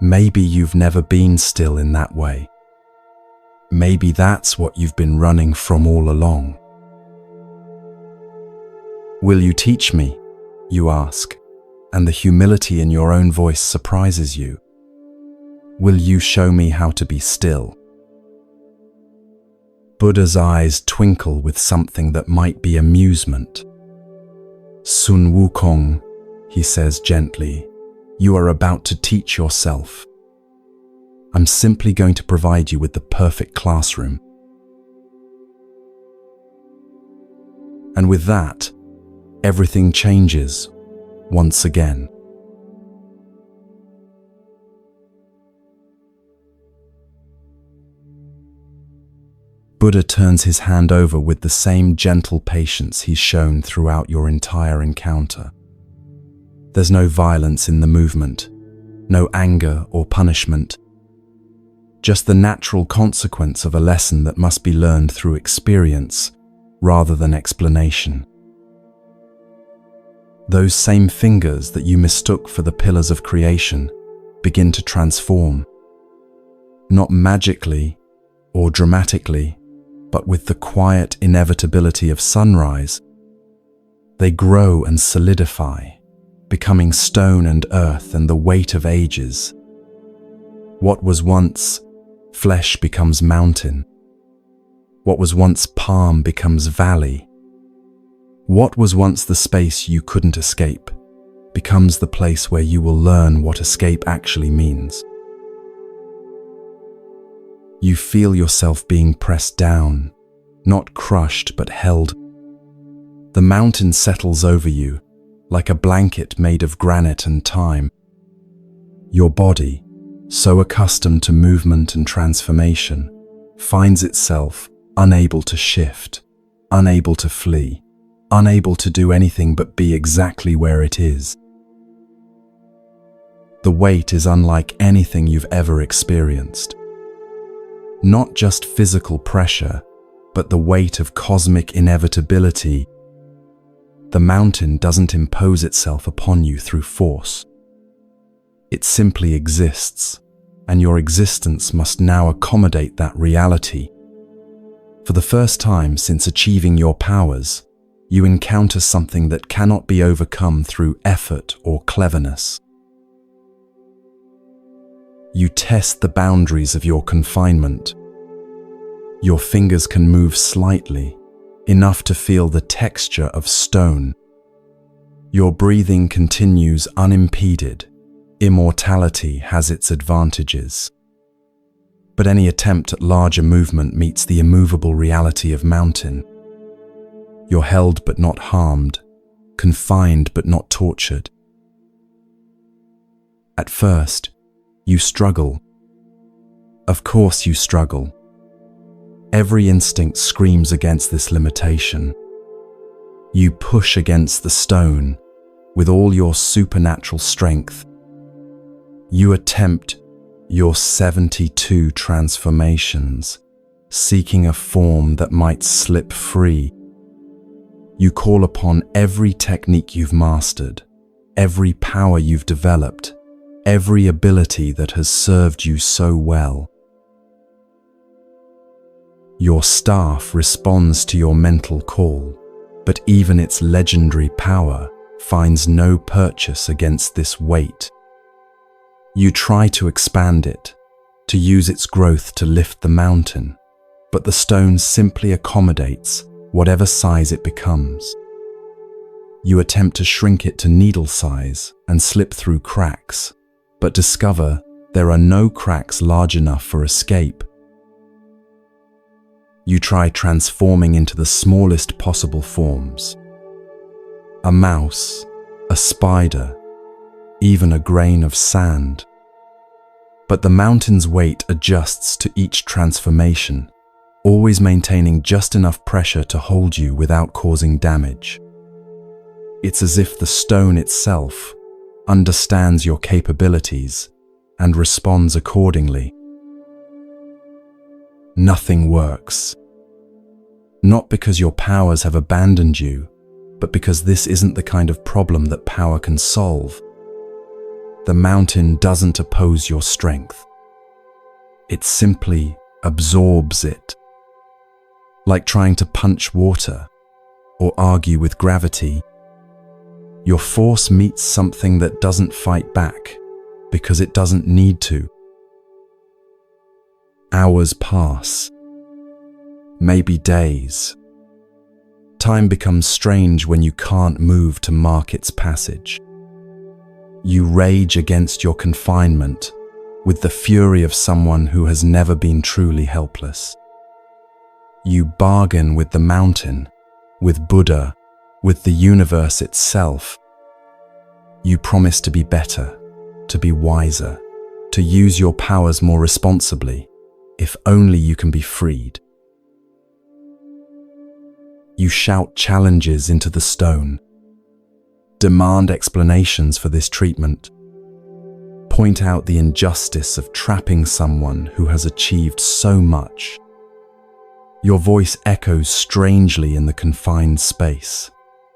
Maybe you've never been still in that way. Maybe that's what you've been running from all along. Will you teach me? You ask, and the humility in your own voice surprises you. Will you show me how to be still? Buddha's eyes twinkle with something that might be amusement. Sun Wukong, he says gently, you are about to teach yourself. I'm simply going to provide you with the perfect classroom. And with that, everything changes once again. Buddha turns his hand over with the same gentle patience he's shown throughout your entire encounter. There's no violence in the movement, no anger or punishment, just the natural consequence of a lesson that must be learned through experience rather than explanation. Those same fingers that you mistook for the pillars of creation begin to transform, not magically or dramatically, but with the quiet inevitability of sunrise. They grow and solidify, becoming stone and earth and the weight of ages. What was once flesh becomes mountain. What was once palm becomes valley. What was once the space you couldn't escape becomes the place where you will learn what escape actually means. You feel yourself being pressed down, not crushed but held. The mountain settles over you like a blanket made of granite and time. Your body, so accustomed to movement and transformation, finds itself unable to shift, unable to flee, unable to do anything but be exactly where it is. The weight is unlike anything you've ever experienced. Not just physical pressure, but the weight of cosmic inevitability. The mountain doesn't impose itself upon you through force. It simply exists, and your existence must now accommodate that reality. For the first time since achieving your powers, you encounter something that cannot be overcome through effort or cleverness. You test the boundaries of your confinement. Your fingers can move slightly, enough to feel the texture of stone. Your breathing continues unimpeded. Immortality has its advantages. But any attempt at larger movement meets the immovable reality of mountain. You're held but not harmed, confined but not tortured. At first, you struggle. Of course you struggle. Every instinct screams against this limitation. You push against the stone with all your supernatural strength. You attempt your 72 transformations, seeking a form that might slip free. You call upon every technique you've mastered, every power you've developed, every ability that has served you so well. Your staff responds to your mental call, but even its legendary power finds no purchase against this weight. You try to expand it, to use its growth to lift the mountain, but the stone simply accommodates whatever size it becomes. You attempt to shrink it to needle size and slip through cracks, but discover there are no cracks large enough for escape. You try transforming into the smallest possible forms. A mouse, a spider, even a grain of sand. But the mountain's weight adjusts to each transformation, always maintaining just enough pressure to hold you without causing damage. It's as if the stone itself understands your capabilities and responds accordingly. Nothing works. Not because your powers have abandoned you, but because this isn't the kind of problem that power can solve. The mountain doesn't oppose your strength. It simply absorbs it. Like trying to punch water or argue with gravity, your force meets something that doesn't fight back because it doesn't need to. Hours pass, maybe days. Time becomes strange when you can't move to mark its passage. You rage against your confinement with the fury of someone who has never been truly helpless. You bargain with the mountain, with Buddha, with the universe itself. You promise to be better, to be wiser, to use your powers more responsibly, if only you can be freed. You shout challenges into the stone, demand explanations for this treatment, point out the injustice of trapping someone who has achieved so much. Your voice echoes strangely in the confined space,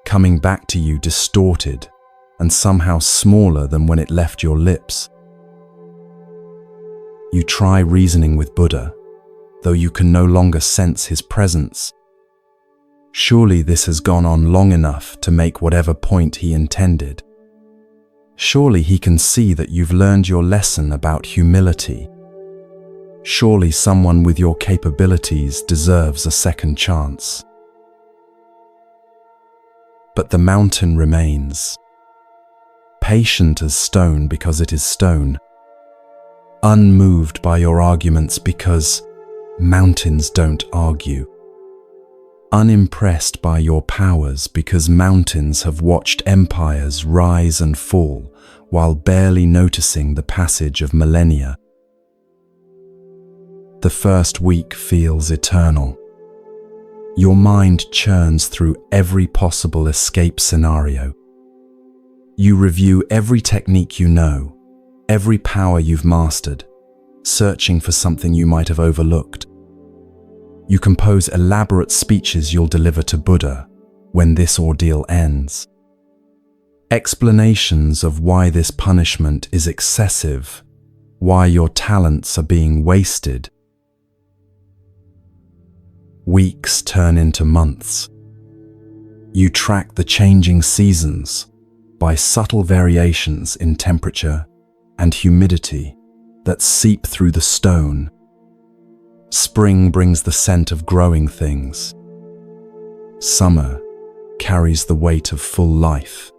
coming back to you distorted and somehow smaller than when it left your lips. You try reasoning with Buddha, though you can no longer sense his presence. Surely this has gone on long enough to make whatever point he intended. Surely he can see that you've learned your lesson about humility. Surely someone with your capabilities deserves a second chance. But the mountain remains, patient as stone because it is stone, unmoved by your arguments because mountains don't argue, unimpressed by your powers because mountains have watched empires rise and fall while barely noticing the passage of millennia. The first week feels eternal. Your mind churns through every possible escape scenario. You review every technique you know, every power you've mastered, searching for something you might have overlooked. You compose elaborate speeches you'll deliver to Buddha when this ordeal ends. Explanations of why this punishment is excessive, why your talents are being wasted. Weeks turn into months. You track the changing seasons by subtle variations in temperature and humidity that seep through the stone. Spring brings the scent of growing things. Summer carries the weight of full life.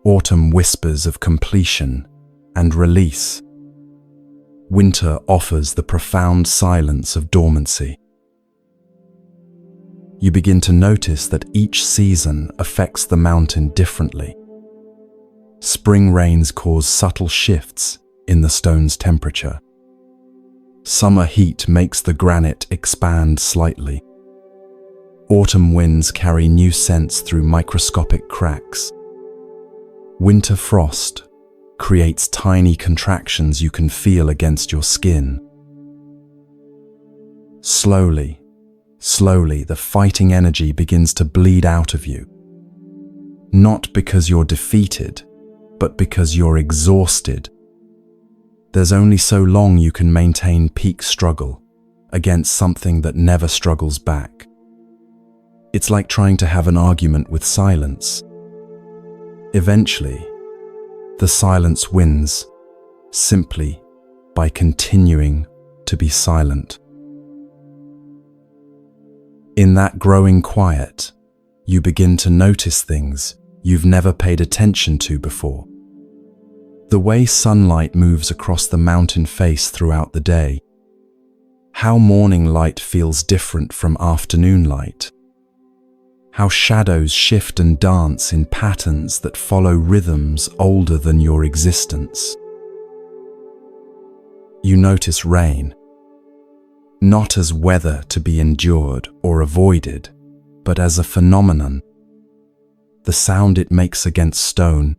Autumn whispers of completion and release. Winter offers the profound silence of dormancy. You begin to notice that each season affects the mountain differently. Spring rains cause subtle shifts in the stone's temperature. Summer heat makes the granite expand slightly. Autumn winds carry new scents through microscopic cracks. Winter frost creates tiny contractions you can feel against your skin. Slowly, the fighting energy begins to bleed out of you. Not because you're defeated, but because you're exhausted. There's only so long you can maintain peak struggle against something that never struggles back. It's like trying to have an argument with silence. Eventually, the silence wins simply by continuing to be silent. In that growing quiet, you begin to notice things you've never paid attention to before. The way sunlight moves across the mountain face throughout the day. How morning light feels different from afternoon light. How shadows shift and dance in patterns that follow rhythms older than your existence. You notice rain, not as weather to be endured or avoided, but as a phenomenon. The sound it makes against stone,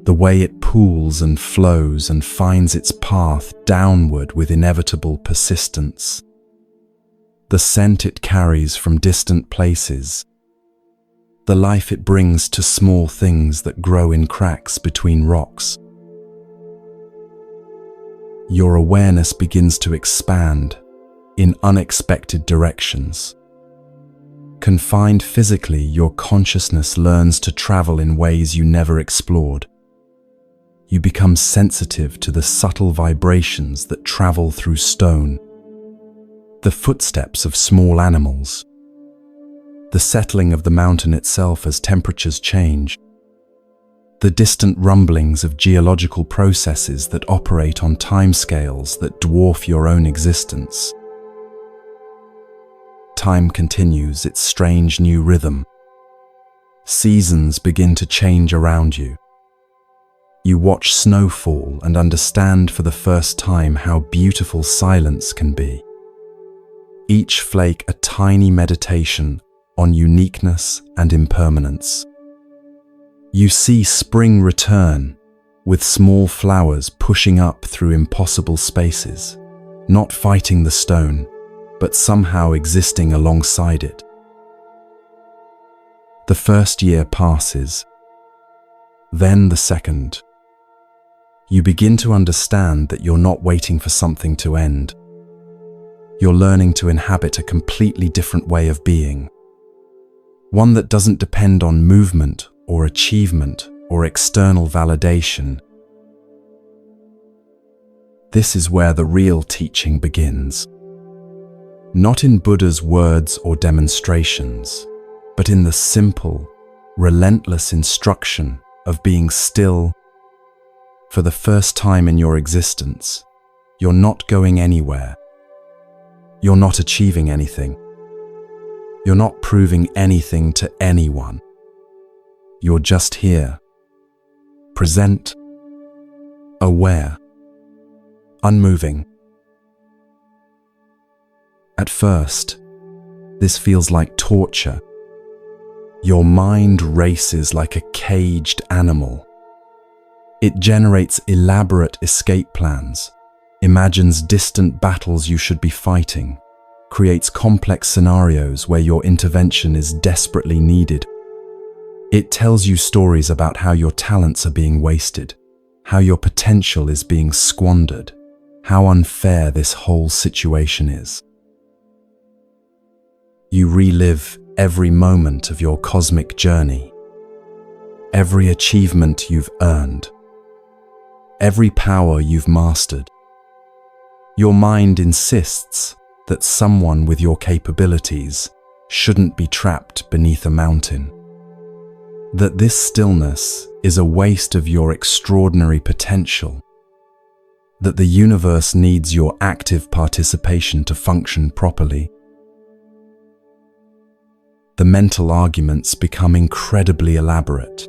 the way it pools and flows and finds its path downward with inevitable persistence. The scent it carries from distant places, the life it brings to small things that grow in cracks between rocks. Your awareness begins to expand in unexpected directions. Confined physically, your consciousness learns to travel in ways you never explored. You become sensitive to the subtle vibrations that travel through stone, the footsteps of small animals, the settling of the mountain itself as temperatures change, the distant rumblings of geological processes that operate on timescales that dwarf your own existence. Time continues its strange new rhythm. Seasons begin to change around you. You watch snow fall and understand for the first time how beautiful silence can be. Each flake a tiny meditation on uniqueness and impermanence. You see spring return, with small flowers pushing up through impossible spaces, not fighting the stone, but somehow existing alongside it. The first year passes, then the second. You begin to understand that you're not waiting for something to end. You're learning to inhabit a completely different way of being, one that doesn't depend on movement or achievement or external validation. This is where the real teaching begins. Not in Buddha's words or demonstrations, but in the simple, relentless instruction of being still. For the first time in your existence, you're not going anywhere. You're not achieving anything. You're not proving anything to anyone. You're just here, present, aware, unmoving. At first, this feels like torture. Your mind races like a caged animal. It generates elaborate escape plans, imagines distant battles you should be fighting, creates complex scenarios where your intervention is desperately needed. It tells you stories about how your talents are being wasted, how your potential is being squandered, how unfair this whole situation is. You relive every moment of your cosmic journey, every achievement you've earned, every power you've mastered. Your mind insists that someone with your capabilities shouldn't be trapped beneath a mountain, that this stillness is a waste of your extraordinary potential, that the universe needs your active participation to function properly. The mental arguments become incredibly elaborate.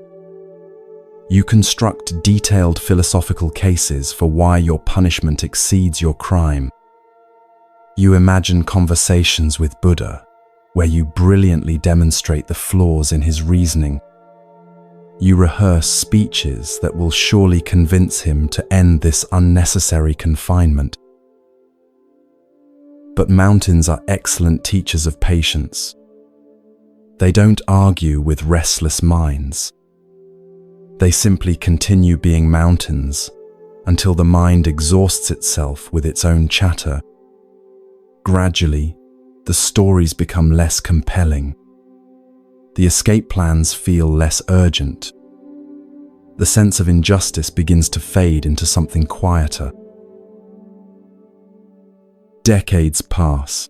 You construct detailed philosophical cases for why your punishment exceeds your crime. You imagine conversations with Buddha, where you brilliantly demonstrate the flaws in his reasoning. You rehearse speeches that will surely convince him to end this unnecessary confinement. But mountains are excellent teachers of patience. They don't argue with restless minds. They simply continue being mountains until the mind exhausts itself with its own chatter. Gradually, the stories become less compelling. The escape plans feel less urgent. The sense of injustice begins to fade into something quieter. Decades pass.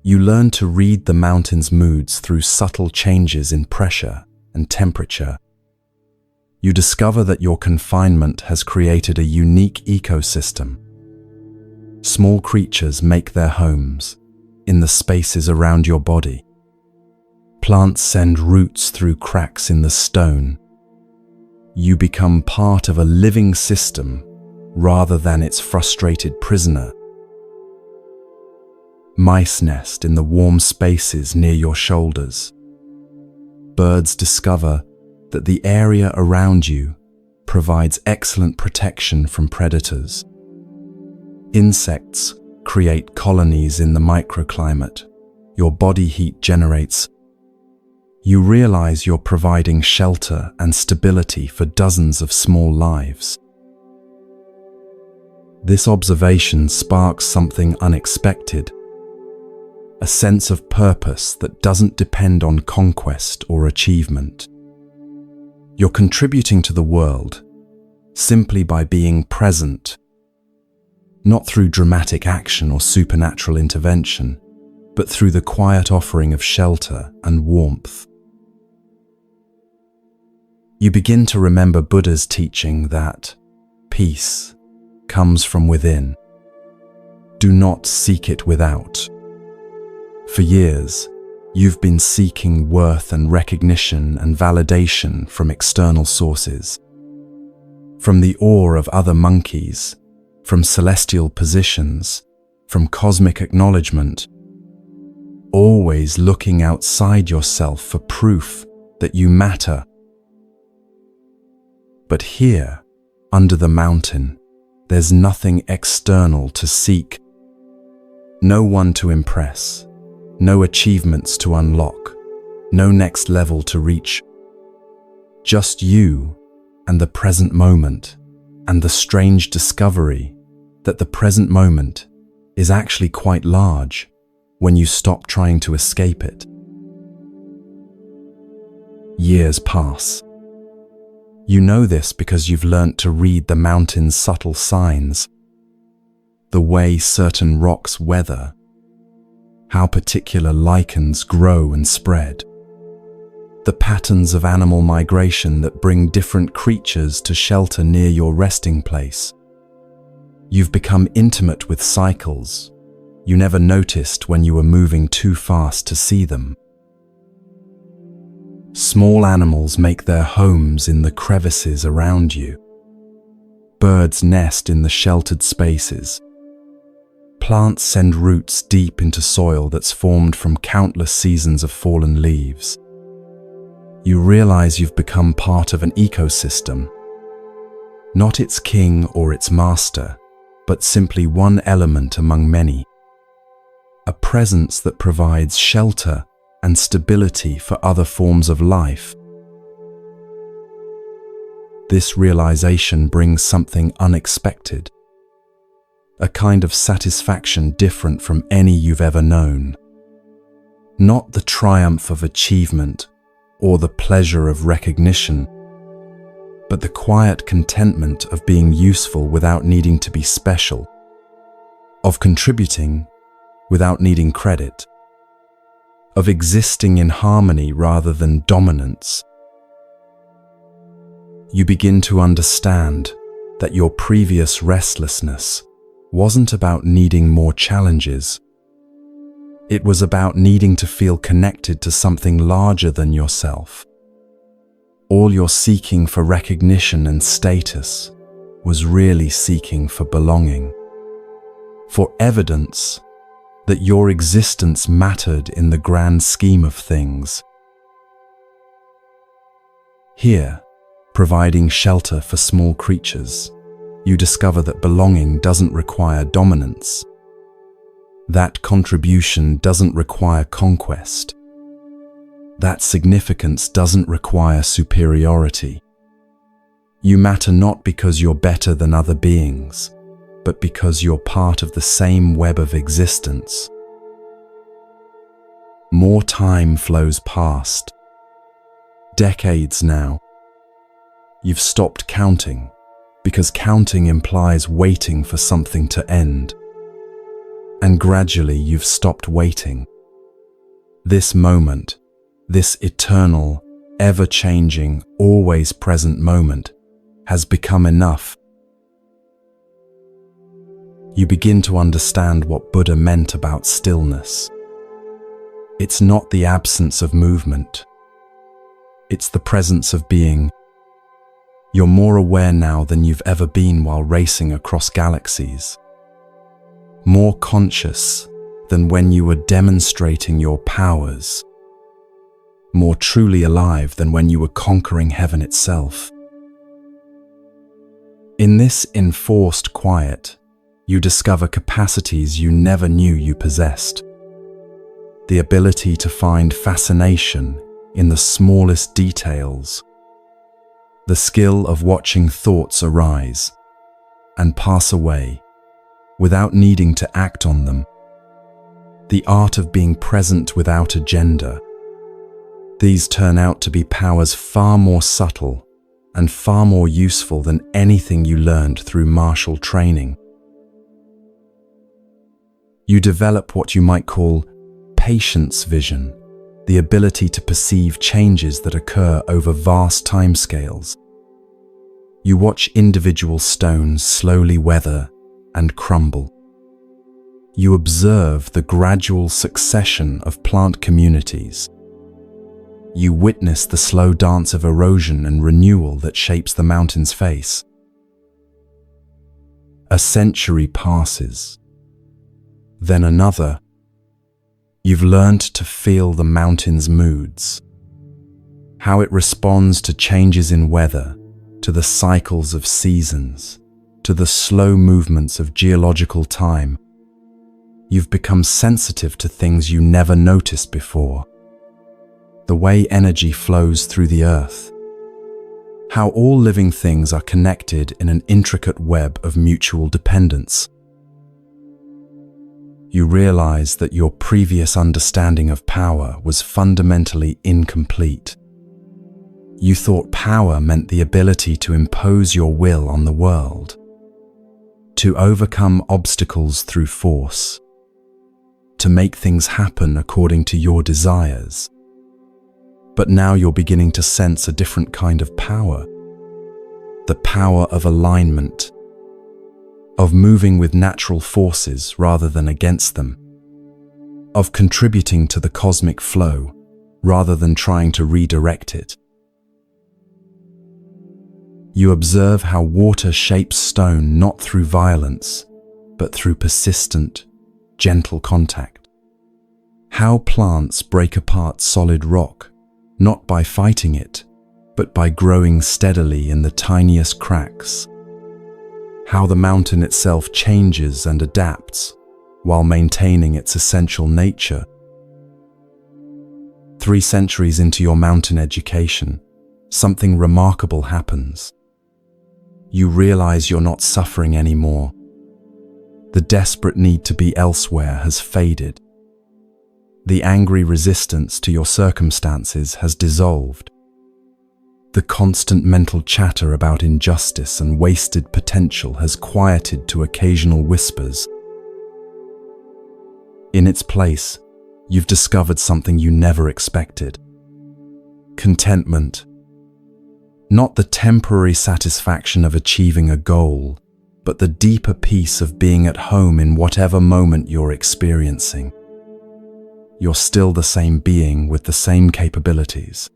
You learn to read the mountain's moods through subtle changes in pressure and temperature. You discover that your confinement has created a unique ecosystem. Small creatures make their homes in the spaces around your body. Plants send roots through cracks in the stone. You become part of a living system rather than its frustrated prisoner. Mice nest in the warm spaces near your shoulders. Birds discover that the area around you provides excellent protection from predators. Insects create colonies in the microclimate. Your body heat generates. You realize you're providing shelter and stability for dozens of small lives. This observation sparks something unexpected, a sense of purpose that doesn't depend on conquest or achievement. You're contributing to the world simply by being present, not through dramatic action or supernatural intervention, but through the quiet offering of shelter and warmth. You begin to remember Buddha's teaching that peace comes from within. Do not seek it without. For years, you've been seeking worth and recognition and validation from external sources. From the awe of other monkeys, from celestial positions, from cosmic acknowledgement, always looking outside yourself for proof that you matter. But here, under the mountain, there's nothing external to seek, no one to impress, no achievements to unlock, no next level to reach. Just you and the present moment, and the strange discovery that the present moment is actually quite large when you stop trying to escape it. Years pass. You know this because you've learnt to read the mountain's subtle signs, the way certain rocks weather, how particular lichens grow and spread, the patterns of animal migration that bring different creatures to shelter near your resting place. You've become intimate with cycles you never noticed when you were moving too fast to see them. Small animals make their homes in the crevices around you. Birds nest in the sheltered spaces. Plants send roots deep into soil that's formed from countless seasons of fallen leaves. You realize you've become part of an ecosystem, not its king or its master, but simply one element among many. A presence that provides shelter and stability for other forms of life. This realization brings something unexpected, a kind of satisfaction different from any you've ever known. Not the triumph of achievement or the pleasure of recognition, but the quiet contentment of being useful without needing to be special, of contributing without needing credit, of existing in harmony rather than dominance. You begin to understand that your previous restlessness wasn't about needing more challenges. It was about needing to feel connected to something larger than yourself. All your seeking for recognition and status was really seeking for belonging, for evidence that your existence mattered in the grand scheme of things. Here, providing shelter for small creatures, you discover that belonging doesn't require dominance. That contribution doesn't require conquest. That significance doesn't require superiority. You matter not because you're better than other beings, but because you're part of the same web of existence. more time flows past. Decades now. You've stopped counting, because counting implies waiting for something to end. And gradually you've stopped waiting. This moment, this eternal, ever-changing, always present moment has become enough. You begin to understand what Buddha meant about stillness. It's not the absence of movement. It's the presence of being. You're more aware now than you've ever been while racing across galaxies. More conscious than when you were demonstrating your powers. More truly alive than when you were conquering heaven itself. In this enforced quiet, you discover capacities you never knew you possessed. The ability to find fascination in the smallest details. The skill of watching thoughts arise and pass away without needing to act on them. The art of being present without agenda. These turn out to be powers far more subtle and far more useful than anything you learned through martial training. You develop what you might call patience vision, the ability to perceive changes that occur over vast timescales. You watch individual stones slowly weather and crumble. You observe the gradual succession of plant communities. You witness the slow dance of erosion and renewal that shapes the mountain's face. A century passes. Then another. You've learned to feel the mountain's moods, how it responds to changes in weather, to the cycles of seasons, to the slow movements of geological time. You've become sensitive to things you never noticed before. The way energy flows through the earth, how all living things are connected in an intricate web of mutual dependence. You realize that your previous understanding of power was fundamentally incomplete. You thought power meant the ability to impose your will on the world, to overcome obstacles through force, to make things happen according to your desires. But now you're beginning to sense a different kind of power, the power of alignment, of moving with natural forces rather than against them, of contributing to the cosmic flow rather than trying to redirect it. You observe how water shapes stone not through violence, but through persistent, gentle contact. How plants break apart solid rock, not by fighting it, but by growing steadily in the tiniest cracks. How the mountain itself changes and adapts while maintaining its essential nature. 3 centuries into your mountain education, something remarkable happens. You realize you're not suffering anymore. The desperate need to be elsewhere has faded. The angry resistance to your circumstances has dissolved. The constant mental chatter about injustice and wasted potential has quieted to occasional whispers. In its place, you've discovered something you never expected. Contentment. Not the temporary satisfaction of achieving a goal, but the deeper peace of being at home in whatever moment you're experiencing. You're still the same being with the same capabilities.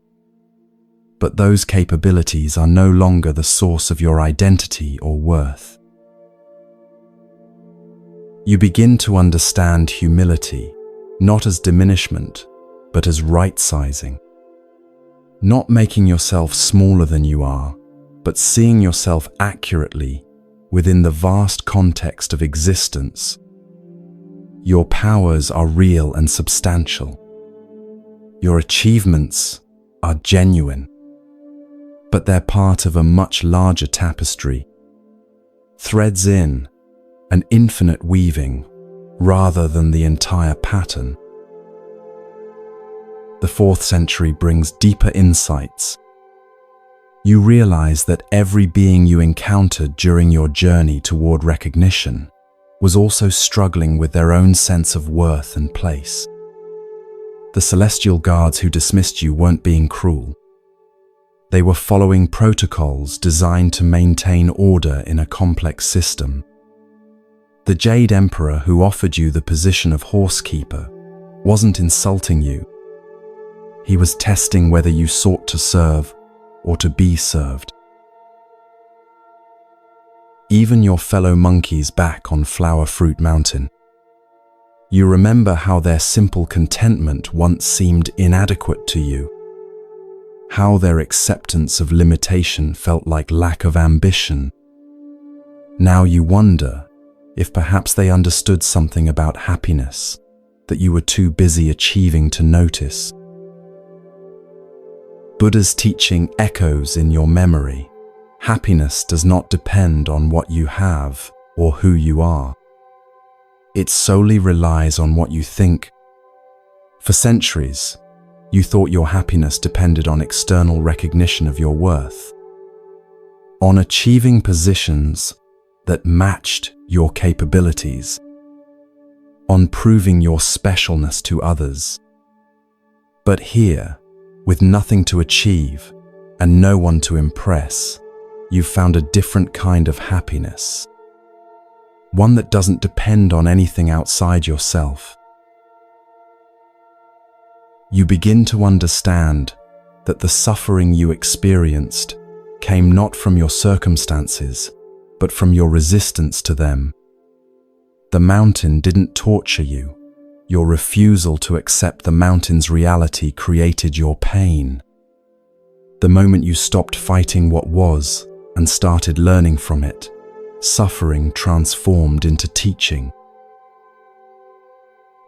But those capabilities are no longer the source of your identity or worth. You begin to understand humility, not as diminishment, but as right-sizing. Not making yourself smaller than you are, but seeing yourself accurately within the vast context of existence. Your powers are real and substantial. Your achievements are genuine. But they're part of a much larger tapestry, threads in an infinite weaving rather than the entire pattern. The 4th century brings deeper insights. You realize that every being you encountered during your journey toward recognition was also struggling with their own sense of worth and place. The celestial guards who dismissed you weren't being cruel. They were following protocols designed to maintain order in a complex system. The Jade Emperor who offered you the position of horsekeeper wasn't insulting you. He was testing whether you sought to serve or to be served. Even your fellow monkeys back on Flower Fruit Mountain. You remember how their simple contentment once seemed inadequate to you, how their acceptance of limitation felt like lack of ambition. Now you wonder if perhaps they understood something about happiness that you were too busy achieving to notice. Buddha's teaching echoes in your memory. Happiness does not depend on what you have or who you are. It solely relies on what you think. For centuries, you thought your happiness depended on external recognition of your worth, on achieving positions that matched your capabilities, on proving your specialness to others. But here, with nothing to achieve and no one to impress, you've found a different kind of happiness. One that doesn't depend on anything outside yourself. You begin to understand that the suffering you experienced came not from your circumstances, but from your resistance to them. The mountain didn't torture you. Your refusal to accept the mountain's reality created your pain. The moment you stopped fighting what was and started learning from it, suffering transformed into teaching.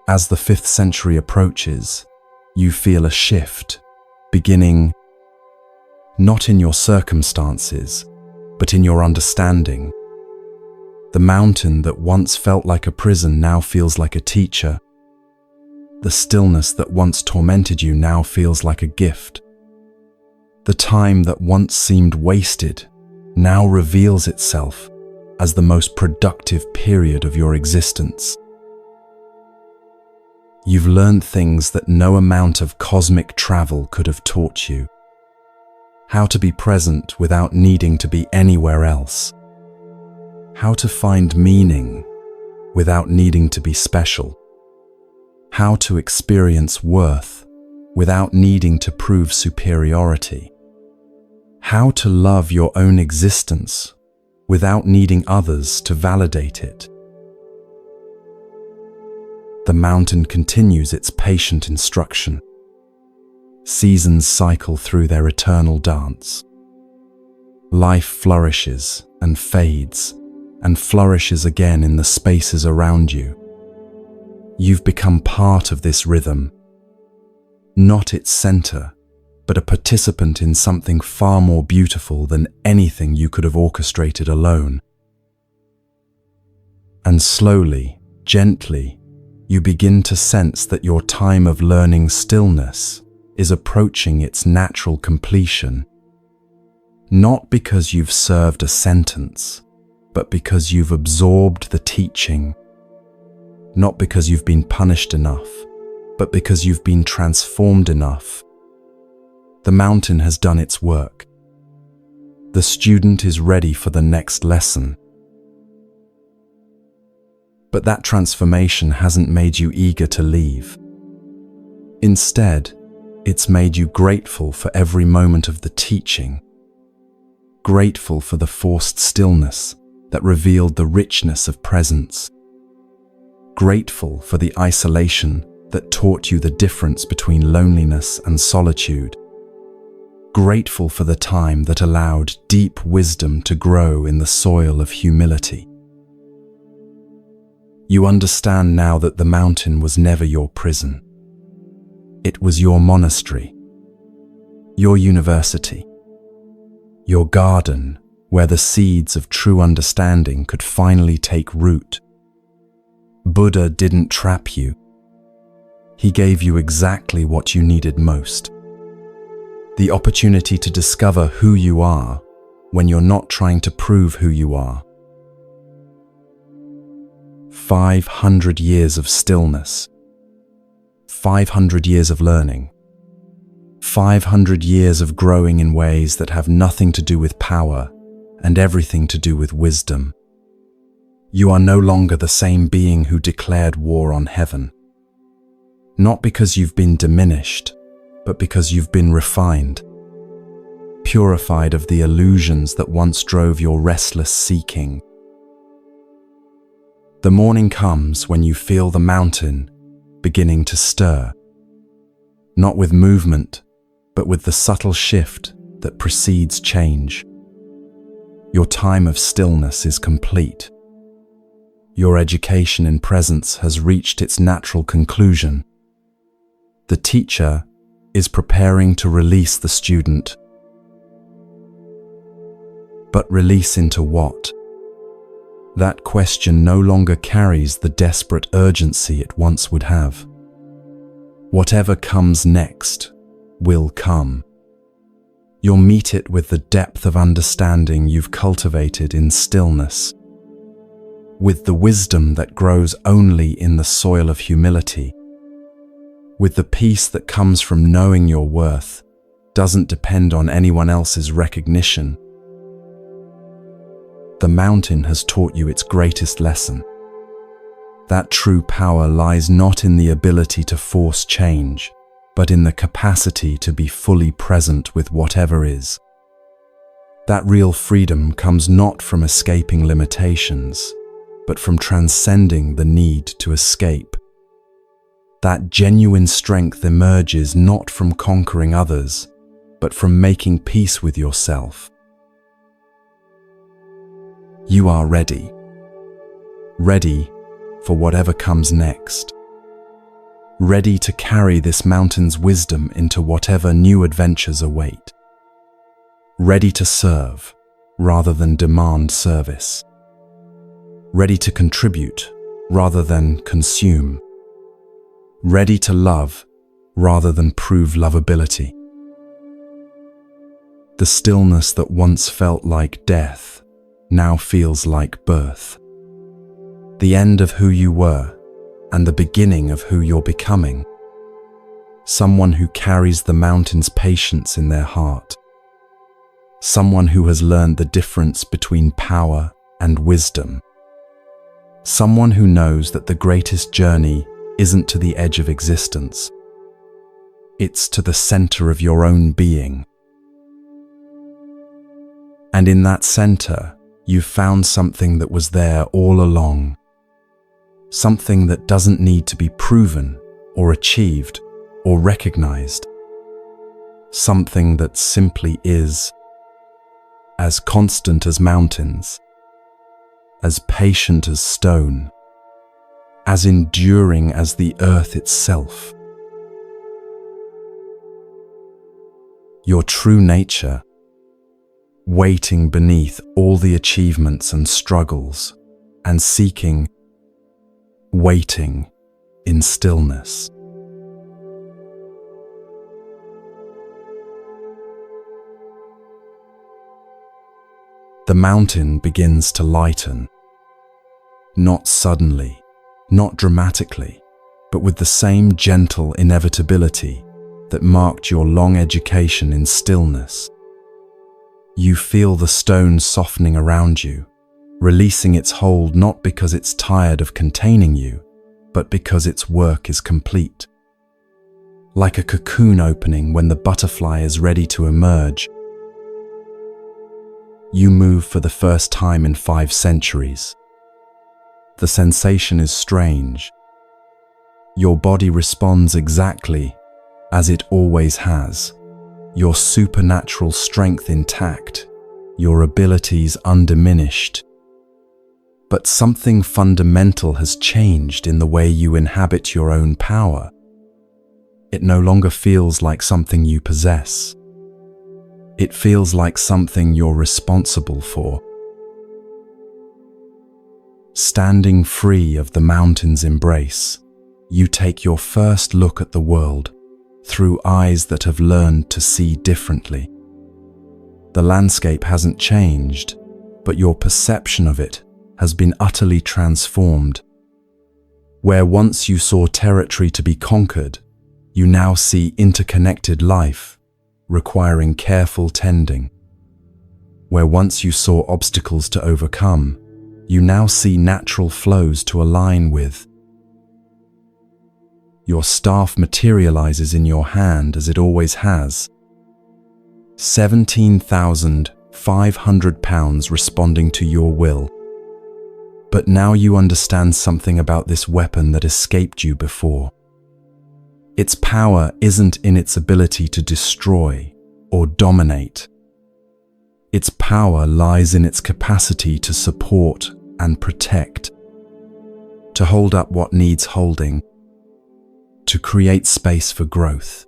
As the 5th century approaches, you feel a shift, beginning not in your circumstances, but in your understanding. The mountain that once felt like a prison now feels like a teacher. The stillness that once tormented you now feels like a gift. The time that once seemed wasted now reveals itself as the most productive period of your existence. You've learned things that no amount of cosmic travel could have taught you. How to be present without needing to be anywhere else. How to find meaning without needing to be special. How to experience worth without needing to prove superiority. How to love your own existence without needing others to validate it. The mountain continues its patient instruction. Seasons cycle through their eternal dance. Life flourishes and fades and flourishes again in the spaces around you. You've become part of this rhythm, not its center, but a participant in something far more beautiful than anything you could have orchestrated alone. And slowly, gently, you begin to sense that your time of learning stillness is approaching its natural completion. Not because you've served a sentence, but because you've absorbed the teaching. Not because you've been punished enough, but because you've been transformed enough. The mountain has done its work. The student is ready for the next lesson. But that transformation hasn't made you eager to leave. Instead, it's made you grateful for every moment of the teaching. Grateful for the forced stillness that revealed the richness of presence. Grateful for the isolation that taught you the difference between loneliness and solitude. Grateful for the time that allowed deep wisdom to grow in the soil of humility. You understand now that the mountain was never your prison. It was your monastery, your university, your garden where the seeds of true understanding could finally take root. Buddha didn't trap you. He gave you exactly what you needed most. The opportunity to discover who you are when you're not trying to prove who you are. 500 years of stillness. 500 years of learning. 500 years of growing in ways that have nothing to do with power and everything to do with wisdom. You are no longer the same being who declared war on heaven. Not because you've been diminished, but because you've been refined, purified of the illusions that once drove your restless seeking. The morning comes when you feel the mountain beginning to stir, not with movement, but with the subtle shift that precedes change. Your time of stillness is complete. Your education in presence has reached its natural conclusion. The teacher is preparing to release the student. But release into what? That question no longer carries the desperate urgency it once would have. Whatever comes next will come. You'll meet it with the depth of understanding you've cultivated in stillness, with the wisdom that grows only in the soil of humility, with the peace that comes from knowing your worth doesn't depend on anyone else's recognition. The mountain has taught you its greatest lesson. That true power lies not in the ability to force change, but in the capacity to be fully present with whatever is. That real freedom comes not from escaping limitations, but from transcending the need to escape. That genuine strength emerges not from conquering others, but from making peace with yourself. You are ready. Ready for whatever comes next. Ready to carry this mountain's wisdom into whatever new adventures await. Ready to serve rather than demand service. Ready to contribute rather than consume. Ready to love rather than prove lovability. The stillness that once felt like death now feels like birth. The end of who you were and the beginning of who you're becoming. Someone who carries the mountain's patience in their heart. Someone who has learned the difference between power and wisdom. Someone who knows that the greatest journey isn't to the edge of existence. It's to the center of your own being. And in that center, you've found something that was there all along. Something that doesn't need to be proven or achieved or recognized. Something that simply is, as constant as mountains, as patient as stone, as enduring as the earth itself. Your true nature, waiting beneath all the achievements and struggles, and seeking, waiting in stillness. The mountain begins to lighten, not suddenly, not dramatically, but with the same gentle inevitability that marked your long education in stillness. You feel the stone softening around you, releasing its hold not because it's tired of containing you, but because its work is complete. Like a cocoon opening when the butterfly is ready to emerge, you move for the first time in 5 centuries. The sensation is strange. Your body responds exactly as it always has. Your supernatural strength intact, your abilities undiminished. But something fundamental has changed in the way you inhabit your own power. It no longer feels like something you possess. It feels like something you're responsible for. Standing free of the mountain's embrace, you take your first look at the world through eyes that have learned to see differently. The landscape hasn't changed, but your perception of it has been utterly transformed. Where once you saw territory to be conquered, you now see interconnected life, requiring careful tending. Where once you saw obstacles to overcome, you now see natural flows to align with. Your staff materializes in your hand as it always has. 17,500 pounds responding to your will. But now you understand something about this weapon that escaped you before. Its power isn't in its ability to destroy or dominate. Its power lies in its capacity to support and protect, to hold up what needs holding, to create space for growth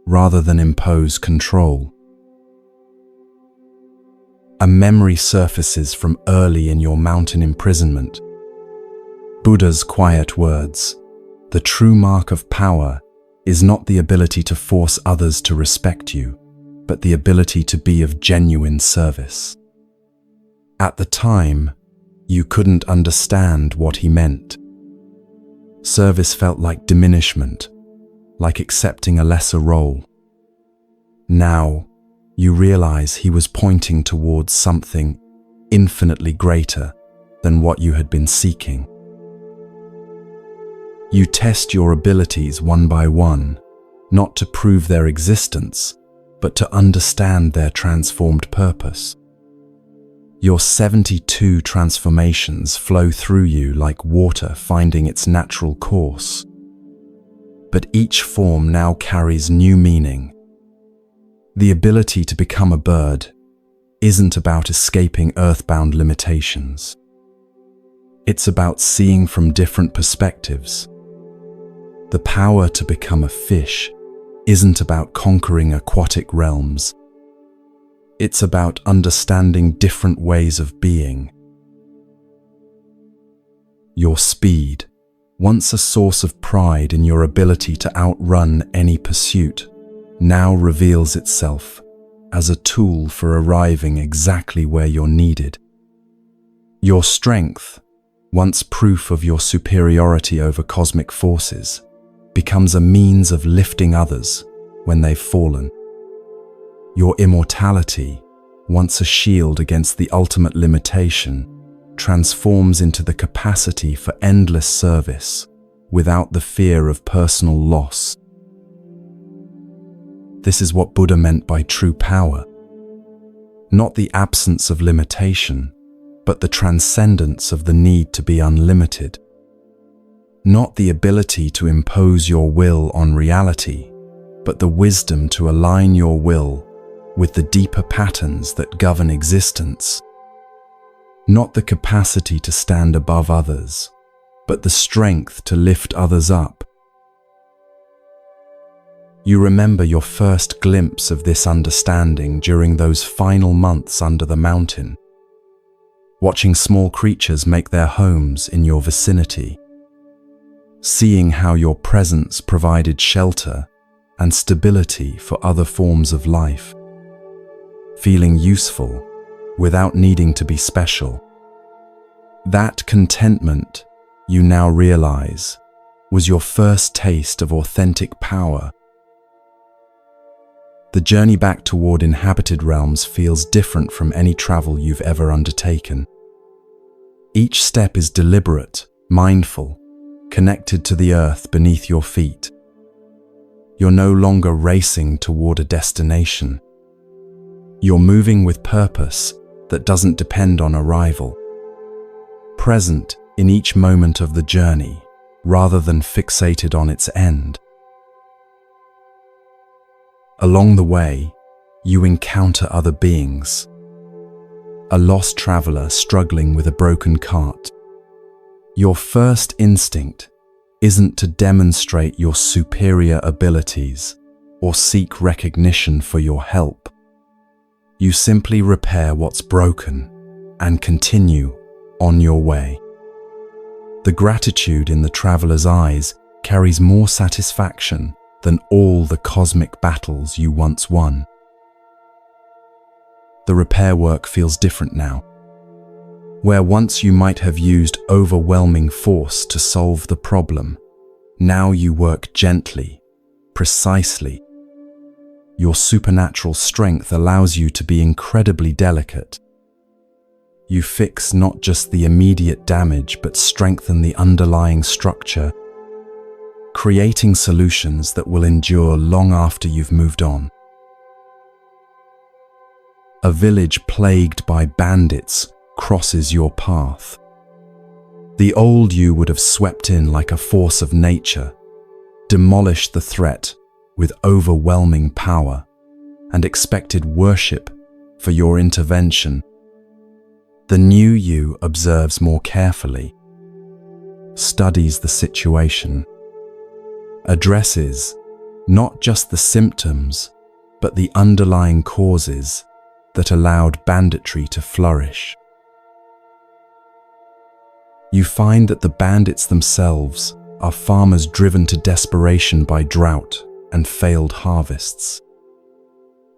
rather than impose control. A memory surfaces from early in your mountain imprisonment. Buddha's quiet words, "The true mark of power is not the ability to force others to respect you, but the ability to be of genuine service." At the time, you couldn't understand what he meant. Service felt like diminishment, like accepting a lesser role. Now, you realize he was pointing towards something infinitely greater than what you had been seeking. You test your abilities one by one, not to prove their existence, but to understand their transformed purpose. Your 72 transformations flow through you like water finding its natural course. But each form now carries new meaning. The ability to become a bird isn't about escaping earthbound limitations. It's about seeing from different perspectives. The power to become a fish isn't about conquering aquatic realms. It's about understanding different ways of being. Your speed, once a source of pride in your ability to outrun any pursuit, now reveals itself as a tool for arriving exactly where you're needed. Your strength, once proof of your superiority over cosmic forces, becomes a means of lifting others when they've fallen. Your immortality, once a shield against the ultimate limitation, transforms into the capacity for endless service without the fear of personal loss. This is what Buddha meant by true power. Not the absence of limitation, but the transcendence of the need to be unlimited. Not the ability to impose your will on reality, but the wisdom to align your will with the deeper patterns that govern existence. Not the capacity to stand above others, but the strength to lift others up. You remember your first glimpse of this understanding during those final months under the mountain, watching small creatures make their homes in your vicinity, seeing how your presence provided shelter and stability for other forms of life, feeling useful without needing to be special. That contentment, you now realize, was your first taste of authentic power. The journey back toward inhabited realms feels different from any travel you've ever undertaken. Each step is deliberate, mindful, connected to the earth beneath your feet. You're no longer racing toward a destination. You're moving with purpose that doesn't depend on arrival. Present in each moment of the journey, rather than fixated on its end. Along the way, you encounter other beings. A lost traveler struggling with a broken cart. Your first instinct isn't to demonstrate your superior abilities or seek recognition for your help. You simply repair what's broken and continue on your way. The gratitude in the traveler's eyes carries more satisfaction than all the cosmic battles you once won. The repair work feels different now. Where once you might have used overwhelming force to solve the problem, now you work gently, precisely. Your supernatural strength allows you to be incredibly delicate. You fix not just the immediate damage, but strengthen the underlying structure, creating solutions that will endure long after you've moved on. A village plagued by bandits crosses your path. The old you would have swept in like a force of nature, demolished the threat with overwhelming power, and expected worship for your intervention. The new you observes more carefully, studies the situation, addresses not just the symptoms, but the underlying causes that allowed banditry to flourish. You find that the bandits themselves are farmers driven to desperation by drought and failed harvests.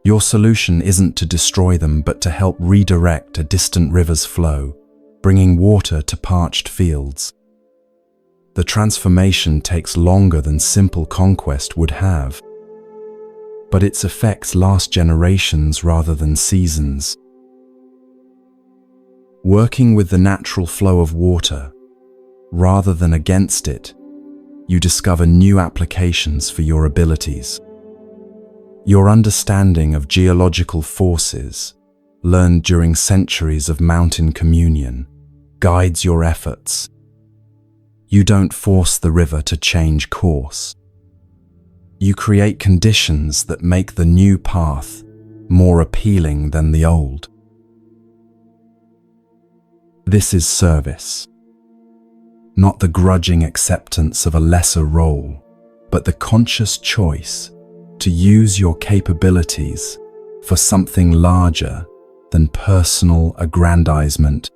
Your solution isn't to destroy them, but to help redirect a distant river's flow, bringing water to parched fields. The transformation takes longer than simple conquest would have, but its effects last generations rather than seasons. Working with the natural flow of water, rather than against it, you discover new applications for your abilities. Your understanding of geological forces, learned during centuries of mountain communion, guides your efforts. You don't force the river to change course. You create conditions that make the new path more appealing than the old. This is service. Not the grudging acceptance of a lesser role, but the conscious choice to use your capabilities for something larger than personal aggrandizement.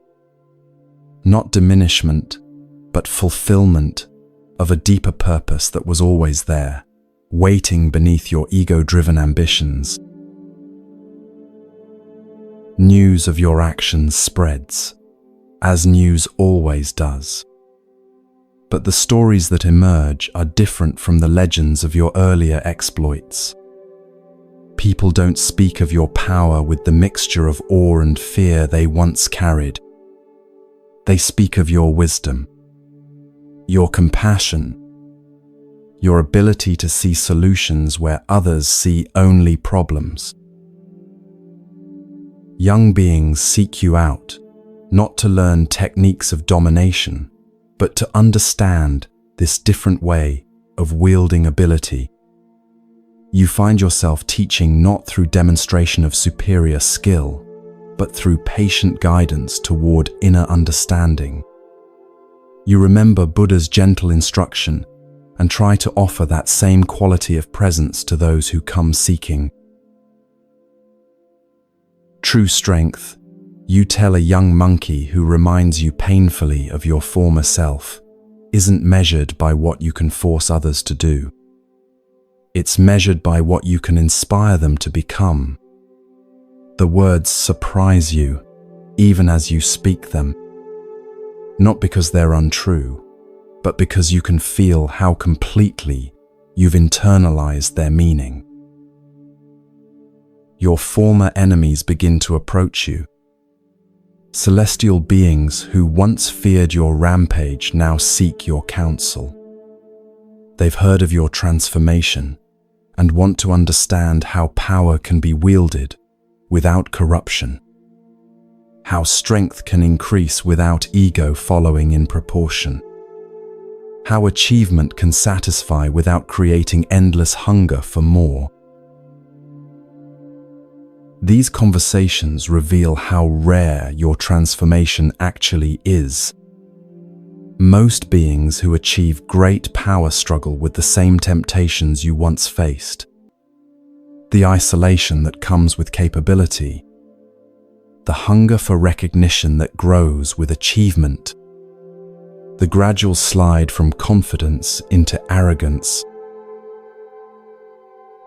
Not diminishment, but fulfillment of a deeper purpose that was always there, waiting beneath your ego-driven ambitions. News of your actions spreads, as news always does. But the stories that emerge are different from the legends of your earlier exploits. People don't speak of your power with the mixture of awe and fear they once carried. They speak of your wisdom, your compassion, your ability to see solutions where others see only problems. Young beings seek you out, not to learn techniques of domination, but to understand this different way of wielding ability. You find yourself teaching not through demonstration of superior skill, but through patient guidance toward inner understanding. You remember Buddha's gentle instruction and try to offer that same quality of presence to those who come seeking. True strength, you tell a young monkey who reminds you painfully of your former self, isn't measured by what you can force others to do. It's measured by what you can inspire them to become. The words surprise you, even as you speak them, not because they're untrue, but because you can feel how completely you've internalized their meaning. Your former enemies begin to approach you. Celestial beings who once feared your rampage now seek your counsel. They've heard of your transformation and want to understand how power can be wielded without corruption, how strength can increase without ego following in proportion, how achievement can satisfy without creating endless hunger for more. These conversations reveal how rare your transformation actually is. Most beings who achieve great power struggle with the same temptations you once faced. The isolation that comes with capability, the hunger for recognition that grows with achievement, the gradual slide from confidence into arrogance.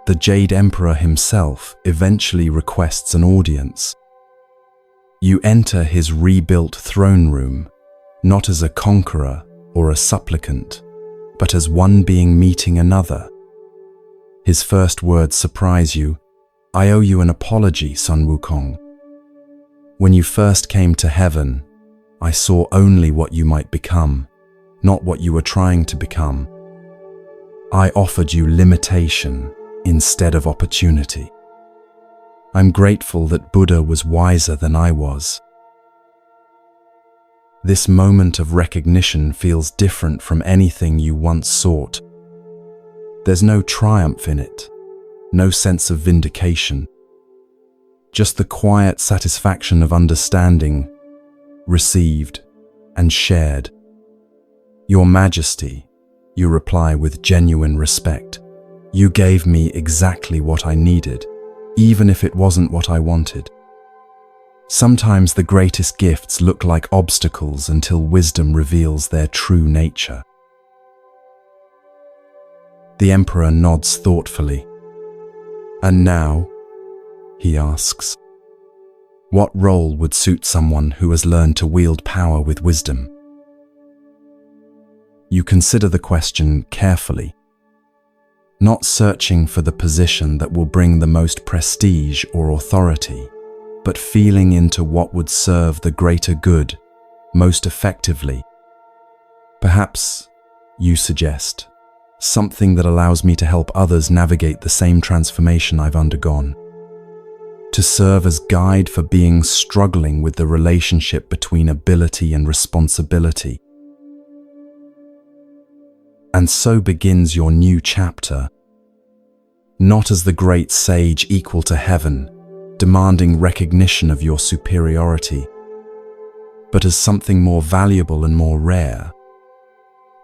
The Jade Emperor himself eventually requests an audience. You enter his rebuilt throne room, not as a conqueror or a supplicant, but as one being meeting another. His first words surprise you. "I owe you an apology, Sun Wukong. When you first came to heaven, I saw only what you might become, not what you were trying to become. I offered you limitation instead of opportunity. I'm grateful that Buddha was wiser than I was." This moment of recognition feels different from anything you once sought. There's no triumph in it, no sense of vindication, just the quiet satisfaction of understanding, received, and shared. "Your Majesty," you reply with genuine respect. "You gave me exactly what I needed, even if it wasn't what I wanted." Sometimes the greatest gifts look like obstacles until wisdom reveals their true nature. The Emperor nods thoughtfully. "And now," he asks, "what role would suit someone who has learned to wield power with wisdom?" You consider the question carefully, not searching for the position that will bring the most prestige or authority, but feeling into what would serve the greater good most effectively. Perhaps, you suggest, something that allows me to help others navigate the same transformation I've undergone. To serve as guide for beings struggling with the relationship between ability and responsibility. And so begins your new chapter, not as the great sage equal to heaven, demanding recognition of your superiority, but as something more valuable and more rare.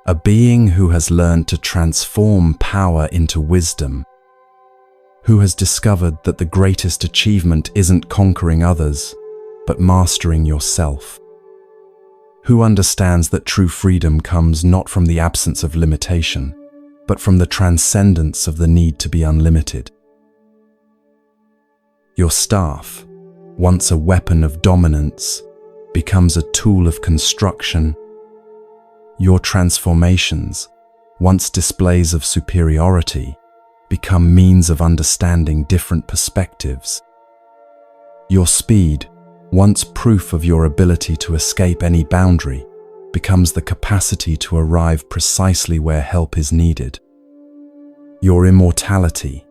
A being who has learned to transform power into wisdom, who has discovered that the greatest achievement isn't conquering others, but mastering yourself, who understands that true freedom comes not from the absence of limitation, but from the transcendence of the need to be unlimited. Your staff, once a weapon of dominance, becomes a tool of construction. Your transformations, once displays of superiority, become means of understanding different perspectives. Your speed, once proof of your ability to escape any boundary, becomes the capacity to arrive precisely where help is needed. Your immortality,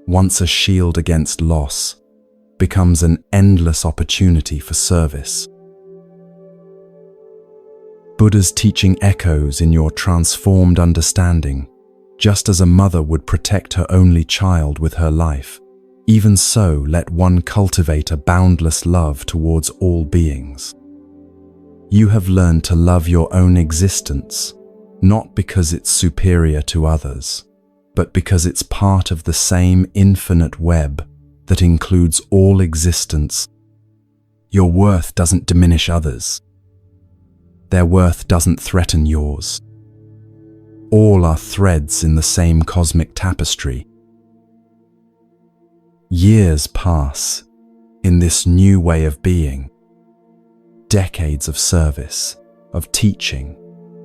once a shield against loss, becomes an endless opportunity for service. Buddha's teaching echoes in your transformed understanding, just as a mother would protect her only child with her life. Even so, let one cultivate a boundless love towards all beings. You have learned to love your own existence, not because it's superior to others, but because it's part of the same infinite web that includes all existence. Your worth doesn't diminish others. Their worth doesn't threaten yours. All are threads in the same cosmic tapestry. Years pass in this new way of being. Decades of service, of teaching,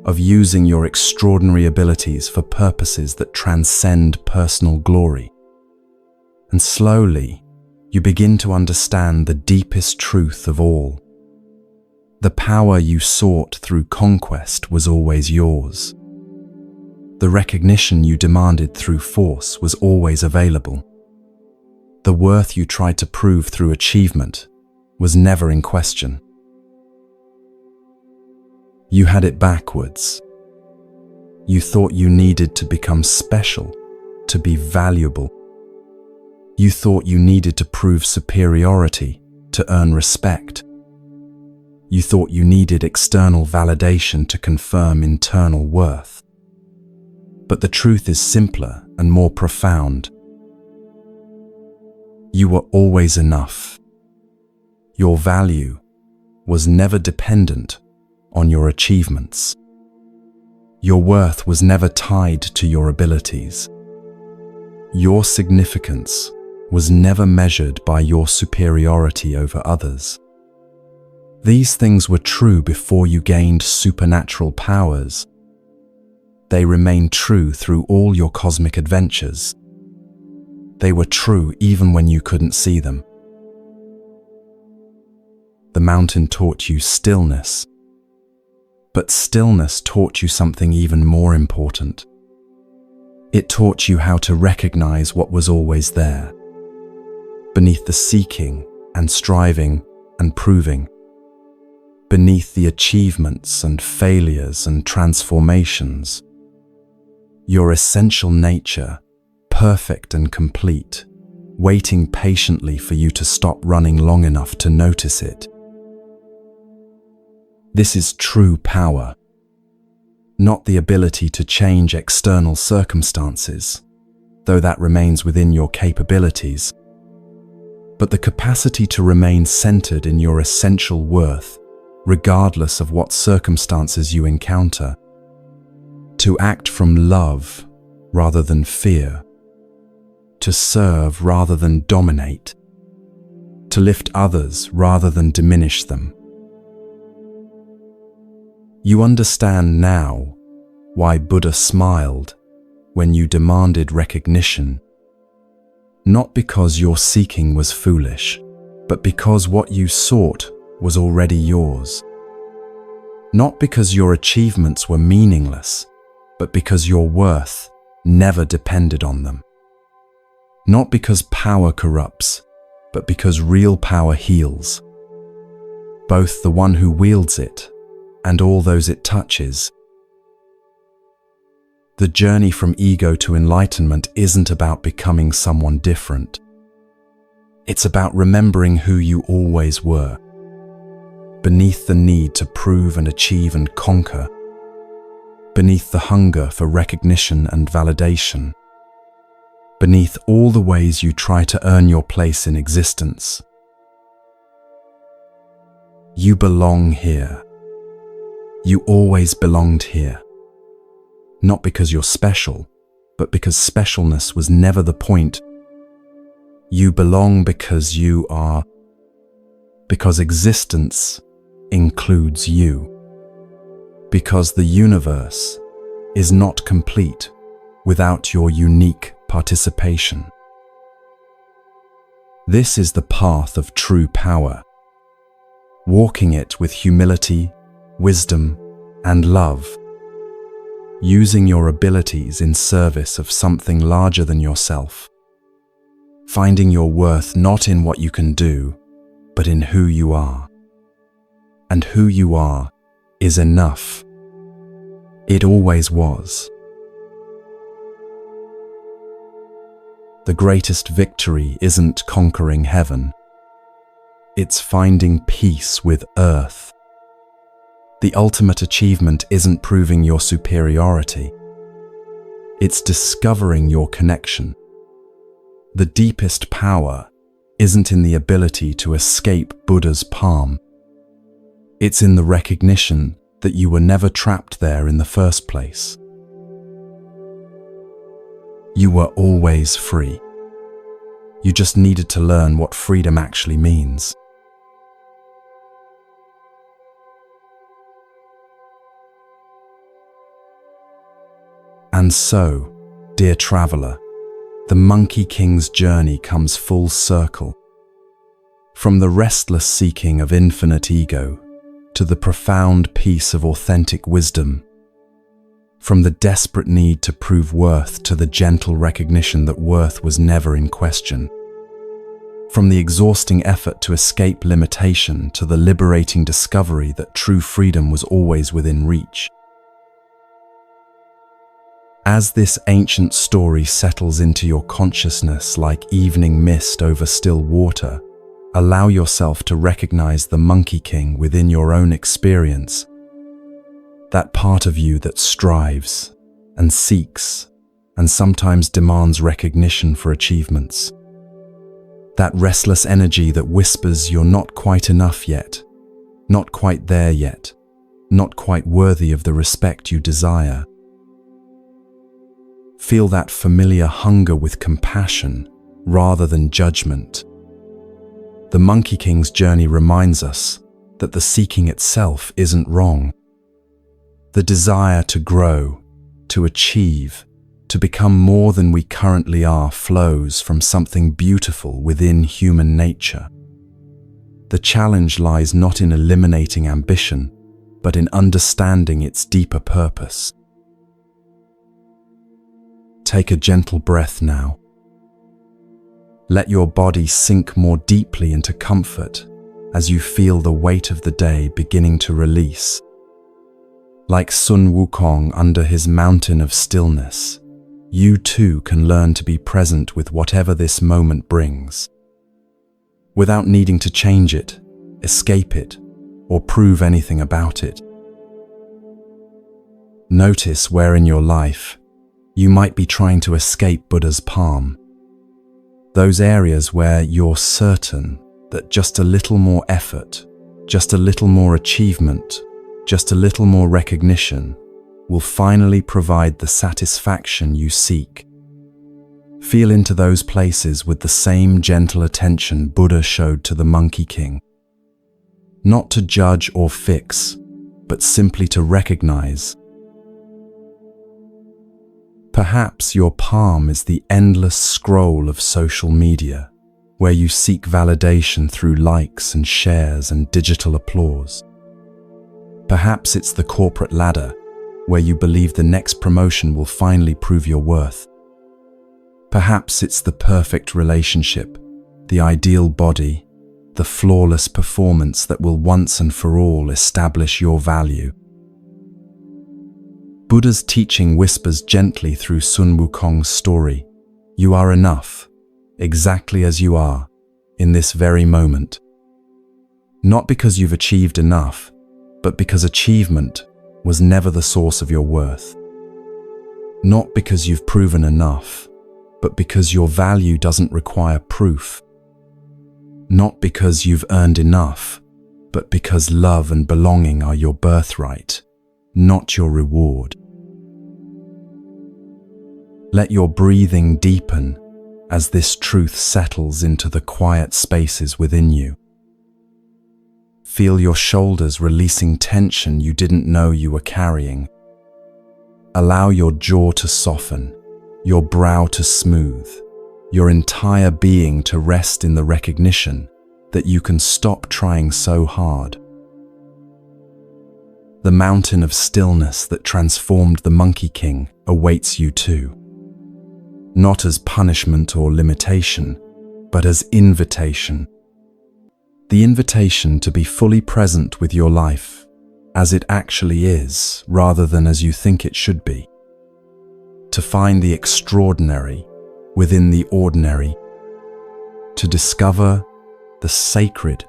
of using your extraordinary abilities for purposes that transcend personal glory. And slowly, you begin to understand the deepest truth of all. The power you sought through conquest was always yours. The recognition you demanded through force was always available. The worth you tried to prove through achievement was never in question. You had it backwards. You thought you needed to become special, to be valuable. You thought you needed to prove superiority, to earn respect. You thought you needed external validation to confirm internal worth. But the truth is simpler and more profound. You were always enough. Your value was never dependent on your achievements. Your worth was never tied to your abilities. Your significance was never measured by your superiority over others. These things were true before you gained supernatural powers. They remain true through all your cosmic adventures. They were true even when you couldn't see them. The mountain taught you stillness, but stillness taught you something even more important. It taught you how to recognize what was always there, beneath the seeking and striving and proving, beneath the achievements and failures and transformations. Your essential nature, perfect and complete, waiting patiently for you to stop running long enough to notice it. This is true power, not the ability to change external circumstances, though that remains within your capabilities, but the capacity to remain centered in your essential worth, regardless of what circumstances you encounter, to act from love rather than fear, to serve rather than dominate, to lift others rather than diminish them. You understand now why Buddha smiled when you demanded recognition, not because your seeking was foolish, but because what you sought was already yours. Not because your achievements were meaningless, but because your worth never depended on them. Not because power corrupts, but because real power heals. Both the one who wields it and all those it touches. The journey from ego to enlightenment isn't about becoming someone different. It's about remembering who you always were, beneath the need to prove and achieve and conquer, beneath the hunger for recognition and validation, beneath all the ways you try to earn your place in existence. You belong here. You always belonged here. Not because you're special, but because specialness was never the point. You belong because you are, because existence includes you, because the universe is not complete without your unique participation. This is the path of true power, walking it with humility, wisdom, and love, using your abilities in service of something larger than yourself, finding your worth not in what you can do, but in who you are. And who you are is enough. It always was. The greatest victory isn't conquering heaven. It's finding peace with earth. The ultimate achievement isn't proving your superiority. It's discovering your connection. The deepest power isn't in the ability to escape Buddha's palm. It's in the recognition that you were never trapped there in the first place. You were always free. You just needed to learn what freedom actually means. And so, dear traveler, the Monkey King's journey comes full circle. From the restless seeking of infinite ego to the profound peace of authentic wisdom. From the desperate need to prove worth to the gentle recognition that worth was never in question. From the exhausting effort to escape limitation to the liberating discovery that true freedom was always within reach. As this ancient story settles into your consciousness like evening mist over still water, allow yourself to recognize the Monkey King within your own experience. That part of you that strives and seeks and sometimes demands recognition for achievements. That restless energy that whispers you're not quite enough yet, not quite there yet, not quite worthy of the respect you desire. Feel that familiar hunger with compassion rather than judgment. The Monkey King's journey reminds us that the seeking itself isn't wrong. The desire to grow, to achieve, to become more than we currently are flows from something beautiful within human nature. The challenge lies not in eliminating ambition, but in understanding its deeper purpose. Take a gentle breath now. Let your body sink more deeply into comfort as you feel the weight of the day beginning to release. Like Sun Wukong under his mountain of stillness, you too can learn to be present with whatever this moment brings, without needing to change it, escape it, or prove anything about it. Notice where in your life you might be trying to escape Buddha's palm. Those areas where you're certain that just a little more effort, just a little more achievement, just a little more recognition will finally provide the satisfaction you seek. Feel into those places with the same gentle attention Buddha showed to the Monkey King. Not to judge or fix, but simply to recognize. Perhaps your palm is the endless scroll of social media, where you seek validation through likes and shares and digital applause. Perhaps it's the corporate ladder, where you believe the next promotion will finally prove your worth. Perhaps it's the perfect relationship, the ideal body, the flawless performance that will once and for all establish your value. Buddha's teaching whispers gently through Sun Wukong's story. You are enough, exactly as you are, in this very moment. Not because you've achieved enough, but because achievement was never the source of your worth. Not because you've proven enough, but because your value doesn't require proof. Not because you've earned enough, but because love and belonging are your birthright, not your reward. Let your breathing deepen as this truth settles into the quiet spaces within you. Feel your shoulders releasing tension you didn't know you were carrying. Allow your jaw to soften, your brow to smooth, your entire being to rest in the recognition that you can stop trying so hard. The mountain of stillness that transformed the Monkey King awaits you too. Not as punishment or limitation, but as invitation. The invitation to be fully present with your life as it actually is, rather than as you think it should be. To find the extraordinary within the ordinary. To discover the sacred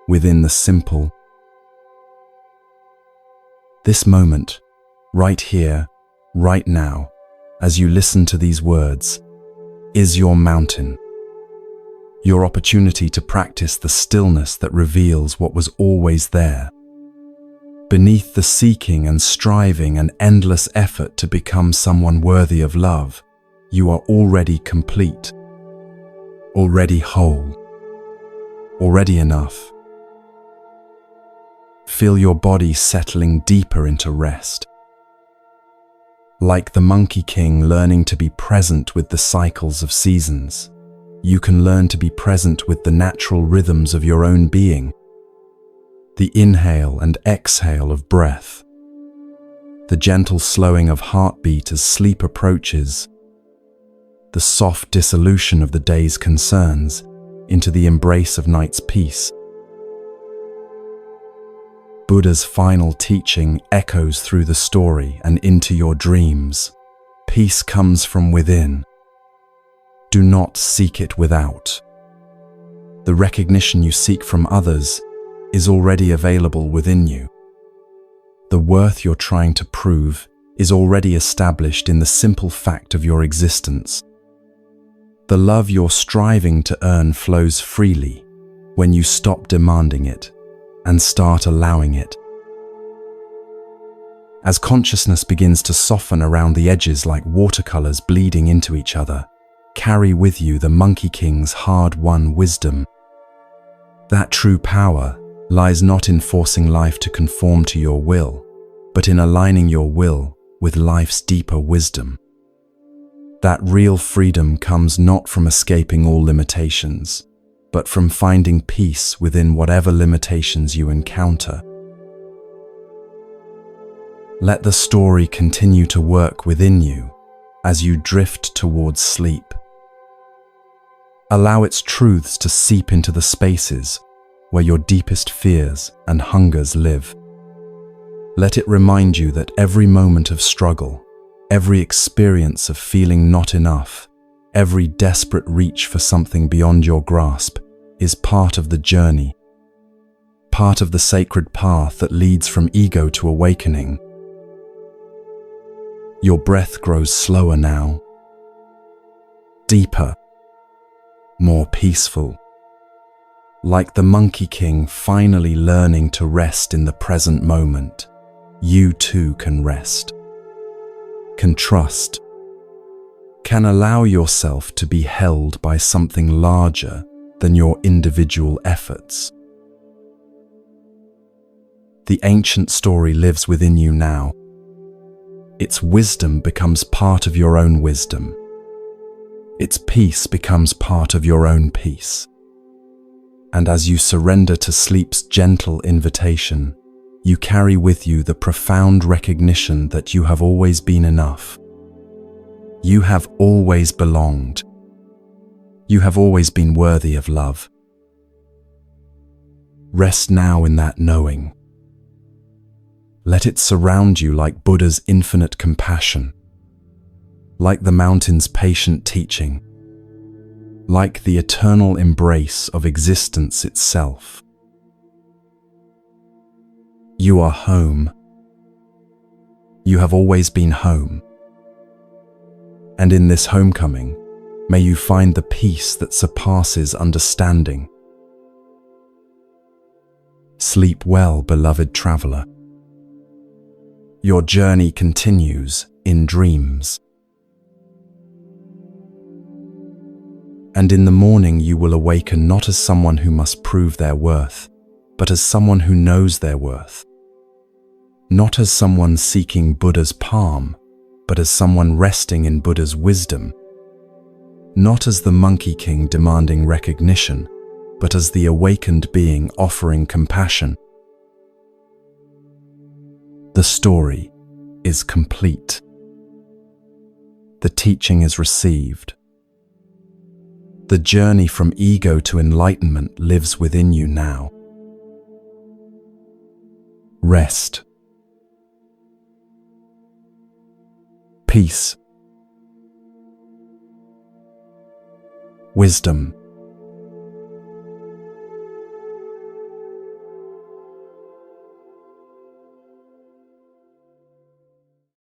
within the simple. This moment, right here, right now, as you listen to these words, is your mountain. Your opportunity to practice the stillness that reveals what was always there. Beneath the seeking and striving and endless effort to become someone worthy of love, you are already complete, already whole, already enough. Feel your body settling deeper into rest. Like the Monkey King learning to be present with the cycles of seasons, you can learn to be present with the natural rhythms of your own being. The inhale and exhale of breath, the gentle slowing of heartbeat as sleep approaches, the soft dissolution of the day's concerns into the embrace of night's peace. Buddha's final teaching echoes through the story and into your dreams. Peace comes from within. Do not seek it without. The recognition you seek from others is already available within you. The worth you're trying to prove is already established in the simple fact of your existence. The love you're striving to earn flows freely when you stop demanding it and start allowing it. As consciousness begins to soften around the edges like watercolors bleeding into each other, carry with you the Monkey King's hard-won wisdom. That true power lies not in forcing life to conform to your will, but in aligning your will with life's deeper wisdom. That real freedom comes not from escaping all limitations, but from finding peace within whatever limitations you encounter. Let the story continue to work within you as you drift towards sleep. Allow its truths to seep into the spaces where your deepest fears and hungers live. Let it remind you that every moment of struggle, every experience of feeling not enough, every desperate reach for something beyond your grasp is part of the journey, part of the sacred path that leads from ego to awakening. Your breath grows slower now, deeper, more peaceful, like the Monkey King finally learning to rest in the present moment. You too can rest, can trust, can allow yourself to be held by something larger than your individual efforts. The ancient story lives within you now. Its wisdom becomes part of your own wisdom. Its peace becomes part of your own peace. And as you surrender to sleep's gentle invitation, you carry with you the profound recognition that you have always been enough. You have always belonged. You have always been worthy of love. Rest now in that knowing. Let it surround you like Buddha's infinite compassion, like the mountain's patient teaching, like the eternal embrace of existence itself. You are home. You have always been home. And in this homecoming, may you find the peace that surpasses understanding. Sleep well, beloved traveler. Your journey continues in dreams. And in the morning you will awaken not as someone who must prove their worth, but as someone who knows their worth. Not as someone seeking Buddha's palm, but as someone resting in Buddha's wisdom. Not as the Monkey King demanding recognition, but as the awakened being offering compassion. The story is complete. The teaching is received. The journey from ego to enlightenment lives within you now. Rest. Peace. Wisdom.